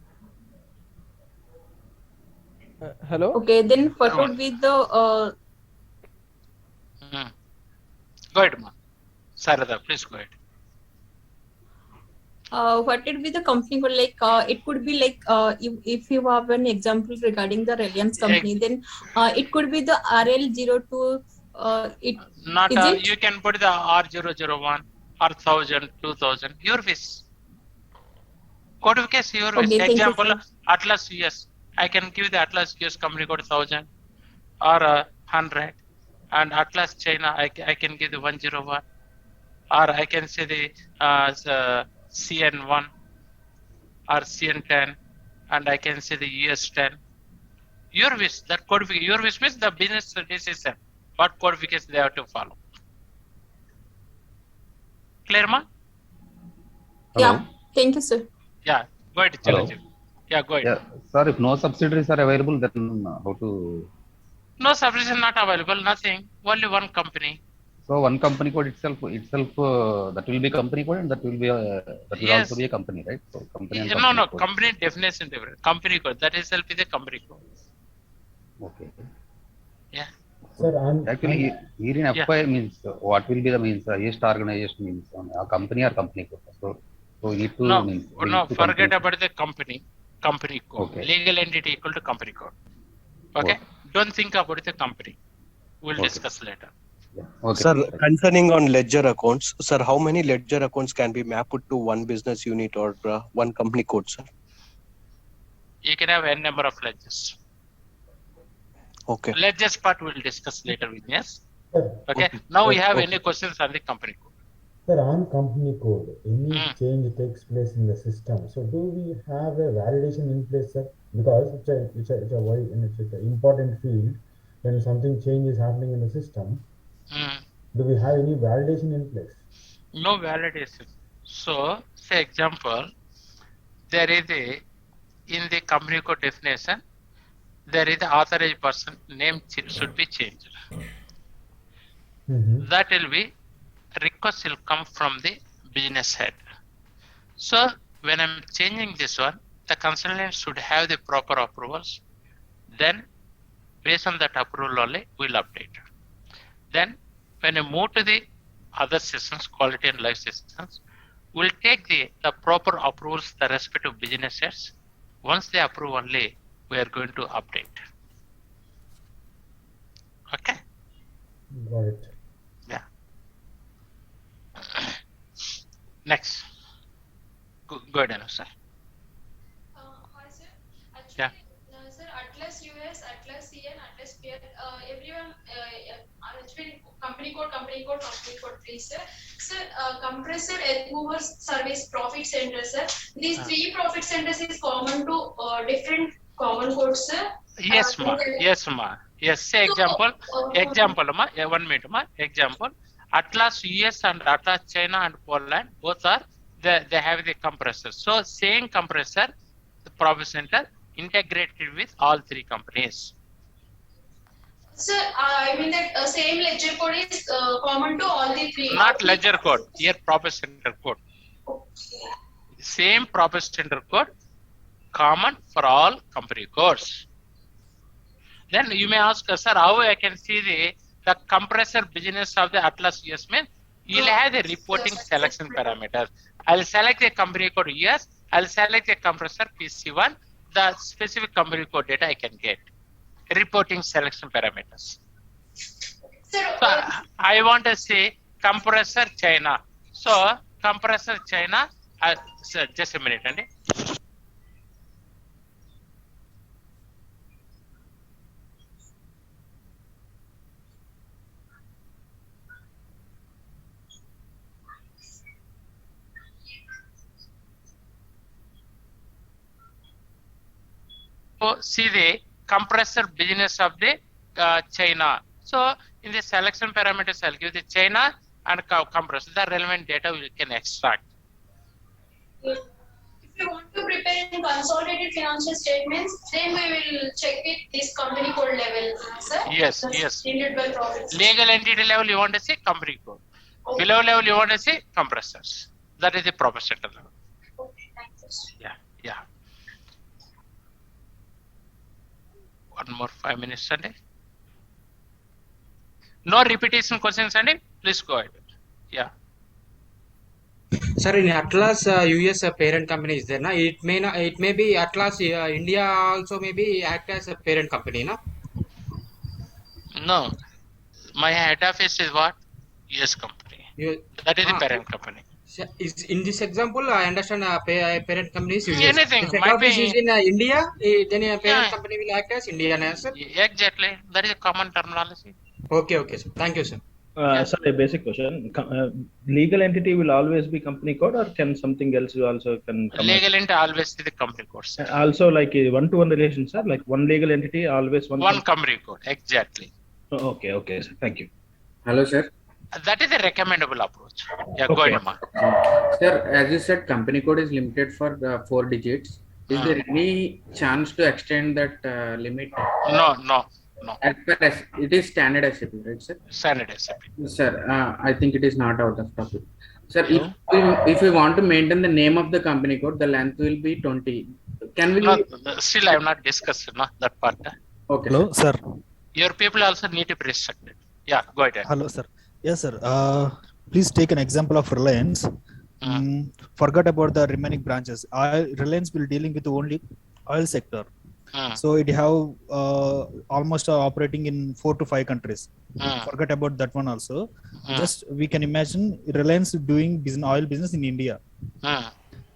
Hello? Okay, then what would be the... Go ahead, ma. Sarada, please go ahead. What would be the company code? Like it could be like if you have an example regarding the Reliance company, then it could be the RL02. Not you can put the R001, R1000, 2000. Your wish. Codification your wish. Okay, Example Atlas US. I can give the Atlas US company code 1000 or 100, and Atlas China I can give the 101, or I can say the CN1 or CN10, and I can say the US10. Your wish. That codification. Your wish means the business decision. What codification they have to follow. Clear, ma? Yeah. Thank you, sir. Yeah. Go ahead, Chiranjeev. Yeah, go ahead. Yeah, sir. If no subsidiaries are available, then how to? No subsidiary not available. Nothing. Only one company. So one company code itself that will be company code, and that will be also be a company, right? So company. And No. code. Company definition different. Company code that itself is a company code. Okay. Yeah. Sir, actually here in FY means what will be the means highest organization means a company or company code. So we need to forget about the company code. Okay. Legal entity equal to company code. Okay. Don't think about the company. We'll discuss later. Okay. Sir, concerning on ledger accounts, sir, how many ledger accounts can be mapped to one business unit or one company code, sir? You can have n number of ledgers. Okay. Ledgers part we'll discuss later with yes. Okay. Now we have any questions on the company code. Sir, on company code, any change takes place in the system. So do we have a validation in place, sir? Because it's an important field. When something change is happening in the system, do we have any validation in place? No validation. So, say example, there is in the company code definition, there is the authorized person name should be changed. That will be request will come from the business head. So when I'm changing this one, the consultant should have the proper approvals. Then based on that approval only, we'll update. Then when I move to the other systems, quality and life systems, we'll take the proper approvals, the respective business heads. Once they approve only, we are going to update. Okay? Got it. Yeah. Next. Go ahead, Anu, sir. Hi, sir. Actually, Yeah. Sir, Atlas US, Atlas CN, Atlas PR, everyone, actually, company code, please, sir. Sir, compressor, earth movers, service, profit center, sir. These 3 profit centers is common to different common codes, sir. Yes, ma. Yes, ma. Yes. Say example, ma. 1 minute, ma. Example. Atlas US and Atlas China and Poland, both are they have the compressor. So same compressor, the profit center integrated with all 3 companies. Sir, I mean that same ledger code is common to all the 3. Not ledger code. Here profit center code. Okay. Same profit center code, common for all company codes. Then you may ask, sir, how I can see the compressor business of the Atlas US means you'll have the reporting selection parameters. I'll select the company code US, I'll select the compressor PC1, the specific company code data I can get. Reporting selection parameters. Sir, so I want to say compressor China. So compressor China, sir, just a minute, Andy. So see the compressor business of the China. So in the selection parameters, I'll give the China and compressor. The relevant data we can extract. If you want to prepare in consolidated financial statements, then we will check it this company code level, sir. Yes, That's yes. printed by profits. Legal entity level, you want to see company code. Okay. Below level, you want to see compressors. That is the profit center level. Okay, thank you, sir. Yeah, yeah. One more 5 minutes, Sunday. No repetition questions, Sunday. Please go ahead. Yeah. Sir, in Atlas US parent company is there, na? It may be Atlas India also maybe act as a parent company, na? No, my head office is what? US company. That is the parent company. Is in this example, I understand parent company is US. Anything. If head Might office be is in India, then a parent company will act as Indian answer. Exactly. That is a common terminology. Okay, okay, sir. Thank you, sir. Sir, a basic question. Legal entity will always be company code, or can something else you also can come Legal entity always is the company code, sir. Also like a one-to-one relation, sir? Like one legal entity, always one company code. Exactly. Oh, okay, okay, sir. Thank you. Hello, sir. That is a recommendable approach. Yeah, go ahead, Amma. Sir, as you said, company code is limited for 4 digits. Is there any chance to extend that limit? No, no, no. As per it is standard SAP, right, sir? Standard SAP. Sir, I think it is not out of topic. Sir, if we want to maintain the name of the company code, the length will be 20. Can we? No, still, I have not discussed that part. Okay. Hello, sir. Your people also need to be restricted. Yeah, go ahead. Hello, sir. Yes, sir. Please take an example of Reliance. Forget about the remaining branches. Reliance will dealing with only oil sector. So it have almost operating in 4 to 5 countries. Forget about that one also. Just we can imagine Reliance doing oil business in India,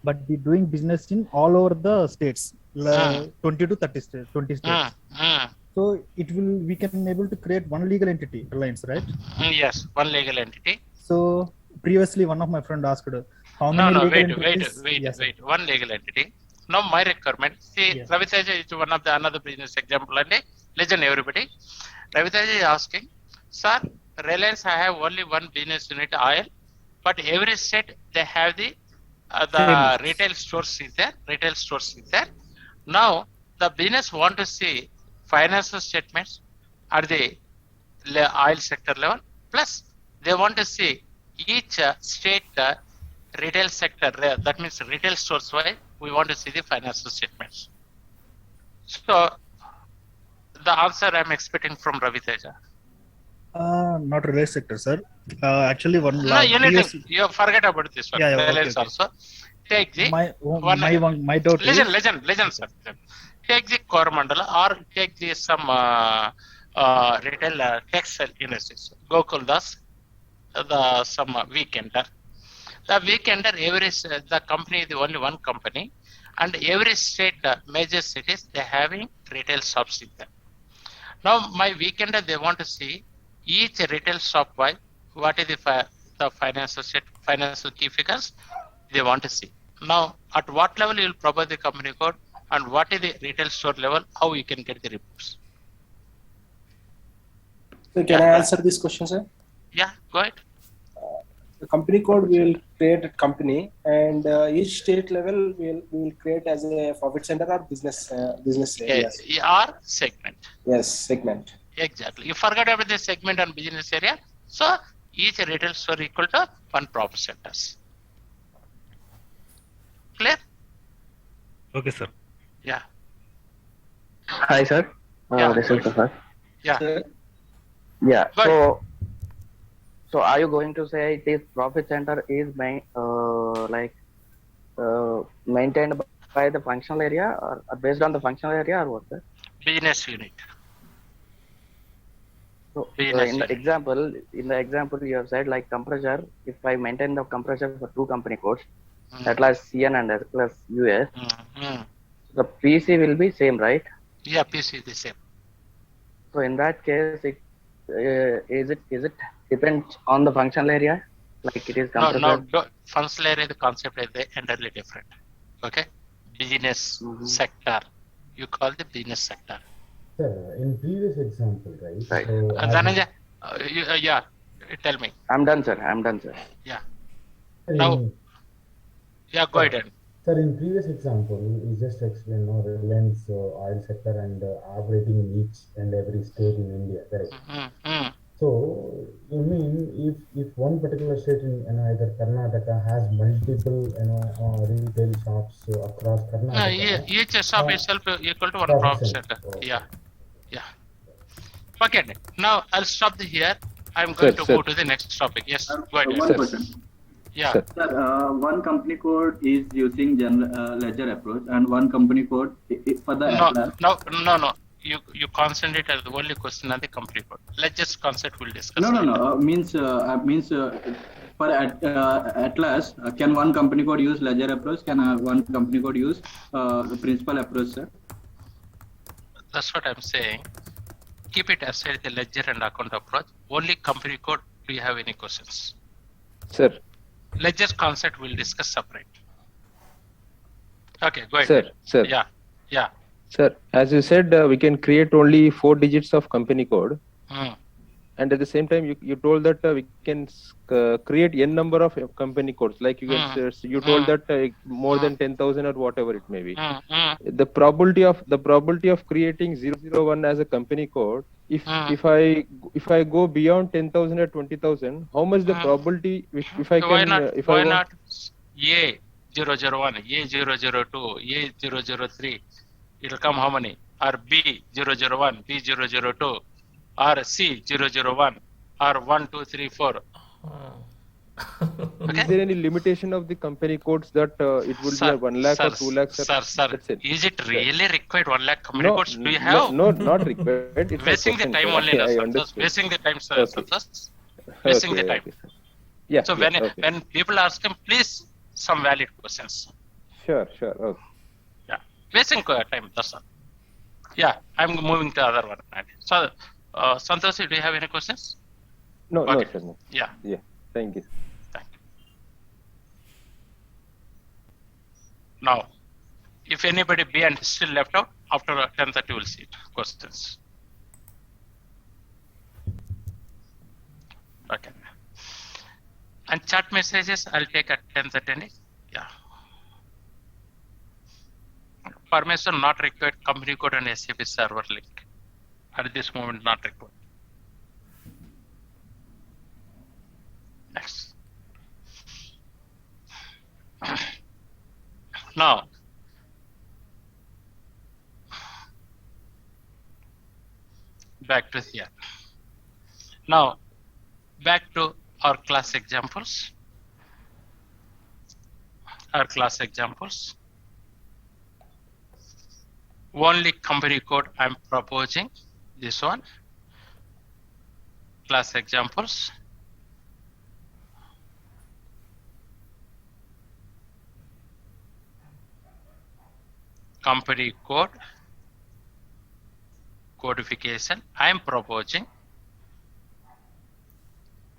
but we doing business in all over the states, 20 to 30 states, 20 states. So we can able to create one legal entity, Reliance, right? Yes, one legal entity. So previously, one of my friend asked, how many legal entities? Wait. One legal entity. Now my requirement. See, Raviteja is one of the another business example and legend everybody. Raviteja is asking, sir, Reliance I have only one business unit oil, but every state they have the retail stores is there. Retail stores is there. Now the business want to see financial statements at the oil sector level. Plus, they want to see each state retail sector. That means retail stores wise. We want to see the financial statements. So, the answer I'm expecting from Raviteja. Not retail sector, sir. Actually, one. No, anything. You forget about this one. Reliance also. Take the my doubt. Legend, sir. Take the Coromandel or take the some retail textile industries. Gokuldas, some Weekender. The Weekender, the company is only one company, and every state, major cities, they having retail shops in them. Now, my Weekender, they want to see each retail shop wise what is the financial key figures they want to see. Now, at what level you will provide the company code, and what is the retail store level, how you can get the reports. So can I answer this question, sir? Yeah, go ahead. The company code we will create a company, and each state level we will create as a profit center or business areas. Or segment. Yes, segment. Exactly. You forgot about the segment and business area. So each retail store equal to one profit centers. Clear? Okay, sir. Yeah. Hi, sir. This is Prasad. Yeah. Yeah. So are you going to say this profit center is maintained by the functional area or based on the functional area or what, sir? Business unit. So in the example you have said like compressor, if I maintain the compressor for 2 company codes, Atlas CN and Atlas US, the PC will be same, right? Yeah, PC is the same. So in that case, is it depends on the functional area, like it is compressor? No, functional area, the concept is entirely different. Okay, business sector. You call the business sector. Sir, in previous example, right? Dhananjay, yeah, tell me. I'm done, sir. Yeah. Now, yeah, go ahead. Sir, in previous example, you just explained Reliance oil sector and operating in each and every state in India, right? So you mean if one particular state in either Karnataka has multiple retail shops across Karnataka, each shop itself equal to one profit center. Yeah. Okay. Now I'll stop here. I'm going to go to the next topic. Yes. Go ahead. One question. Yeah. Sir, one company code is using general ledger approach, and one company code for the Atlas. No. You concentrate on the only question on the company code. Ledger's concept we'll discuss. No. Means for Atlas, can one company code use ledger approach? Can one company code use the principal approach, sir? That's what I'm saying. Keep it aside the ledger and account approach. Only company code. Do you have any questions? Sir. Ledger concept we'll discuss separate. Okay, go ahead. Sir. Yeah. Sir, as you said, we can create only 4 digits of company code. And at the same time, you told that we can create n number of company codes. Like you can, you told that more than 10,000 or whatever it may be. The probability of creating 001 as a company code, if I go beyond 10,000 or 20,000, how much the probability if I can? Why not A 001, A 002, A 003? It'll come how many? Or B 001, B 002, or C 001, or 1, 2, 3, 4. Okay. Is there any limitation of the company codes that it will be 1 lakh or 2 lakhs? Sir, is it really required 1 lakh company codes? Do you have? No, not required. It's wasting the time only, wasting the time, sir. Wasting the time. Yeah. So when people ask him, please some valid questions. Sure. Okay. Yeah, wasting time. That's all. Yeah, I'm moving to the other one. So, Santosh, do you have any questions? No, sir. No. Yeah. Thank you. Now, if anybody beyond still left out, after 10:30 we'll see it. Questions. Okay. And chat messages I'll take at 10:30. Yeah. Permission not required. Company code and SAP server link. At this moment, not required. Next. Now, back to here. Now, back to our class examples. Only company code I'm proposing. This one. Class examples. Company code, codification. I am proposing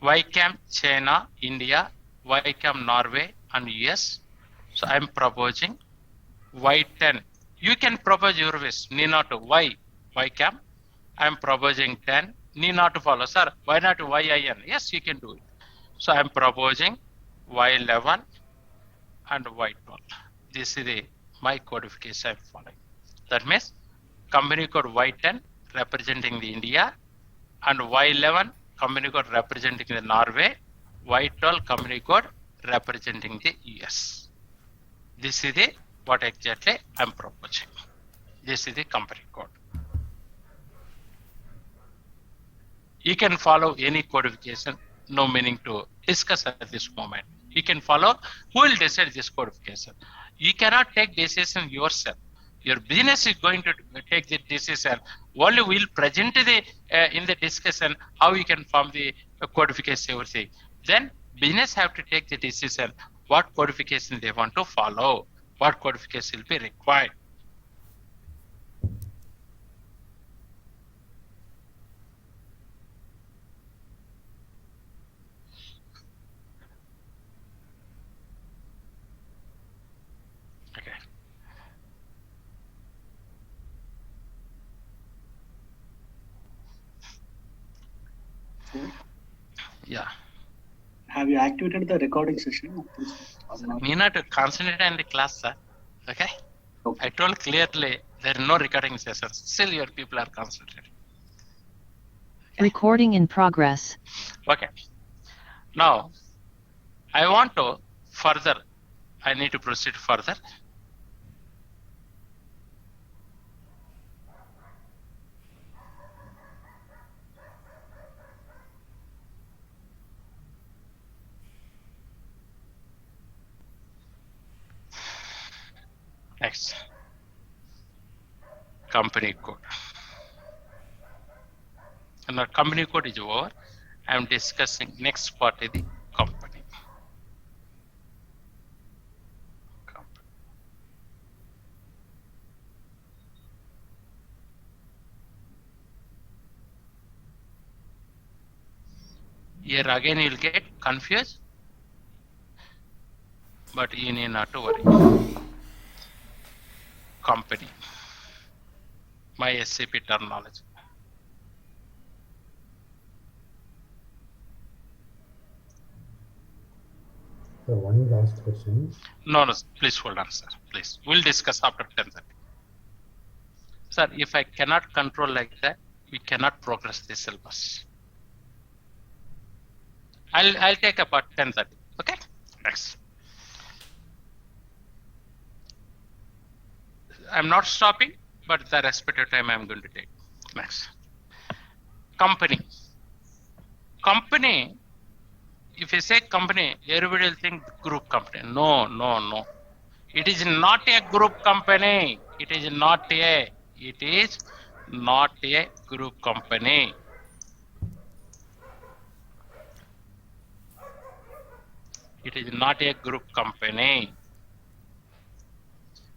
YCAM China, India, YCAM Norway and US. So I am proposing Y10. You can propose your wish. Need not to YCAM. I am proposing 10. Need not to follow. Sir, why not YIN? Yes, you can do it. So I am proposing Y11 and Y12. This is my codification I'm following. That means company code Y10 representing the India, and Y11 company code representing the Norway, Y12 company code representing the US. This is what exactly I'm proposing. This is the company code. You can follow any codification, no meaning to discuss at this moment. You can follow who will decide this codification. You cannot take decision yourself. Your business is going to take the decision. Only we'll present the in the discussion how you can form the codification, everything. Then business have to take the decision what codification they want to follow, what codification will be required. Yeah. have you activated the recording session? You need to concentrate on the class, sir. Okay? I told clearly there are no recording sessions. Still your people are concentrating. Recording in progress. Okay. Now, I want to further, I need to proceed further. Next, company code. And our company code is over. I am discussing next part is the company. Here again you will get confused, but you need not to worry. Company, my SAP terminology. So one last question. No, please hold on, sir. Please, we'll discuss after 10:30. Sir, if I cannot control like that, we cannot progress the syllabus. I'll take about 10:30. Okay. Next. I'm not stopping, but the respective time I'm going to take. Next. Company. Company. If you say company, everybody will think group company. No, no, no. It is not a group company. It is not a. It is not a group company. It is not a group company.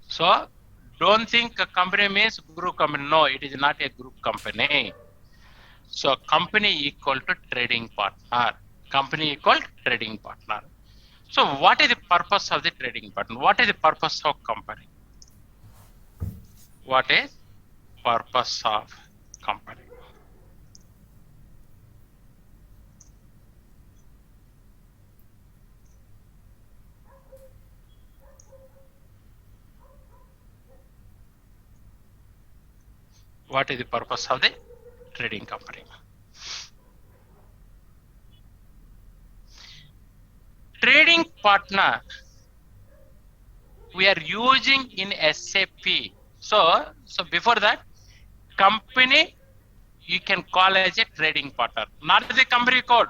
So, don't think a company means group company. No, it is not a group company. So, company equal to trading partner. Company equal to trading partner. So, what is the purpose of the trading partner? What is the purpose of company? What is purpose of company? What is the purpose of the trading company? Trading partner we are using in SAP. So before that, company you can call as a trading partner, not the company code.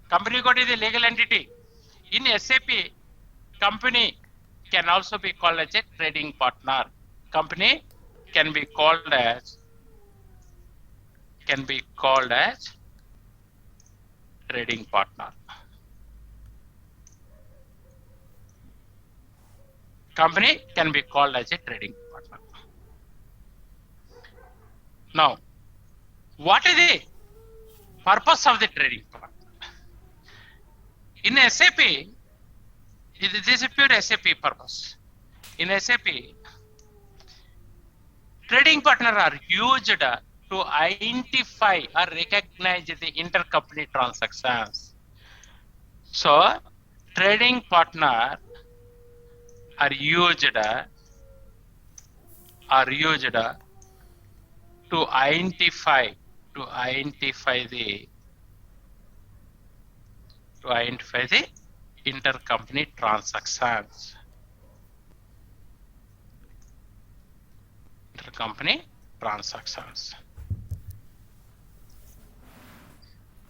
Company code is a legal entity. In SAP, company can also be called as a trading partner. Company can be called as trading partner. Company can be called as a trading partner. Now, what is the purpose of the trading partner? In SAP, this is pure SAP purpose. In SAP, trading partner are used to identify or recognize the intercompany transactions. So, trading partner are used to identify the intercompany transactions. Intercompany transactions.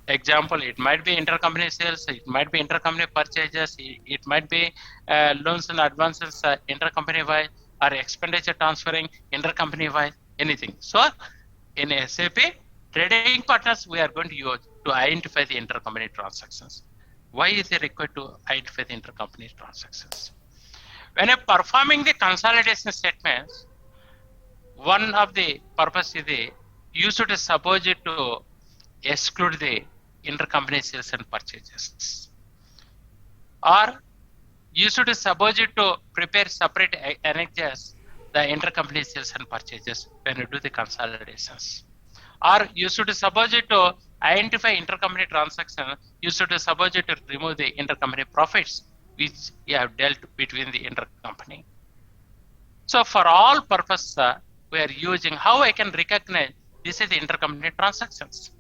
Example, it might be intercompany sales, it might be intercompany purchases, it might be loans and advances intercompany wise, or expenditure transferring intercompany wise, anything. So, in SAP, trading partners we are going to use to identify the intercompany transactions. Why is it required to identify the intercompany transactions? When you're performing the consolidation statements, one of the purpose is you should suppose it to exclude the intercompany sales and purchases, or you should suppose it to prepare separate annexes the intercompany sales and purchases when you do the consolidations, or you should suppose it to Identify intercompany transaction used to subject to remove the intercompany profits which you have dealt between the intercompany. So for all purpose, we are using how I can recognize this is the intercompany transactions.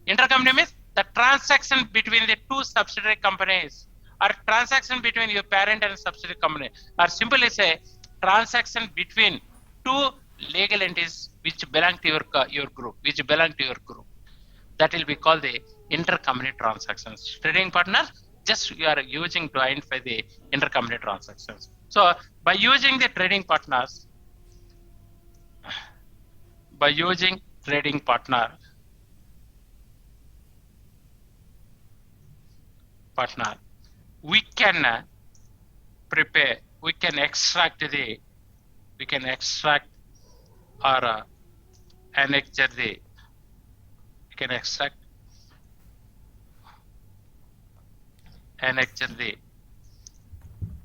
Intercompany means the transaction between the two subsidiary companies, or transaction between your parent and subsidiary company, or simply say transaction between two legal entities which belong to your group, that will be called the intercompany transactions. Trading partner, just you are using to identify the intercompany transactions. So by using the trading partners, we can prepare, we can extract or annexure the,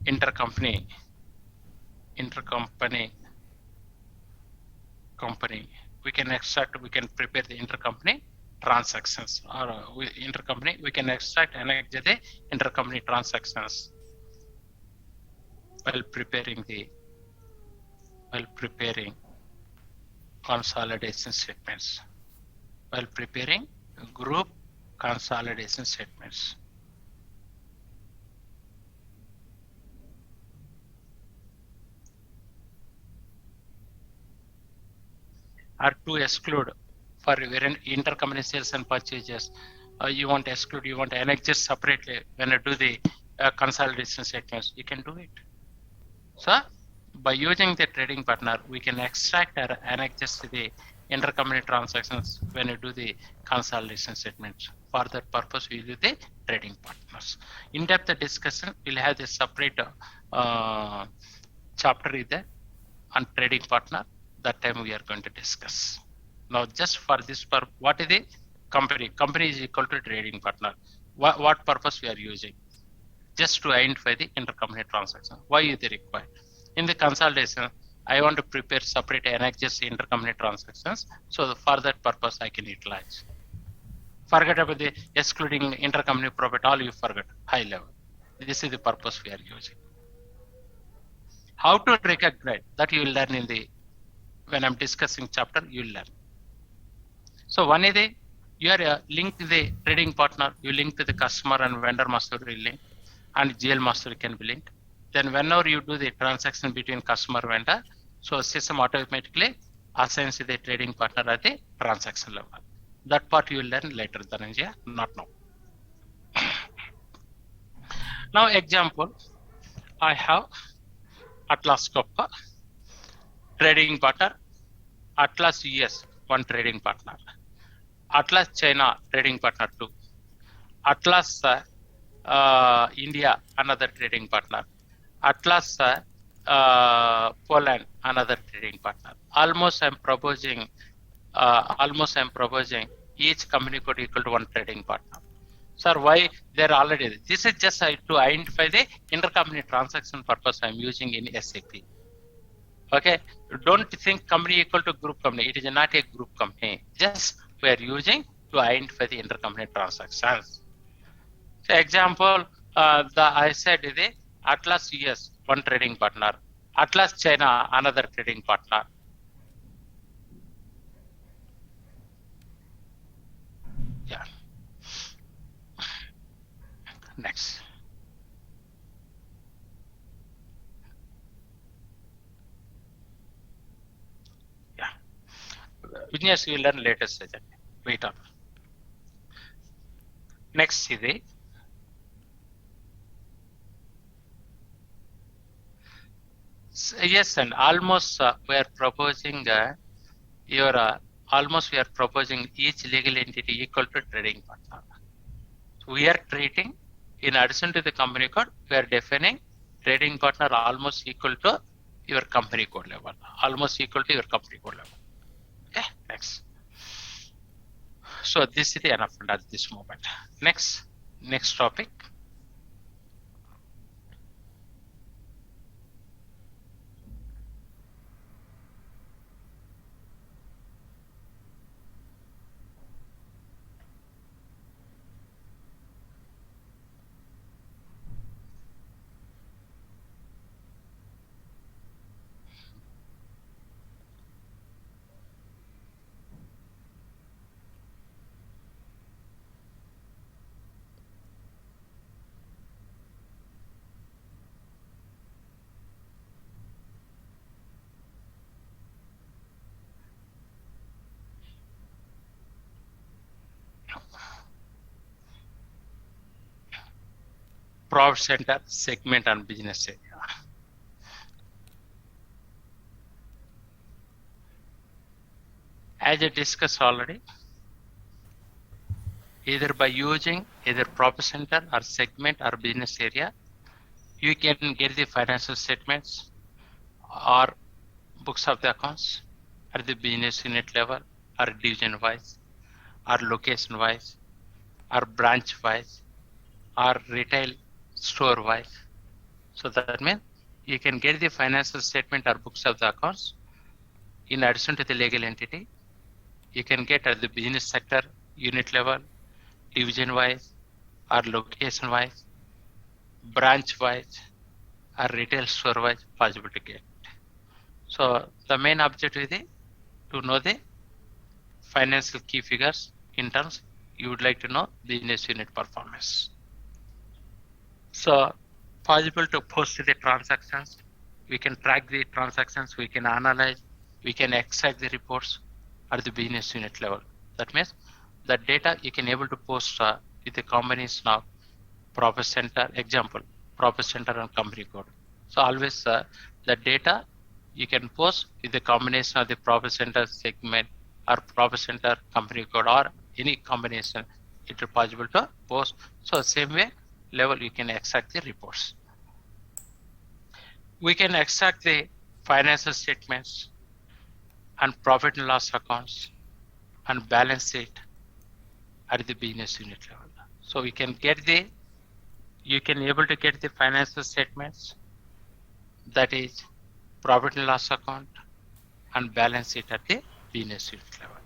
intercompany company. We can extract, we can prepare the intercompany transactions, or intercompany, we can extract and annexure the intercompany transactions while preparing consolidation statements, while preparing group consolidation statements. Or to exclude for intercompany sales and purchases, you want to exclude, you want to annex separately when you do the consolidation statements, you can do it. So by using the trading partner, we can extract or annex the intercompany transactions when you do the consolidation statements. For that purpose, we use the trading partners. In-depth discussion, we'll have the separate chapter there on trading partner. That time we are going to discuss. Now just for this, what is the company? Company is equal to trading partner. What purpose we are using? Just to identify the intercompany transaction. Why is it required? In the consolidation, I want to prepare separate annexes intercompany transactions. So for that purpose, I can utilize. Forget about the excluding intercompany profit, all you forget, high level. This is the purpose we are using. How to recognize, that you will learn in the, when I'm discussing chapter, you'll learn. So one is the, you are linked to the trading partner, you link to the customer and vendor master link, and GL master can be linked. Then whenever you do the transaction between customer vendor, so system automatically assigns the trading partner at the transaction level. That part you will learn later, Dhananjaya, not now. Now example, I have Atlas Copper trading partner, Atlas US, one trading partner, Atlas China trading partner 2, Atlas India, another trading partner, Atlas Poland, another trading partner. Almost I'm proposing each company code equal to one trading partner. Sir, why they're already, this is just to identify the intercompany transaction purpose I'm using in SAP. Okay, don't think company equal to group company. It is not a group company. Just we are using to identify the intercompany transactions. So example, I said the Atlas US, one trading partner, Atlas China, another trading partner. Yeah. Next. Business you will learn later session. Wait on. Next is the yes, and almost we are proposing almost we are proposing each legal entity equal to trading partner. So we are treating, in addition to the company code, we are defining trading partner almost equal to your company code level. Almost equal to your company code level. Okay, next. So this is the enough at this moment. Next topic. profit center, segment, and business area. As I discussed already, either by using either profit center or segment or business area, you can get the financial statements or books of the accounts at the business unit level or division wise or location wise or branch wise or retail store wise. So that means you can get the financial statement or books of the accounts in addition to the legal entity. You can get at the business sector unit level, division wise or location wise, branch wise or retail store wise possible to get. So the main objective is to know the financial key figures in terms you would like to know business unit performance. So possible to post the transactions, we can track the transactions, we can analyze, we can extract the reports at the business unit level. That means the data you can able to post with the combination of profit center, example, profit center and company code. So always the data you can post with the combination of the profit center segment or profit center company code or any combination, it is possible to post. So same way level you can extract the reports. We can extract the financial statements and profit and loss accounts and balance sheet at the business unit level. So we can get the, you can able to get the financial statements, that is profit and loss account and balance sheet at the business unit level.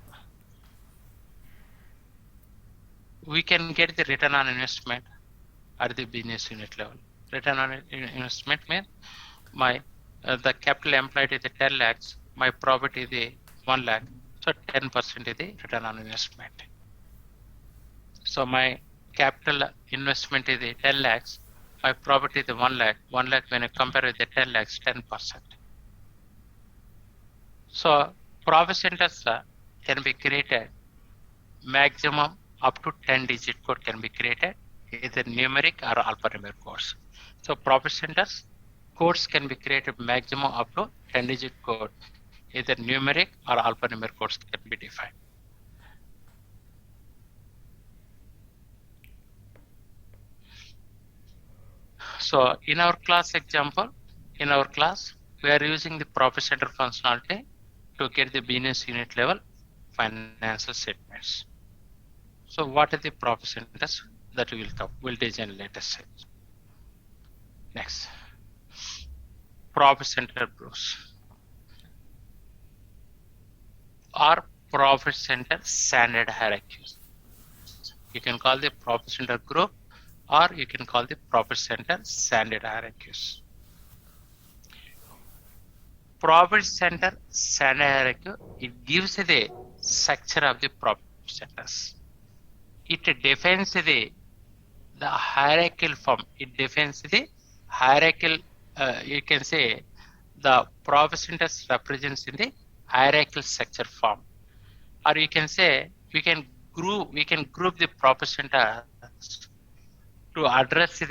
We can get the return on investment at the business unit level. Return on investment means my the capital employed is 10 lakhs, my profit is 1 lakh, so 10% is the return on investment. So my capital investment is 10 lakhs, my profit is 1 lakh. 1 lakh when I compare with the 10 lakhs, 10%. So profit centers can be created maximum up to 10-digit code can be created, either numeric or alphanumeric codes. So profit centers codes can be created maximum up to 10-digit code, either numeric or alphanumeric codes can be defined. So in our class example, in our class, we are using the profit center functionality to get the business unit level financial statements. So what are the profit centers that we will cover? We'll design later stage. Next, profit center groups or profit center standard hierarchies. You can call the profit center group or you can call the profit center standard hierarchies. Profit center standard hierarchy, it gives the structure of the profit centers. It defines the hierarchical form. It defines the hierarchical, you can say the profit centers represents in the hierarchical structure form. Or you can say we can group the profit centers to address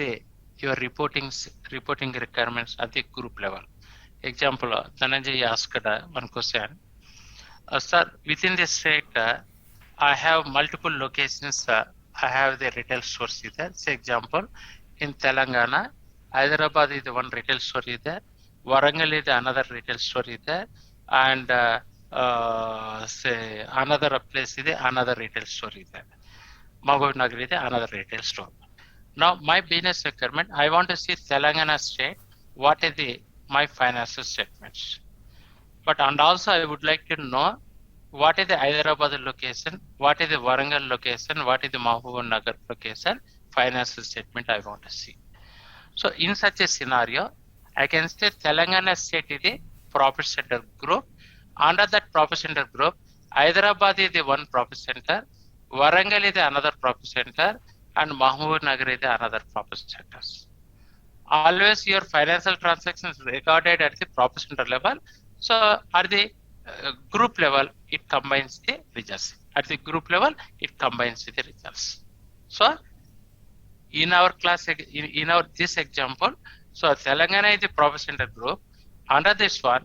your reporting requirements at the group level. Example, Dhananjay asked one question. Sir, within the state, I have multiple locations. I have the retail stores there. Say example, in Telangana, Hyderabad is the one retail store there. Warangal is another retail store there. And say another place is another retail store there. Mahbub Nagar is another retail store. Now my business requirement, I want to see Telangana state, what is my financial statements. But and also I would like to know what is the Hyderabad location, what is the Warangal location, what is the Mahbub Nagar location, financial statement I want to see. So in such a scenario, I can say Telangana state is the profit center group. Under that profit center group, Hyderabad is the one profit center, Warangal is another profit center, and Mahbub Nagar is another profit centers. Always your financial transactions recorded at the profit center level. So at the group level, it combines the results. At the group level, it combines the results. So in our class, in our this example, so Telangana is the profit center group. Under this one,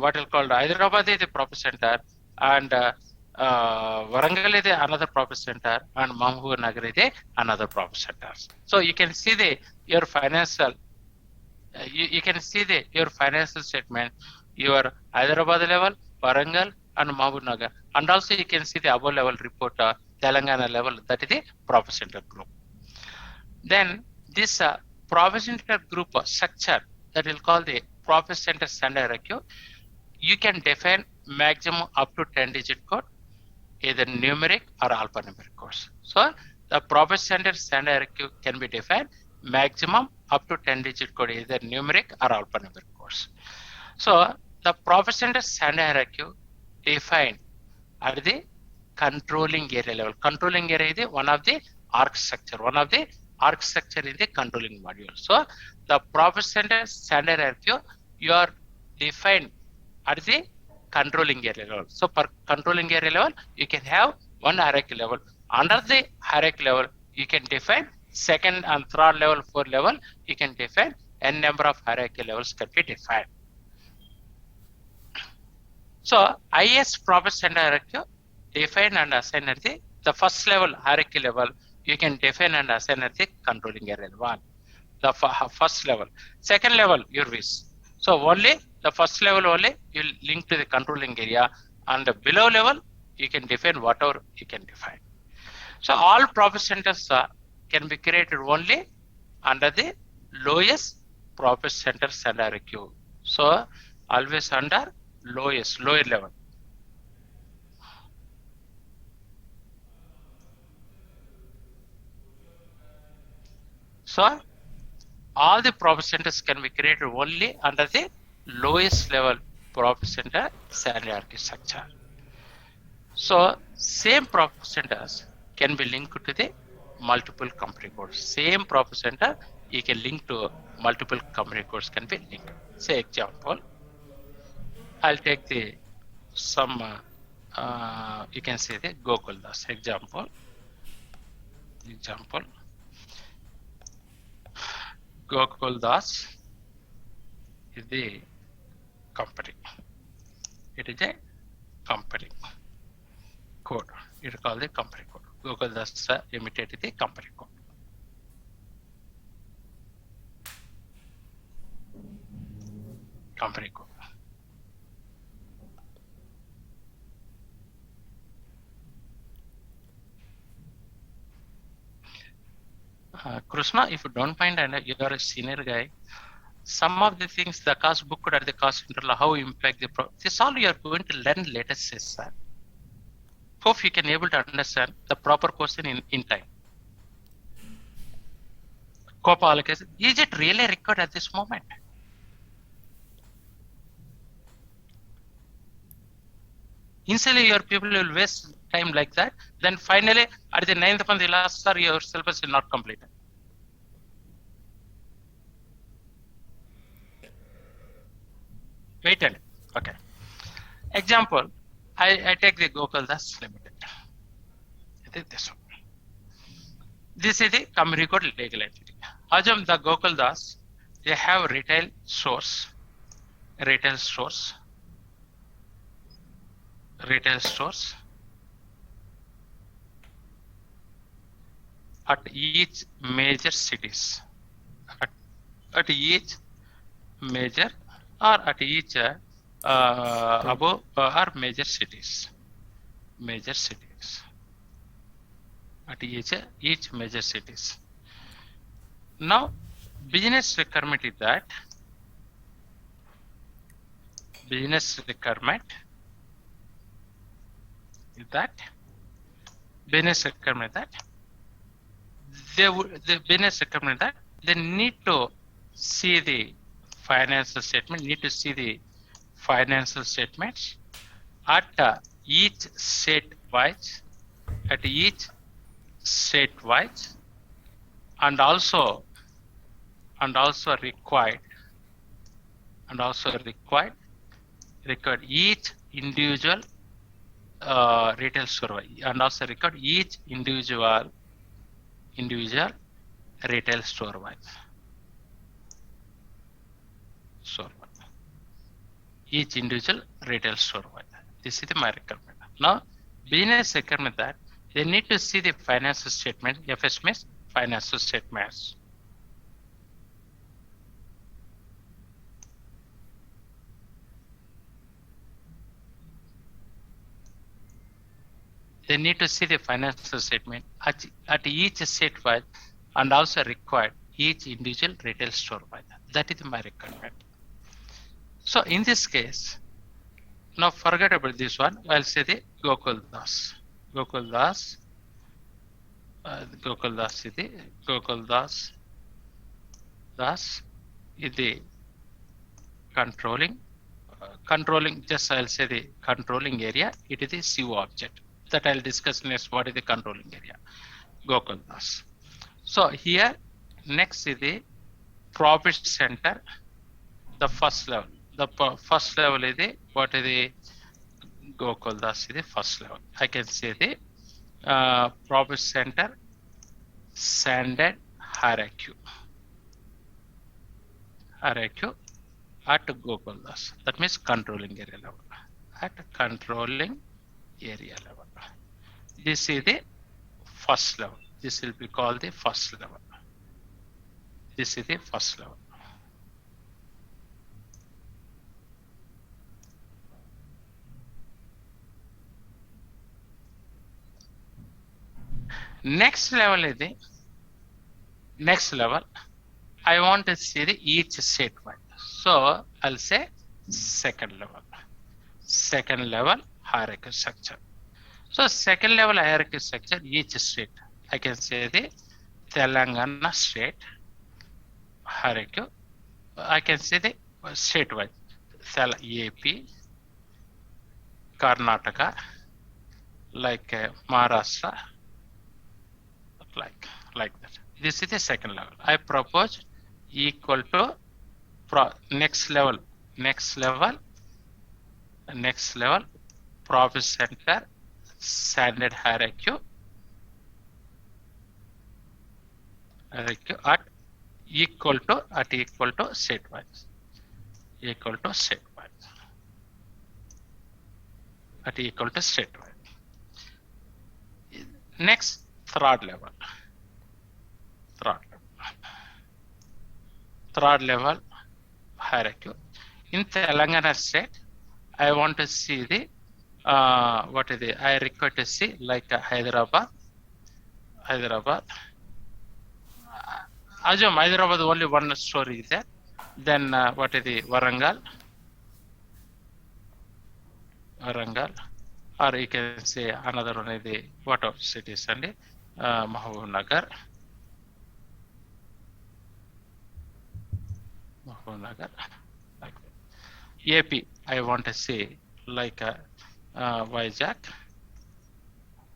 what is called Hyderabad is the profit center, and Warangal is another profit center, and Mahbubnagar is another profit center. So you can see your financial. You can see your financial statement, your Hyderabad level, Warangal, and Mahbubnagar, and also you can see the above level report, Telangana level, that is the profit center group. Then this profit center group structure that we'll call the profit center standard hierarchy, you can define maximum up to 10-digit code, either numeric or alphanumeric codes. So the profit center standard hierarchy can be defined maximum up to 10-digit code, either numeric or alphanumeric codes. So the profit center standard hierarchy defined at the controlling area level. Controlling area is one of the org structure. One of the org structure in the controlling module. So the profit center standard hierarchy you are defined at the controlling area level. So per controlling area level, you can have one hierarchy level. Under the hierarchy level, you can define second and third level, fourth level, you can define n number of hierarchy levels can be defined. So highest profit center hierarchy define and assign at the first level hierarchy level, you can define and assign at the controlling area one. The first level. Second level, your wish. So only the first level only you link to the controlling area, and the below level you can define whatever you can define. So all profit centers can be created only under the lowest profit center standard hierarchy. So always under lower level. So all the profit centers can be created only under the lowest level profit center standard hierarchy structure. So same profit centers can be linked to the multiple company codes. Same profit center you can link to multiple company codes can be linked. Say example, I'll take some you can say the Gokuldas example. Gokuldas is the company. It is a company code. It is called the company code. Gokuldas Limited is the company code. Company code. Krishna, if you don't mind, and you are a senior guy, some of the things, the cost book at the cost interval, how impact the this all you are going to learn later, sir. Hope you can able to understand the proper question in time. COPA allocation, is it really required at this moment? Initially, your people will waste time like that. Then finally, at the 9th month, the last year, your syllabus will not complete. Wait and okay. Example, I take the Gokuldas Limited. I think this one. This is the company code legal entity. Assume the Gokuldas, they have retail stores at each major cities, at each major or at each above or major cities, at each major cities. Now business requirement is that business requirement that they need to see the financial statement, at each state wise, and also required each individual retail store, and also record each individual individual retail store wise. Each individual retail store wise. This is my requirement. Now, business requirement that they need to see the financial statement. FS means financial statements. They need to see the financial statement at each state wise and also required each individual retail store wise. That is my requirement. So in this case, now forget about this one. I'll say the Gokul Das. Gokul Das is the Gokul Das. Das is the controlling. Just I'll say the controlling area. It is the CO object. That I'll discuss next. What is the controlling area? Gokul Das. So here, next is the profit center, the first level. The first level is the, what is the Gokul Das is the first level. I can say the profit center standard hierarchy. Hierarchy at Gokul Das. That means controlling area level. At controlling area level. This is the first level. This will be called the first level. This is the first level. Next level is the next level. I want to see the each state wise. So I'll say second level. Second level hierarchy structure. So second level hierarchy structure, each state. I can say the Telangana state hierarchy. I can say the state wise. AP, Karnataka, like Maharashtra, like that. This is the second level. I propose equal to next level, profit center standard hierarchy at equal to state wise. Equal to state wise. At equal to state wise. Next, third level. Third level hierarchy. In Telangana state, I want to see the what is the, I require to see like Hyderabad. Assume Hyderabad only one story is there. Then what is the Warangal, or you can say another one is the what of cities and Mahabubnagar. Like AP, I want to say like Vizag,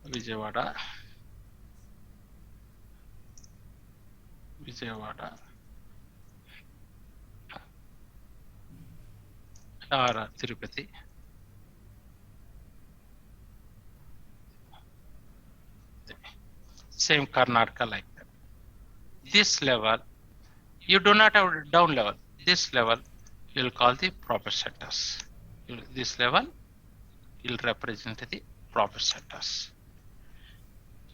Vijayawada, or Tirupati. Same Karnataka like that. This level, you do not have down level. This level, you will call the profit centers. This level, you will represent the profit centers.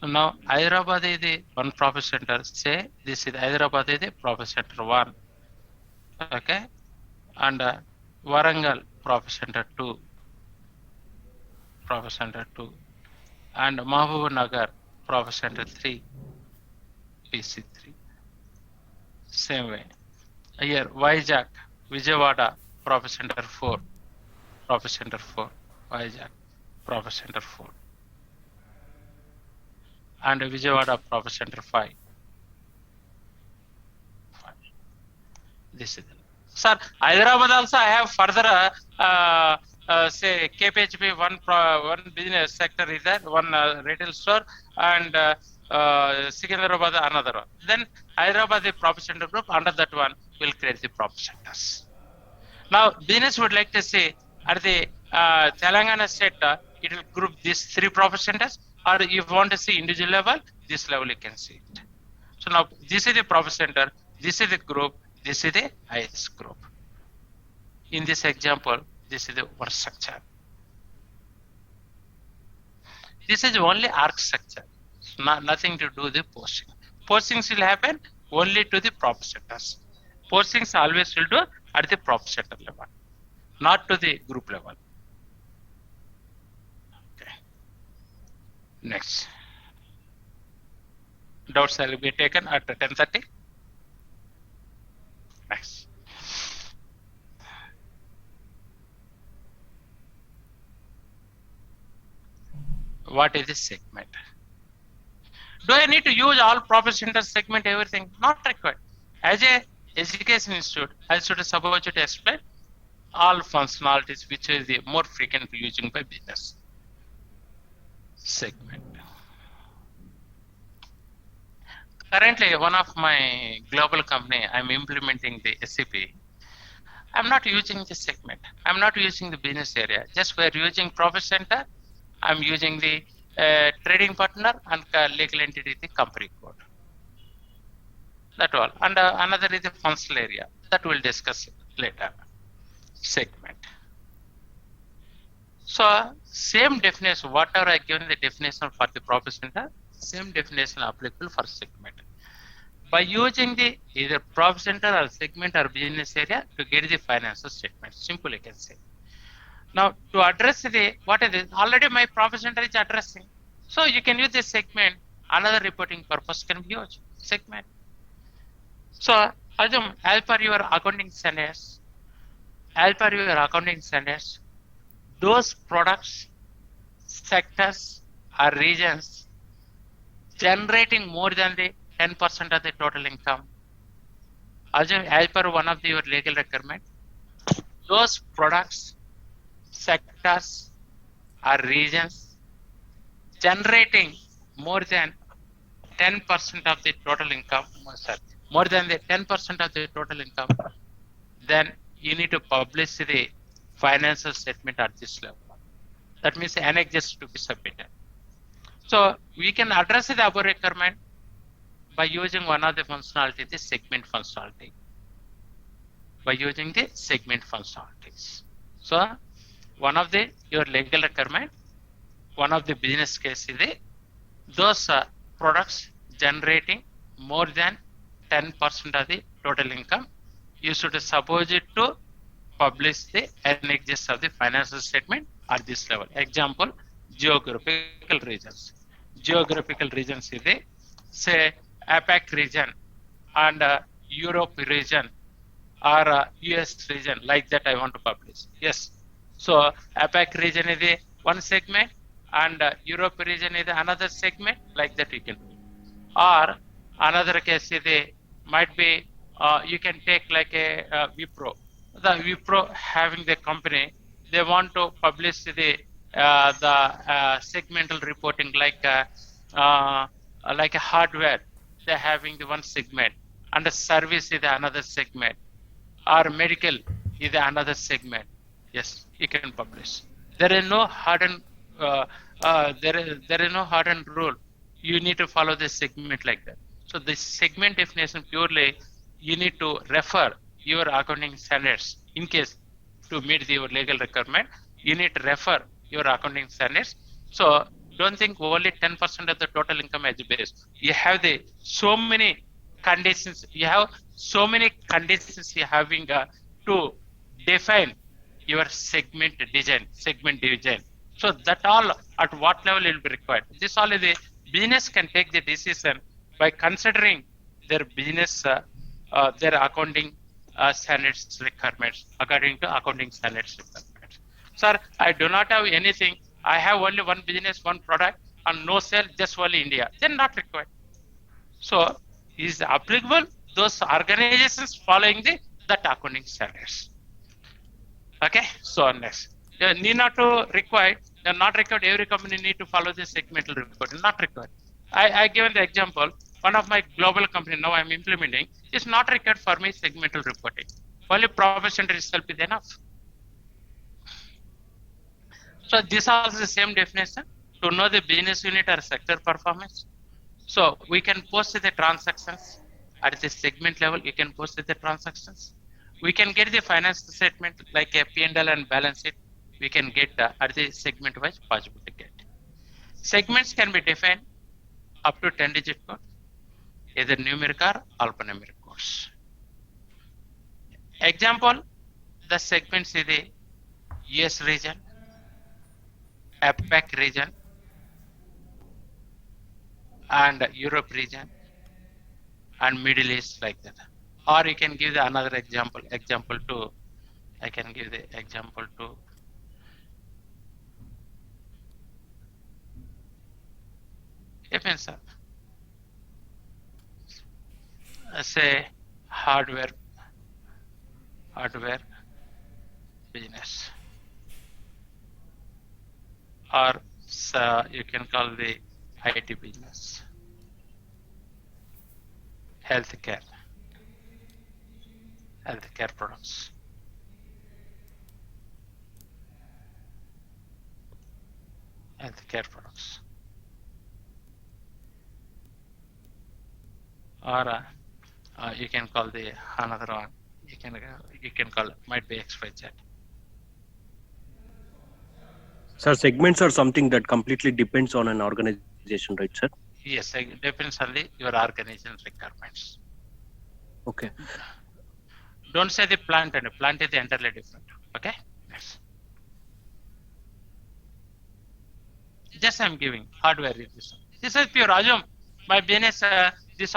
So now, Hyderabad is the one profit center. Say this is Hyderabad is the profit center 1. Okay, and Warangal profit center 2. And Mahabubnagar profit center 3. PC 3. Same way. Here Vizag, Vijayawada profit center 4. Vizag profit center 4. And Vijayawada profit center 5. This is sir. Hyderabad also I have further say KPHP one business sector is there, one retail store, and Secunderabad another one. Then Hyderabad the profit center group, under that one will create the profit centers. Now business would like to say at the Telangana state it will group these 3 profit centers, or if you want to see individual level, this level you can see it. So now this is the profit center, this is the group, this is the IS group. In this example, this is the work structure. This is only arc structure, nothing to do with the posting. Postings will happen only to the profit centers. Postings always will do at the profit center level, not to the group level. Okay. Next. Doubts will be taken at 10:30. Next. What is this segment? Do I need to use all profit center segment, everything? Not required. As a education institute, I should suppose to explain all functionalities which is the more frequently using by business segment. Currently, one of my global company, I'm implementing the SAP. I'm not using the segment. I'm not using the business area. Just we're using profit center. I'm using the trading partner and legal entity, the company code. That all. And another is the functional area. That we'll discuss later. Segment. So same definition, whatever I given the definition for the profit center, same definition applicable for segment. By using the either profit center or segment or business area to get the financial statement. Simple, you can say. Now to address the what is it? Already my profit center is addressing. So you can use this segment. Another reporting purpose can be used. Segment. So assume as per your accounting standards, those products, sectors or regions generating more than the 10% of the total income. Assume as per one of your legal requirement, those products, sectors or regions generating more than 10% of the total income, more than the 10% of the total income, then you need to publish the financial statement at this level. That means annexes to be submitted. So we can address the above requirement by using one of the functionality, the segment functionality. By using the segment functionalities. So one of the your legal requirement, one of the business case is the those products generating more than 10% of the total income. You should suppose it to publish the annexes of the financial statement at this level. Example, geographical regions. Geographical regions is the say APAC region and Europe region or US region, like that I want to publish. Yes. So APAC region is the one segment and Europe region is another segment, like that you can do. Or another case is the might be you can take like a Wipro. The Wipro having the company, they want to publish the segmental reporting like a hardware. They're having the one segment, and the service is another segment, or medical is another segment. Yes, you can publish. There is no hardened there is no hardened rule. You need to follow this segment like that. So the segment definition purely you need to refer your accounting standards. In case to meet your legal requirement, you need to refer your accounting standards. So don't think only 10% of the total income as a base. You have the so many conditions. You have so many conditions you having to define your segment design. So that all at what level will be required. This all is the business can take the decision by considering their business, their accounting standards requirements according to accounting standards requirements. Sir, I do not have anything. I have only one business, one product, and no sale, just only India. Then not required. So is applicable those organizations following that accounting standards. Okay. So next, need not to require. They are not required. Every company need to follow the segmental reporting. Not required. I given the example. One of my global company now I'm implementing is not required for me segmental reporting. Only profit center itself is enough. So this also the same definition to know the business unit or sector performance. So we can post the transactions at the segment level. You can post the transactions. We can get the finance statement like a P&L and balance sheet. We can get at the segment wise possible to get. Segments can be defined up to 10-digit code, either numeric or alphanumeric codes. Example, the segments is the US region, APAC region, and Europe region, and Middle East, like that. Or you can give the another example. Example 2, I can give the example 2. Depends on, say, hardware business, or you can call the IT business, healthcare products. Or you can call the another one. You can call it, might be XYZ. Sir, segments are something that completely depends on an organization, right, sir? Yes, it depends on your organization requirements. Okay. Don't say the plant, and plant is entirely different. Okay. Yes. Just I'm giving hardware. This is pure assume. My business, this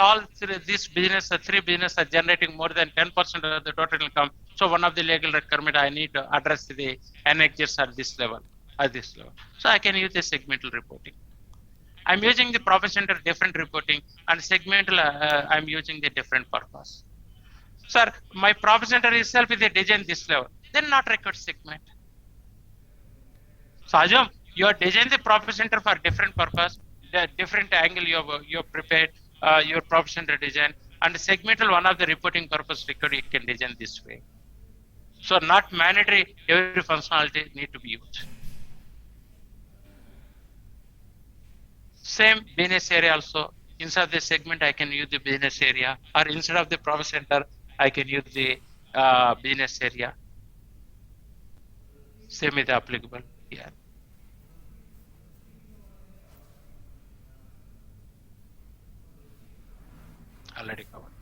business, 3 business are generating more than 10% of the total income. So one of the legal requirement, I need to address the annexures at this level. So I can use the segmental reporting. I'm using the profit center different reporting, and segmental I'm using the different purpose. Sir, my profit center itself is a design this level, then not record segment. So assume you are designing the profit center for different purpose, the different angle you have prepared your profit center design, and segmental one of the reporting purpose record you can design this way. So not mandatory every functionality need to be used. Same business area also. Inside the segment, I can use the business area, or instead of the profit center, I can use the business area. Same is applicable here. Already covered.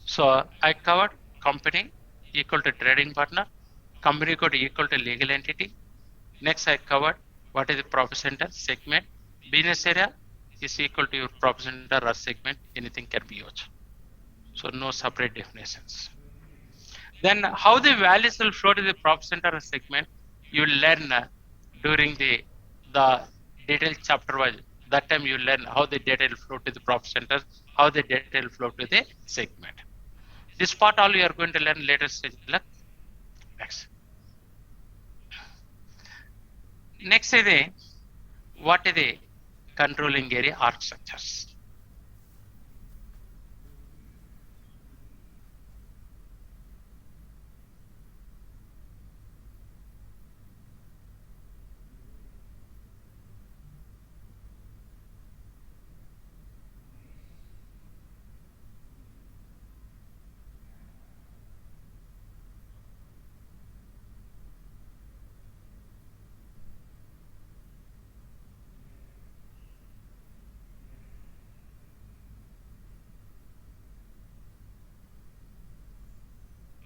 So I covered company equal to trading partner, company code equal to legal entity. Next, I covered what is the profit center, segment, business area is equal to your profit center or segment, anything can be used. So no separate definitions. Then how the values will flow to the profit center or segment, you learn during the detailed chapter wise. That time you learn how the data will flow to the profit center, how the data will flow to the segment. This part all you are going to learn later stage. Next is what is the controlling area architectures.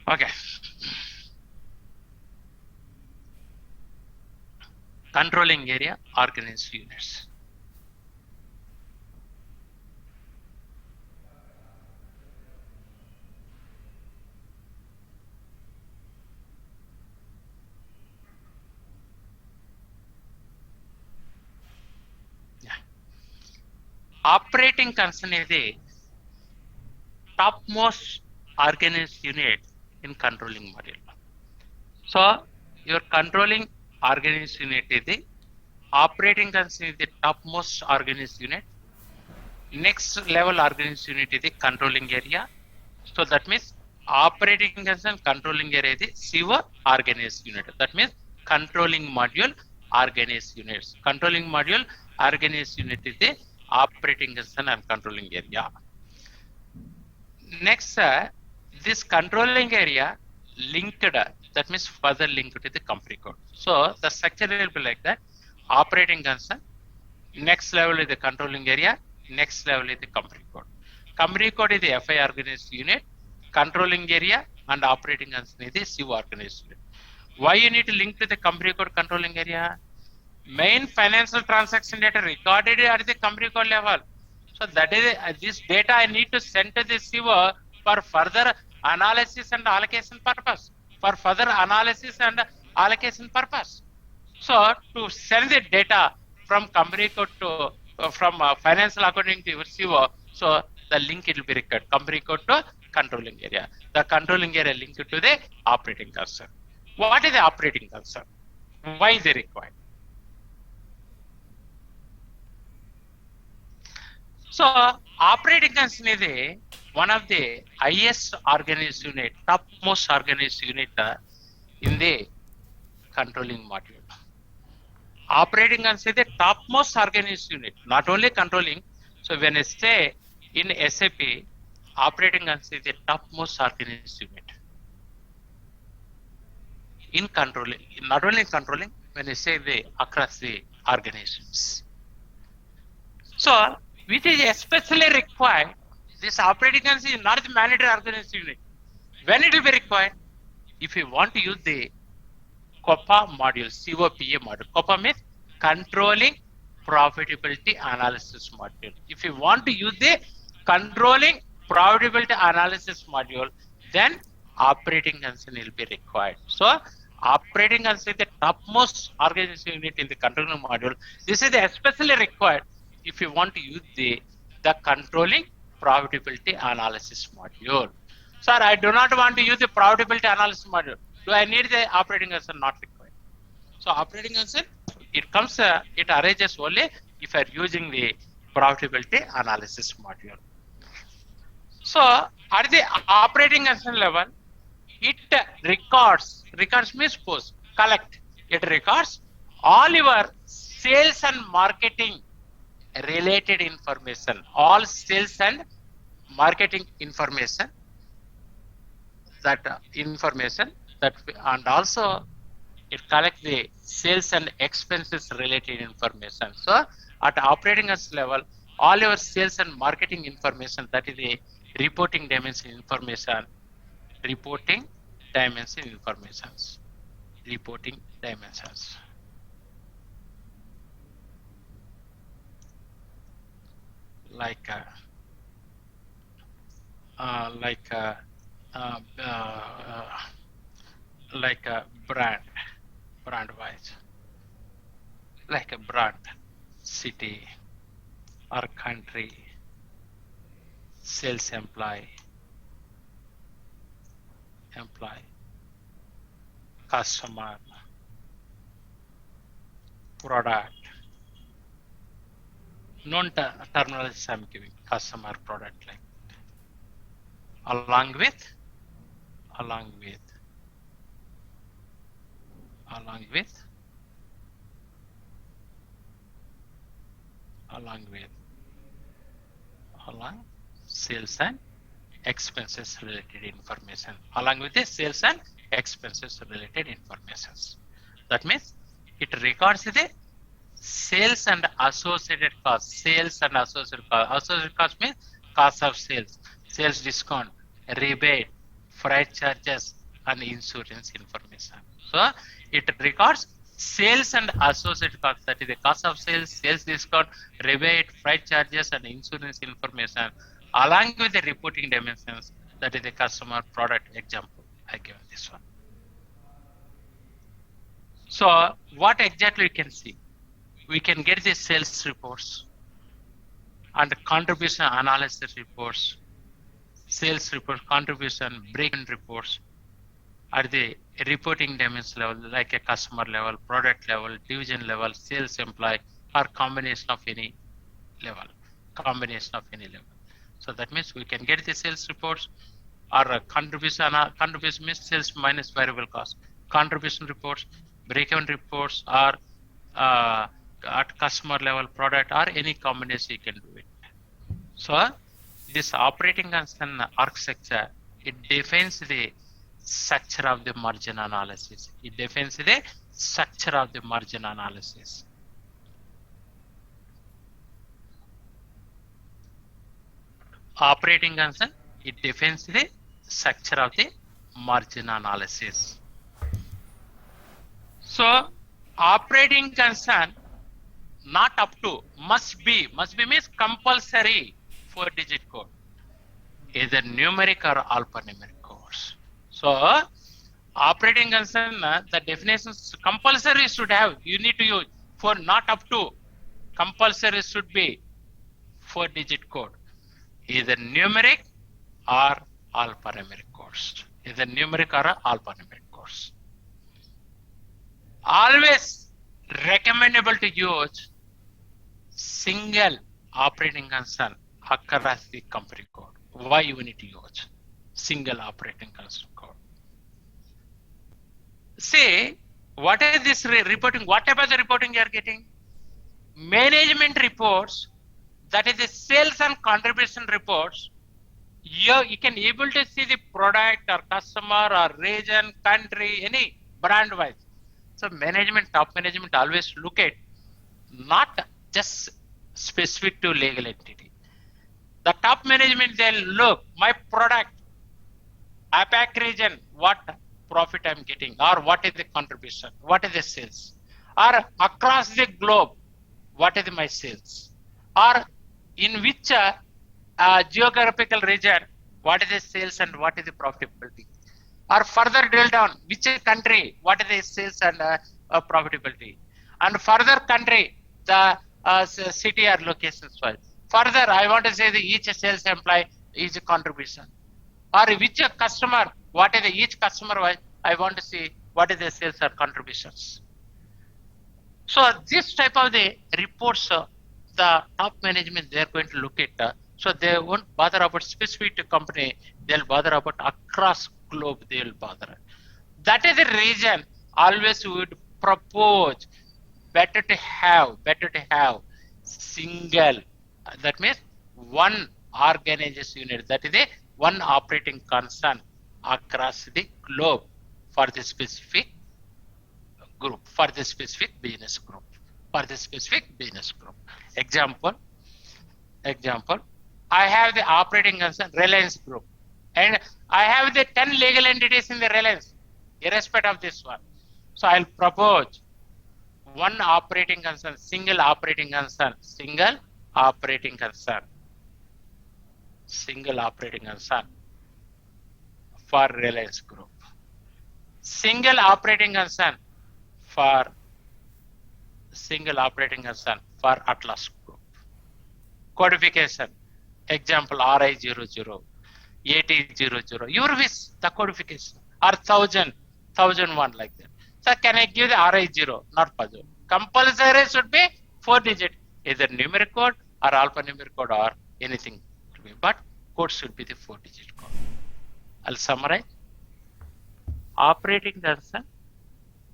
Okay. Controlling area, organized units. Operating concern is the topmost organized unit in controlling module. So your controlling organized unit is the operating concern is the topmost organized unit. Next level organized unit is the controlling area. So that means operating concern, controlling area is the silver organized unit. That means controlling module organized units. Controlling module organized unit is the operating concern and controlling area. Next, this controlling area linked, that means further linked to the company code. So the structure will be like that: operating concern, next level is the controlling area, next level is the company code. Company code is the FI organized unit, controlling area and operating concern is the CO organized unit. Why you need to link to the company code controlling area? Main financial transaction data recorded at the company code level. So that is this data I need to send to the CO for further analysis and allocation purpose. For further analysis and allocation purpose. So to send the data from company code to from financial accounting to your CO, so the link it will be required. Company code to controlling area. The controlling area linked to the operating concern. What is the operating concern? Why is it required? So operating concern is one of the highest organized unit, topmost organized unit in the controlling module. Operating concern is the topmost organized unit, not only controlling. So when I say in SAP, operating concern is the topmost organized unit. In controlling, not only in controlling, when I say the across the organizations. So which is especially required, this operating concern is not the mandatory organized unit. When it will be required? If you want to use the COPA module, COPA module. COPA means controlling profitability analysis module. If you want to use the controlling profitability analysis module, then operating concern will be required. So operating concern is the topmost organized unit in the controlling module. This is especially required if you want to use the controlling profitability analysis module. Sir, I do not want to use the profitability analysis module. Do I need the operating concern? Not required. So operating concern, it comes, it arises only if you are using the profitability analysis module. So at the operating concern level, it records means post, collect. It records all your sales and marketing related information, all sales and marketing information, and also it collects the sales and expenses related information. So at operating as level, all your sales and marketing information, that is the reporting dimension information, reporting dimensions. Like a brand wise, like a brand, city or country, sales employee, customer, product. Known terminologies I'm giving: customer, product, like that. Along with sales and expenses related information. Along with the sales and expenses related information. That means it records the sales and associated costs. Associated cost means cost of sales, sales discount, rebate, freight charges, and insurance information. So it records sales and associated costs, that is the cost of sales, sales discount, rebate, freight charges, and insurance information, along with the reporting dimensions, that is the customer, product example I given this one. So what exactly we can see? We can get the sales reports and contribution analysis reports, sales report, contribution, break-even reports at the reporting dimension level, like a customer level, product level, division level, sales employee, or combination of any level. So that means we can get the sales reports or contribution means sales minus variable cost, contribution reports, break-even reports, or at customer level product or any combination you can do it. So this operating concern architecture, it defines the structure of the margin analysis. It defines the structure of the margin analysis. Operating concern, it defines the structure of the margin analysis. So operating concern, not up to, must be means compulsory 4-digit code, either numeric or alphanumeric codes. So operating concern, the definitions compulsory should have, you need to use for not up to, compulsory should be 4-digit code, either numeric or alphanumeric codes, either numeric or alphanumeric codes. Always recommendable to use single operating concern across the company code. Why you need to use single operating concern code? Say, what is this reporting? What about the reporting you are getting? Management reports, that is the sales and contribution reports. You can able to see the product or customer or region, country, any brand wise. So management, top management always look at not just specific to legal entity. The top management, they'll look, my product, APAC region, what profit I'm getting, or what is the contribution, what is the sales, or across the globe, what is my sales, or in which geographical region, what is the sales and what is the profitability, or further drill down, which country, what is the sales and profitability, and further country, the city or locations wise. Further, I want to say the each sales employee, each contribution, or which customer, what is the each customer wise, I want to see what is the sales or contributions. So this type of the reports, the top management, they are going to look at. So they won't bother about specific to company, they'll bother about across globe, they'll bother. That is the reason always we would propose better to have single, that means one organization unit, that is a one operating concern across the globe for the specific group, for the specific business group, Example, I have the operating concern Reliance Group, and I have the 10 legal entities in the Reliance, irrespective of this one. So I'll propose one operating concern, single operating concern for Reliance Group, single operating concern for Atlas Group. Codification, example RI00, 8000, your wish, the codification, or 1001 like that. So can I give the RI0? Not possible. Compulsory should be 4-digit, either numeric code or alphanumeric code or anything, but code should be the 4-digit code. I'll summarize. Operating concern,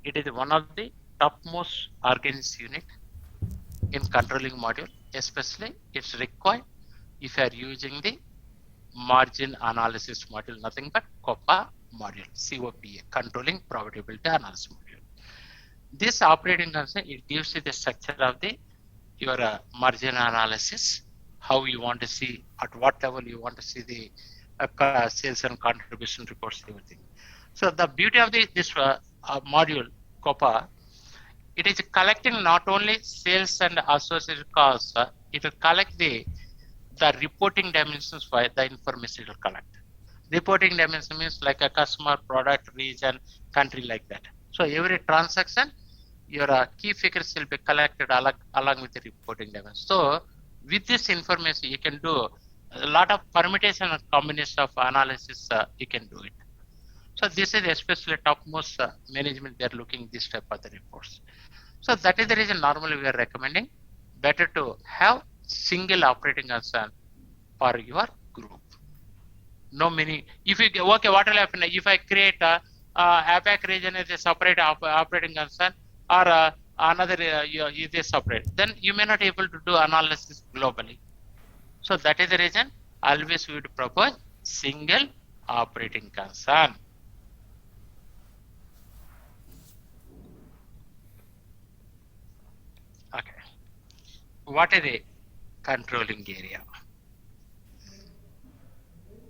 it is one of the topmost organized unit in controlling module, especially it's required if you are using the margin analysis module, nothing but COPA module, COPA, controlling profitability analysis module. This operating concern, it gives you the structure of your margin analysis, how you want to see, at what level you want to see the sales and contribution reports, everything. So the beauty of this module, COPA, it is collecting not only sales and associated costs, it will collect the reporting dimensions by the information it will collect. Reporting dimension means like a customer, product, region, country, like that. So every transaction, your key figures will be collected along with the reporting dimension. So with this information, you can do a lot of permutation and combination of analysis, you can do it. So this is especially topmost management, they are looking this type of the reports. So that is the reason normally we are recommending better to have single operating concern for your group. No many, if you, okay, what will happen if I create APAC region as a separate operating concern, or another is a separate, then you may not able to do analysis globally. So that is the reason always we would propose single operating concern. Okay. What is the controlling area?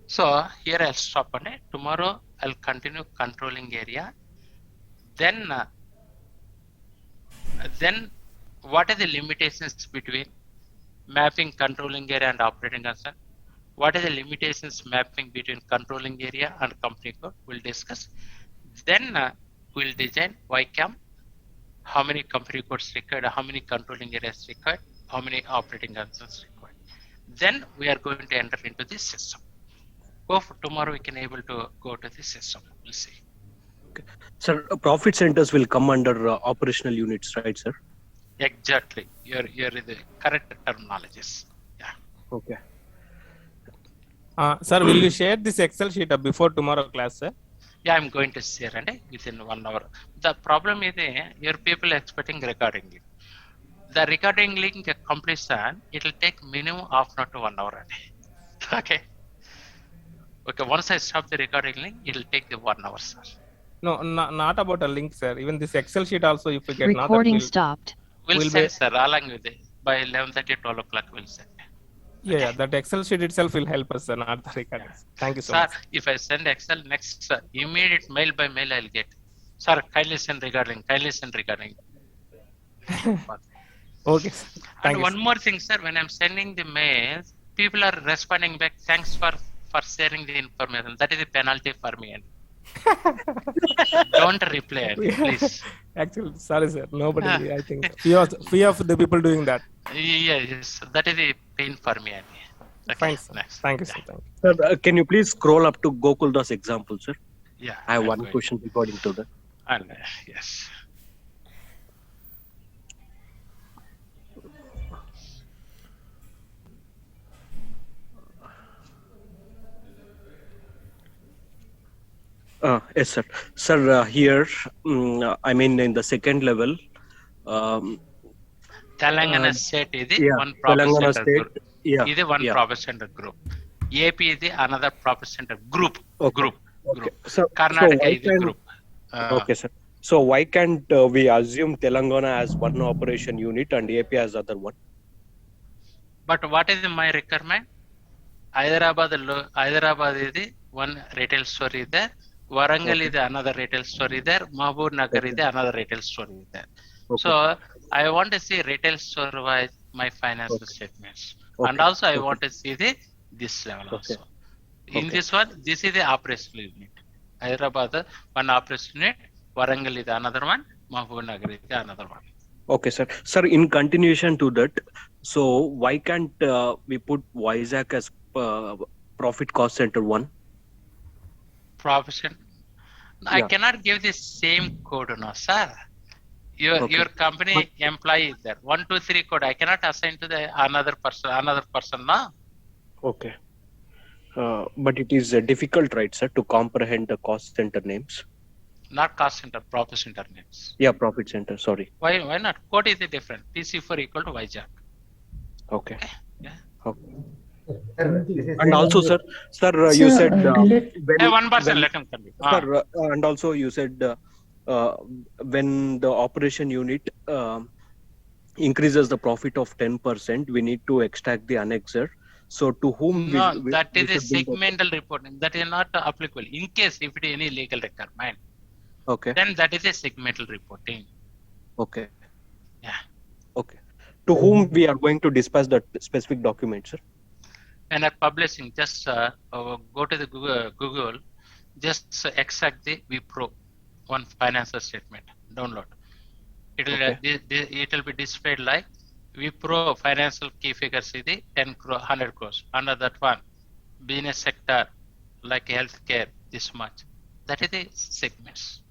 So here I'll stop on it. Tomorrow I'll continue controlling area. Then what are the limitations between mapping controlling area and operating concern? What are the limitations mapping between controlling area and company code? We'll discuss. Then we'll design YCAM. How many company codes required? How many controlling areas required? How many operating concerns required? Then we are going to enter into this system. Tomorrow we can able to go to the system. We'll see. Okay. Sir, profit centers will come under operational units, right, sir? Exactly. You're the correct terminologies. Yeah. Okay. Sir, will you share this Excel sheet before tomorrow class, sir? Yeah, I'm going to share and within 1 hour. The problem is your people expecting recording link. The recording link completion, it will take minimum half an hour to 1 hour. Okay. Okay, once I stop the recording link, it will take the 1 hour, sir. No, not about a link, sir. Even this Excel sheet also, if we get recording stopped. We'll send, sir, along with it. By 11:30, 12 o'clock, we'll send. Yeah, that Excel sheet itself will help us, sir, not the recording. Thank you so much. Sir, if I send Excel next, sir, immediate mail by mail I'll get. Sir, kindly send recording, kindly send recording. Okay. And one more thing, sir, when I'm sending the mails, people are responding back, thanks for sharing the information. That is a penalty for me. Don't reply, please. Actually, sorry, sir. Nobody, I think. Few of the people doing that. Yes, that is a pain for me. Okay, fine, sir. Next. Thank you, sir. Thank you. Sir, can you please scroll up to Gokuldas example, sir? Yeah. I have one question regarding to that. And yes. Yes, sir. Sir, here, I mean, in the second level, Telangana state is one profit center group. Is one profit center group. AP is another profit center group. Okay. So, Karnataka is a group. Okay, sir. So why can't we assume Telangana as one operation unit and AP as other one? But what is my requirement? Hyderabad is the one retail store is there. Warangal is another retail store is there. Mahbub Nagar is another retail store is there. Okay. So I want to see retail store wise my financial statements. And also I want to see this level also. In this one, this is the operational unit. Hyderabad, one operational unit. Warangal is another one. Mahbub Nagar is another one. Okay, sir. Sir, in continuation to that, so why can't we put Vizag as profit cost center 1? Profession. I cannot give the same code, no, sir. Your company employee is there. 1, 2, 3 code. I cannot assign to the another person, no. Okay. But it is difficult, right, sir, to comprehend the cost center names? Not cost center, profit center names. Yeah, profit center. Sorry. Why not? Code is different. PC4 equal to Vizag. Okay. Yeah. Okay. And also, sir, you said one person. Let him continue. Sir, and also you said when the operation unit increases the profit of 10%, we need to extract the annexer. So to whom? No, that is a segmental reporting. That is not applicable. In case if it is any legal requirement, then that is a segmental reporting. Okay. Yeah. Okay. To whom we are going to dispatch that specific document, sir? And at publishing, just go to the Google, just extract the Wipro one financial statement, download. It will be displayed like Wipro financial key figures is the 100 crores. Under that one, business sector like healthcare, this much. That is the segments.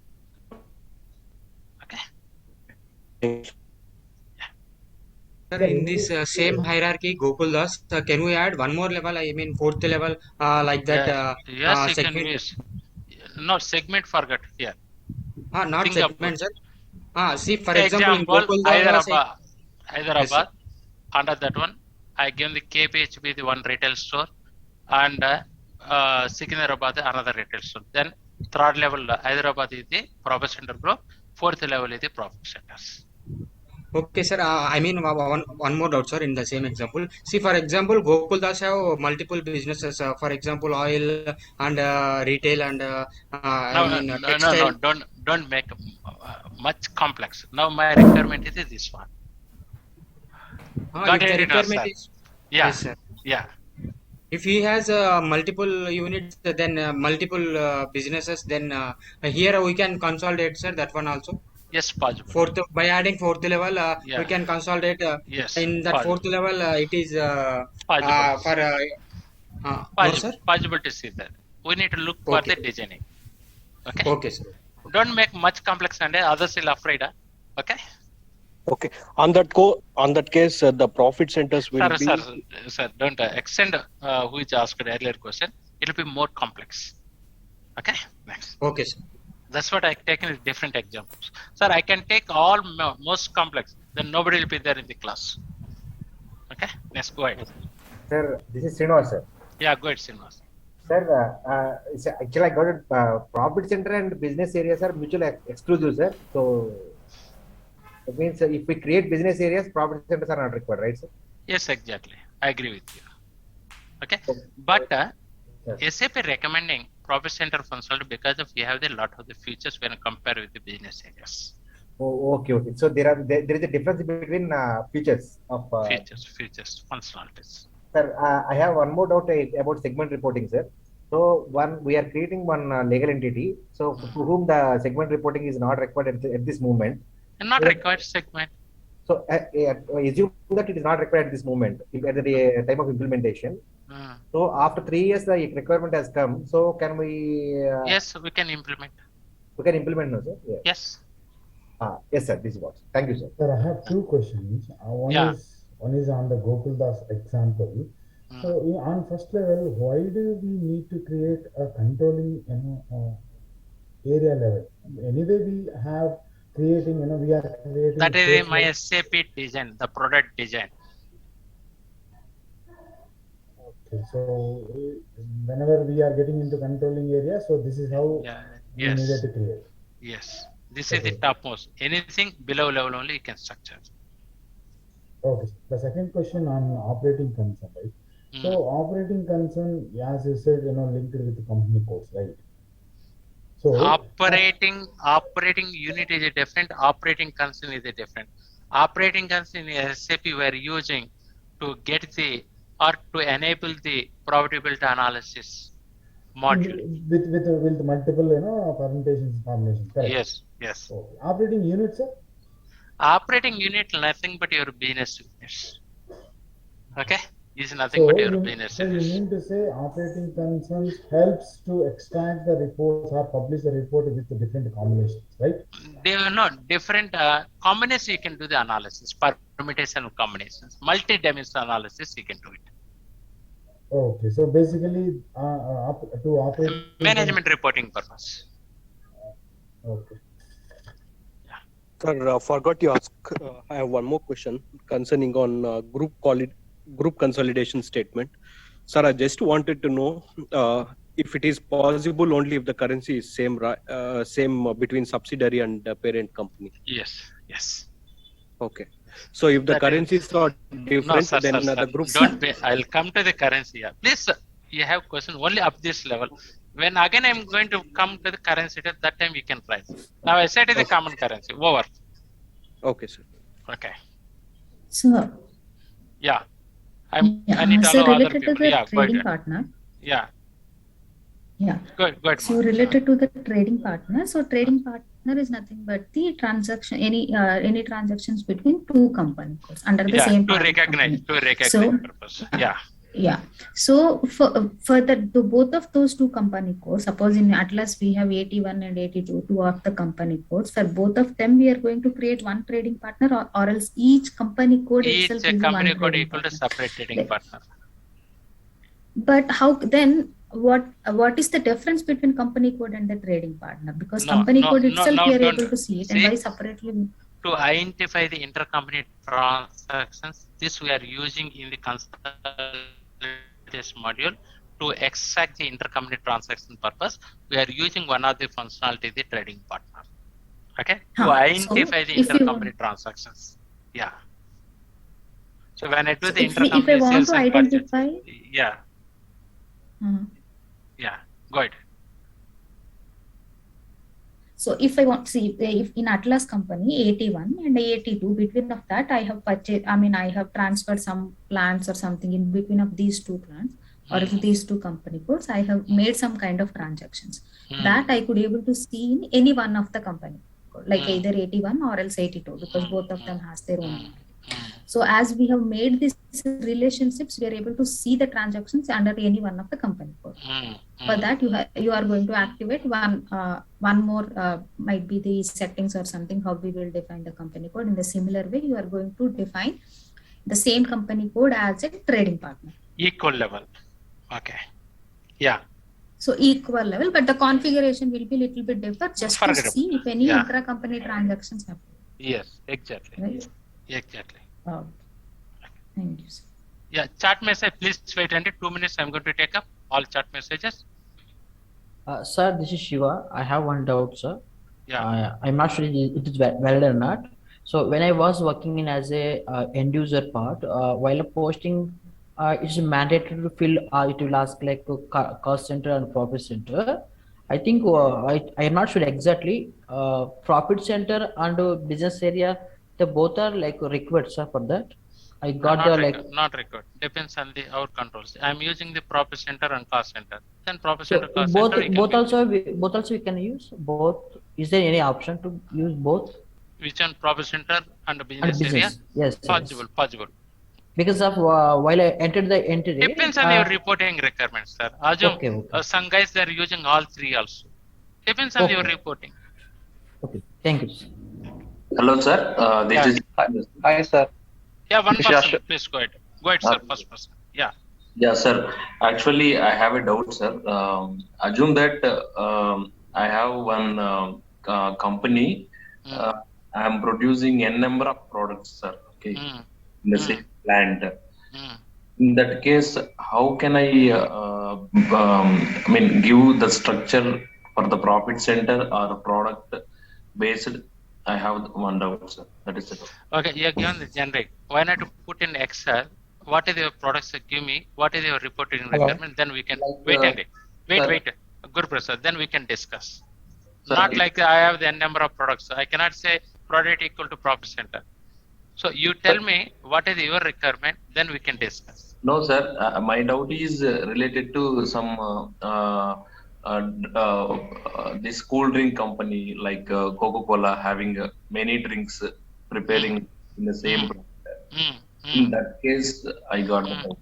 Okay. Sir, in this same hierarchy, Gokuldas, can we add one more level? I mean, fourth level, like that. Yes, you can use. No, segment forgot here. Not Think segment, sir. See, for example, in Gokul Hyderabad, under that one, I gave the KPHB the one retail store, and Secunderabad another retail store. Then third level Hyderabad is the profit center group. Fourth level is the profit centers. Okay, sir. I mean, one more doubt, sir. In the same example, see, for example, Gokuldas have multiple businesses. For example, oil and retail and textile. No, don't make much complex. Now my requirement is this one. If the requirement is, yes, sir. Yeah. If he has multiple units, then multiple businesses, then here we can consolidate, sir. That one also. Yes, possible. By adding fourth level, we can consolidate. Yes. In that possible. Fourth level, it is possible. No, sir? Possible to see that. We need to look for the designing. Okay. Okay, sir. Don't make much complex and others will afraid. Okay. Okay. On that case, the profit centers will be. Sir, don't extend who is asked earlier question. It will be more complex. Okay. Next. Okay, sir. That's what I taken as different examples. Sir, I can take all most complex. Then nobody will be there in the class. Okay. Next, go ahead. Sir, this is Srinivas, sir. Yeah, go ahead, Srinivas. Sir, actually I got it. Profit center and business areas are mutually exclusive, sir. So it means if we create business areas, profit centers are not required, right, sir? Yes, exactly. I agree with you. Okay. But SAP recommending profit center functional because of we have a lot of the features when compared with the business areas. Oh, okay. So there is a difference between features of features, functionalities. Sir, I have one more doubt about segment reporting, sir. So we are creating one legal entity. So to whom the segment reporting is not required at this moment. And not required segment. So assume that it is not required at this moment at the time of implementation. So after 3 years, the requirement has come. So can we? Yes, we can implement. We can implement now, sir. Yeah. Yes. Yes, sir. This is what. Thank you, sir. Sir, I have two questions. One is on the Gokuldas example. So on first level, why do we need to create a controlling, area level? Anyway, we have creating, we are creating. That is my SAP design, the product design. Okay, so whenever we are getting into controlling area, so this is how we needed to create. Yes, this is the topmost. Anything below level only you can structure. Okay. The second question on operating concern, right? So operating concern, as you said, linked with the company codes, right? So operating unit is a different. Operating concern is a different. Operating concern in SAP we are using to get the or to enable the probability analysis module. With multiple, permutations, combinations. Correct? Yes. Okay. Operating unit, sir? Operating unit, nothing but your business units. Okay? Is nothing but your business units. So you mean to say operating concerns helps to extract the reports or publish the report with the different combinations, right? They are not different combinations. You can do the analysis, permutation combinations, multi-dimensional analysis. You can do it. Okay, so basically, to operate management reporting purpose. Okay. Sir, forgot to ask. I have one more question concerning on group consolidation statement. Sir, I just wanted to know if it is possible only if the currency is same between subsidiary and parent company. Yes. Okay. So if the currencies are different, then the group. I'll come to the currency. Please, you have question only up this level. When again I'm going to come to the currency, at that time you can price. Now I said it's a common currency. Over. Okay, sir. Okay. So. Yeah. I need to allow other people. Trading partner. Yeah. Go ahead. So related to the trading partner. So trading partner is nothing but the transaction, any transactions between two companies under the same. To recognize purpose. Yeah. So for both of those two company codes, suppose in Atlas we have 81 and 82, two of the company codes. For both of them, we are going to create one trading partner, or else each company code itself is company one code equal to separate trading partner. But how then what is the difference between company code and the trading partner? Because company code itself we are able to see it, and why separately? To identify the intercompany transactions, this we are using in the consultation module. To extract the intercompany transaction purpose, we are using one of the functionality, the trading partner. Okay, to identify the intercompany transactions. Yeah. So when I do the intercompany if I want to identify, yeah. Yeah, go ahead. So if I want to see if in Atlas company 81 and 82, between of that I have purchased, I have transferred some plants or something in between of these two plants or these two company codes, I have made some kind of transactions that I could able to see in any one of the company code, like either 81 or else 82, because both of them has their own. So as we have made these relationships, we are able to see the transactions under any one of the company code. For that, you are going to activate one more might be the settings or something, how we will define the company code. In the similar way, you are going to define the same company code as a trading partner. Equal level. Okay. Yeah. So equal level, but the configuration will be little bit different just to see if any intra-company transactions happen. Yes, exactly. Right? Exactly. Thank you, sir. Yeah, chat message, please wait until 2 minutes. I'm going to take up all chat messages. Sir, this is Shiva. I have one doubt, sir. Yeah. I'm not sure it is valid or not. So when I was working in as a end user part, while posting, it's mandatory to fill. It will ask like cost center and profit center. I think I am not sure exactly. Profit center and business area, they both are like required, sir, for that. I got not required. Depends on our controls. I'm using the profit center and cost center. Then profit center, cost center. Both also we can use both. Is there any option to use both? Which one, profit center and business area? Yes. Possible. Because of while I entered the entity. Depends on your reporting requirements, sir. Ajum, some guys they are using all three also. Depends on your reporting. Okay. Thank you. Hello, sir. This is. Hi, sir. Yeah, one person. Please go ahead. Go ahead, sir. First person. Yeah. Yeah, sir. Actually, I have a doubt, sir. Assume that I have one company. I am producing n number of products, sir. Okay. In the same plant. In that case, how can I give the structure for the profit center or product based? I have one doubt, sir. That is it. Okay, you are given the generic. Why not to put in Excel? What is your products? Give me. What is your reporting requirement? Then we can wait. Guruprasad. Then we can discuss. Sir, not like I have the n number of products. I cannot say product equal to profit center. So you tell me what is your requirement. Then we can discuss. No, sir. My doubt is related to some this cool drink company like Coca-Cola having many drinks preparing in the same product. In that case, I got the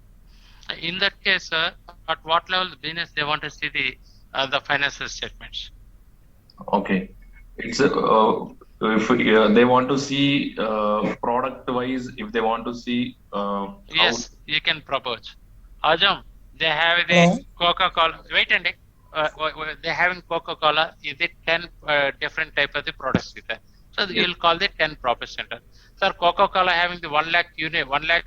In that case, at what level the business they want to see the financial statements? Okay, it's if they want to see product wise, if they want to see yes, you can propose. Ajam, they have the Coca-Cola. Wait a minute. They having Coca-Cola. Is it 10 different type of the products with that? So you'll call it 10 profit center. Sir, Coca-Cola having the 1 lakh unit, 1 lakh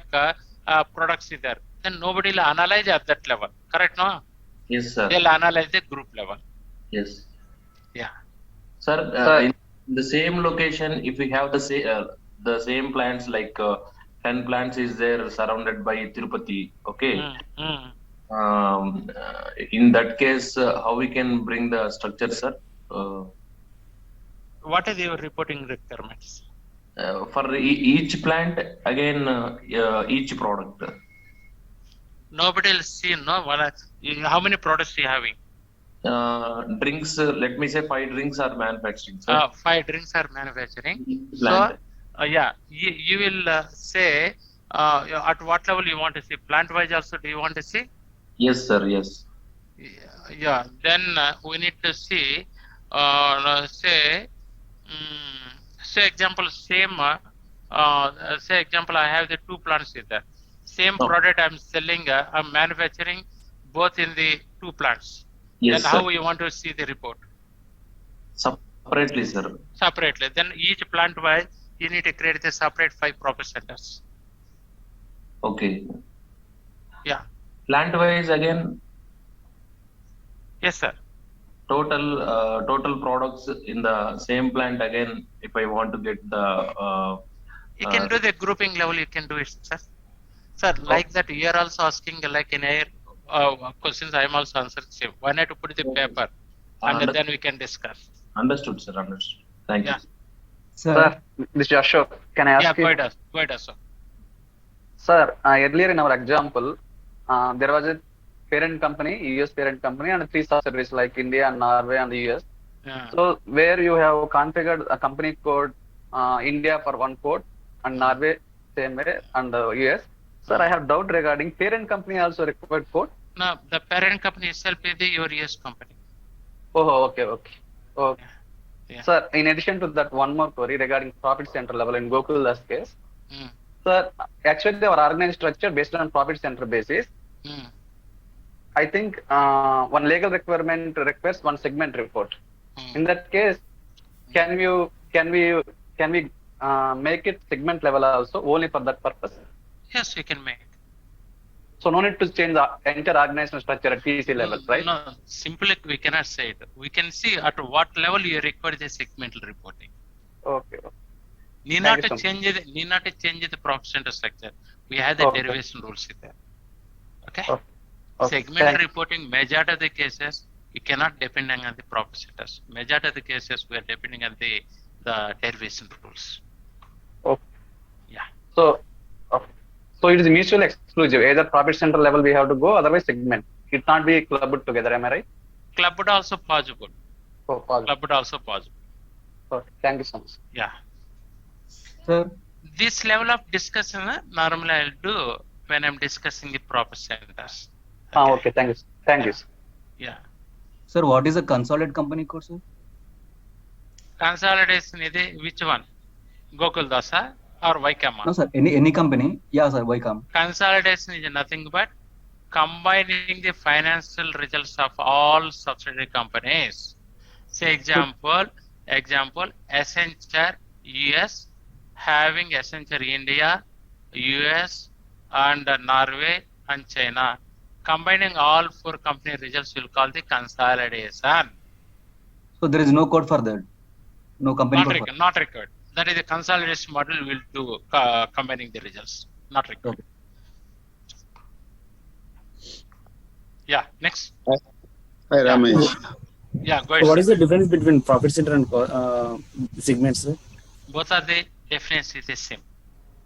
products is there. Then nobody will analyze at that level. Correct, no? Yes, sir. They'll analyze the group level. Yes. Yeah. Sir, in the same location, if we have the same plants, like 10 plants is there surrounded by Tirupati. Okay. In that case, how we can bring the structure, sir? What is your reporting requirements? For each plant, again, each product. Nobody will see, no? How many products are you having? Drinks, let me say 5 drinks are manufacturing, sir. 5 drinks are manufacturing. Plant. So, you will say at what level you want to see? Plant-wise also, do you want to see? Yes, sir. Yes. Yeah. Then we need to see. Say example same. Say example I have the 2 plants with that. Same product I'm selling. I'm manufacturing both in the two plants. Yes, then sir. how you want to see the report? Separately, sir. Separately. Then each plant wise, you need to create the separate 5 profit centers. Okay. Yeah. Plant wise again. Yes, sir. Total products in the same plant again. If I want to get the. You can do the grouping level. You can do it, sir. Sir, like that, you are also asking like in air questions. I am also answering same. Why not to put the paper, and then we can discuss. Understood, sir. Understood. Thank you. Sir, this is Ashok. Can I ask you? Go ahead, Ashok. Sir, earlier in our example, there was a parent company, US parent company, and 3 subsidiaries like India, Norway, and the US. Yeah. So where you have configured a company code, India for one code, and Norway same way, and the US. Sir, I have doubt regarding parent company also required code. No, the parent company itself is the your US company. Oh, okay. Yeah. Sir, in addition to that, one more query regarding profit center level in Gokuldas case. Sir, actually our organization structure based on profit center basis. I think one legal requirement requires one segment report. In that case, can we make it segment level also only for that purpose? Yes, we can make. So no need to change the entire organizational structure at PC level, right? No, simply we cannot say it. We can see at what level you require the segmental reporting. Okay. Need not to change the profit center structure. We have the derivation rules in there. Okay. Segment reporting, majority of the cases, we cannot depend on the profit centers. Majority of the cases, we are depending on the derivation rules. Okay. Yeah. So it is mutually exclusive. Either profit center level we have to go, otherwise segment. It can't be clubbed together. Am I right? Clubbed also possible. Possible. Clubbed also possible. Okay. Thank you so much. Yeah. Sir. This level of discussion, normally I'll do when I'm discussing the profit centers. Okay. Thank you. Yeah. Sir, what is a consolidated company code, sir? Consolidation is which one? Gokul or Vaikama? No, sir. Any company? Yeah, sir. Vaikam. Consolidation is nothing but combining the financial results of all subsidiary companies. Say example, Accenture US having Accenture India, US, and Norway and China. Combining all 4 company results will call the consolidation. So there is no code for that. No company code. Not required. That is the consolidation model will do combining the results. Not required. Okay. Yeah. Next. Hi, Ramesh. Yeah. Go ahead. So what is the difference between profit center and segments? Sir? Both are the definition is the same.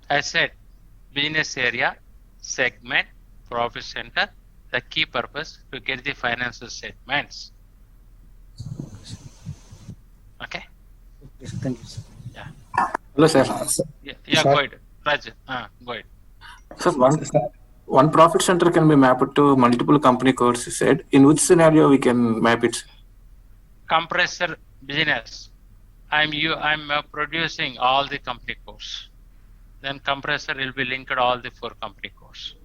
I said business area, segment, profit center. The key purpose to get the financial statements. Okay. Thank you, sir. Yeah. Hello, sir. Yeah. Go ahead. Raj. Go ahead. So one profit center can be mapped to multiple company codes. You said in which scenario we can map it? Compressor business. I'm producing all the company codes. Then compressor will be linked to all the 4 company codes.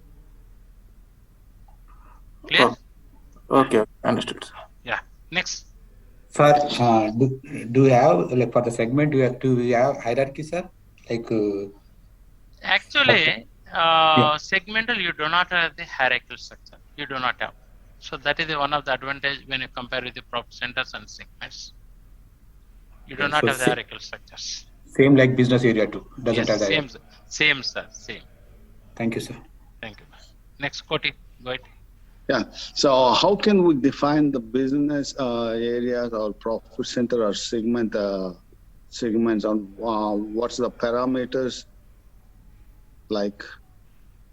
Clear? Okay, understood. Yeah. Next. Sir, do you have like for the segment? Do we have hierarchy, sir? Like. Actually, segmental you do not have the hierarchical structure. You do not have. So that is one of the advantage when you compare with the profit centers and segments. You do not have the hierarchical structures. Same like business area too. Doesn't have that. Same, sir. Same. Thank you, sir. Thank you. Next, Koti, go ahead. Yeah. So how can we define the business areas or profit center or segments on what's the parameters? Like,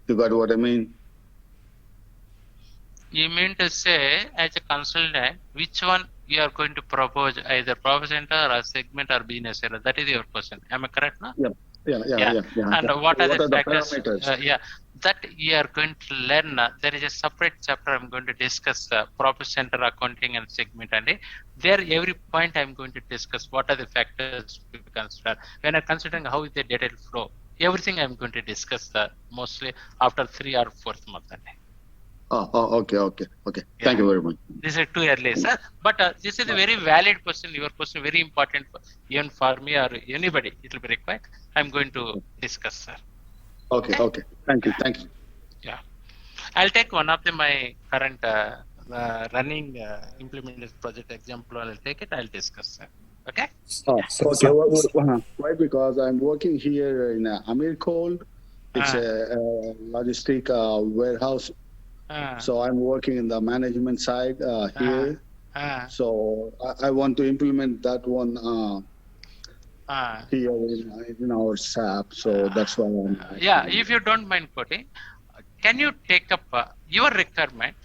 you got what I mean? You mean to say, as a consultant, which one you are going to propose, either profit center or segment or business area? That is your question. Am I correct now? Yeah. And what are the factors? That you are going to learn. There is a separate chapter I'm going to discuss profit center accounting and segment, and there every point I'm going to discuss what are the factors to consider when I'm considering how is the data flow. Everything I'm going to discuss mostly after 3 or 4th month. Okay. Thank you very much. This is too early, sir. But this is a very valid question. Your question very important even for me or anybody. It will be required. I'm going to discuss, sir. Okay. Thank you. Yeah. I'll take one of my current running implemented project example. I'll take it. I'll discuss, sir. Okay? Okay. Why? Because I'm working here in Amircold. It's a logistic warehouse. So I'm working in the management side here. So I want to implement that one here in our SAP. So that's why I'm. Yeah, if you don't mind, Koti, can you take up your requirement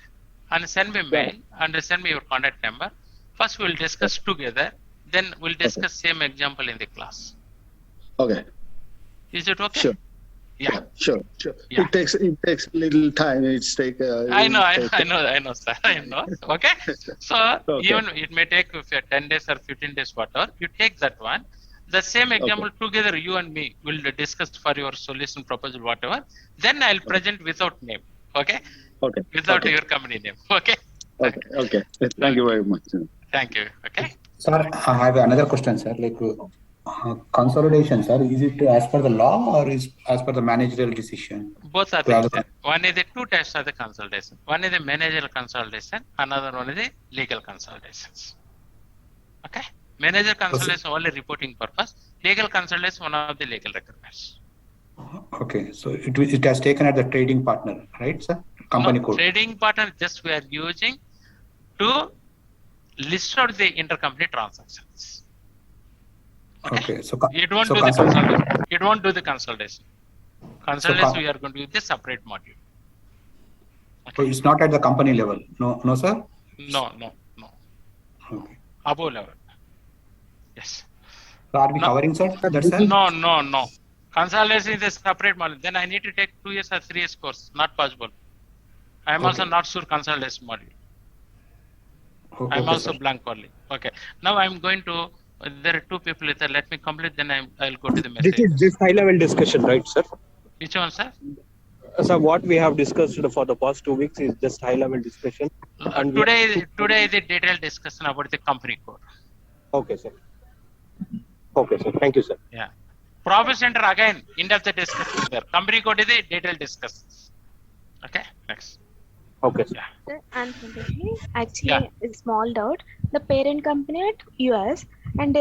and send me mail and send me your contact number? First, we'll discuss together. Then we'll discuss same example in the class. Okay. Is it okay? Sure. Yeah. Sure. Yeah. It takes little time. It's take. I know, sir. I know. Okay. So even it may take 10 days or 15 days, whatever. You take that one. The same example together, you and me will discuss for your solution proposal, whatever. Then I'll present without name. Okay. Without your company name. Okay. Okay. Thank you very much. Thank you. Okay. Sir, I have another question, sir. Like consolidation, sir, is it as per the law or is as per the managerial decision? Both are there. One is the two types of the consolidation. One is the managerial consolidation. Another one is the legal consolidations. Okay. Manager consolidation only reporting purpose. Legal consolidation one of the legal requirements. Okay, so it has taken at the trading partner, right, sir? Company code. Trading partner just we are using to list out the intercompany transactions. Okay, so it won't do the consolidation. It won't do the consolidation. Consolidation we are going to use the separate module. Okay. So it's not at the company level. No, sir. No. Okay. Above level. Yes. So are we covering, sir? That's No. Consolidation is a separate module. Then I need to take 2 years or 3 years course. Not possible. I am also not sure consolidation module. I am also blank only. Okay. Now I am going to. There are two people there. Let me complete. Then I'll go to the message. This is just high-level discussion, right, sir? Which one, sir? So what we have discussed for the past 2 weeks is just high-level discussion. And today is a detailed discussion about the company code. Okay, sir. Thank you, sir. Yeah. Profit center again in-depth discussion there. Company code is a detailed discussion. Okay. Next. Okay. Yeah. Sir, I'm Santoshi. Actually, a small doubt. The parent company at US and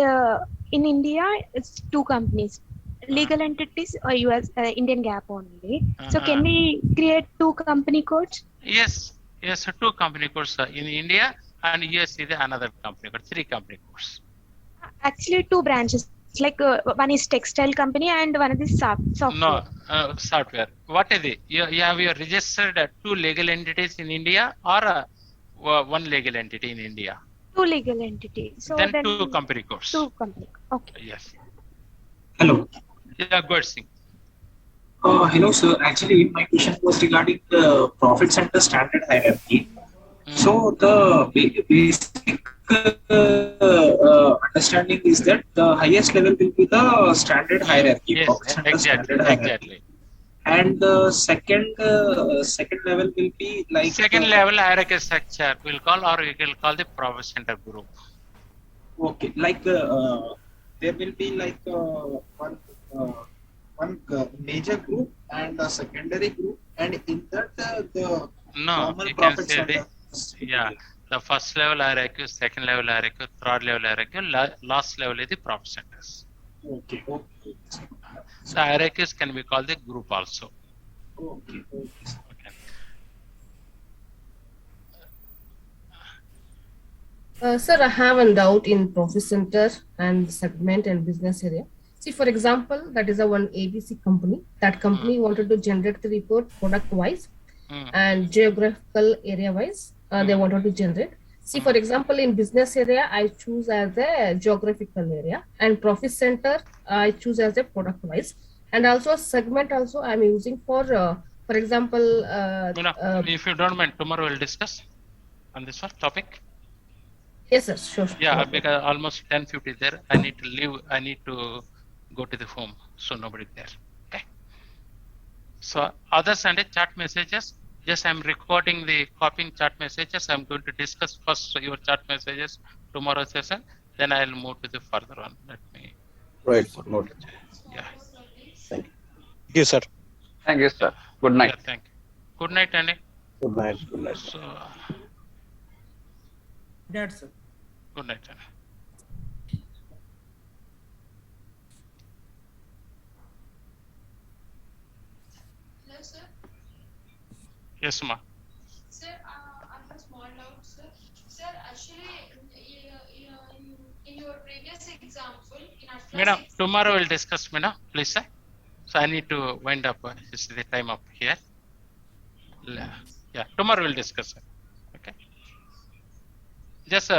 in India, it's two companies. Legal entities or US Indian GAAP only. So can we create two company codes? Yes, two company codes in India and US is another company code. 3 company codes. Actually, 2 branches. Like one is textile company and one is software. No, software. What is it? You have registered 2 legal entities in India or 1 legal entity in India? 2 legal entities. So then 2 company codes. 2 company. Okay. Yes. Hello. Yeah, go ahead, Singh. Hello, sir. Actually, my question was regarding the profit center standard hierarchy. So the basic understanding is that the highest level will be the standard hierarchy. Yes, exactly. And the second level will be like second level hierarchy structure. We'll call the profit center group. Okay, like there will be like one major group and a secondary group, and in that the normal profit center. The first level hierarchy, second level hierarchy, third level hierarchy, last level is the profit centers. Okay. So hierarchies can be called the group also. Okay. Sir, I have a doubt in profit center and segment and business area. See, for example, that is a one ABC company. That company wanted to generate the report product wise and geographical area wise. They wanted to generate. See, for example, in business area, I choose as a geographical area, and profit center, I choose as a product wise, and also segment also I'm using for example. If you don't mind, tomorrow we'll discuss on this one topic. Yes, sir. Sure. Yeah, because almost 10:50 there. I need to leave. I need to go to the home, so nobody there. Okay. So others send a chat messages. Just I'm recording the copying chat messages. I'm going to discuss first your chat messages tomorrow session. Then I'll move to the further one. Let me. Right, sir. Noted. Yeah. Thank you. Thank you, sir. Thank you, sir. Good night. Yeah, thank you. Good night, Andy. Good night. Good night. So, That's it. good night, Andy. Hello, sir. Yes, ma. Sir, I have a small doubt, sir. Sir, actually, in your previous example, in Atlas, Madam, tomorrow we'll discuss, madam. Please, sir. So I need to wind up. This is the time up here. Yeah, tomorrow we'll discuss. Okay. Just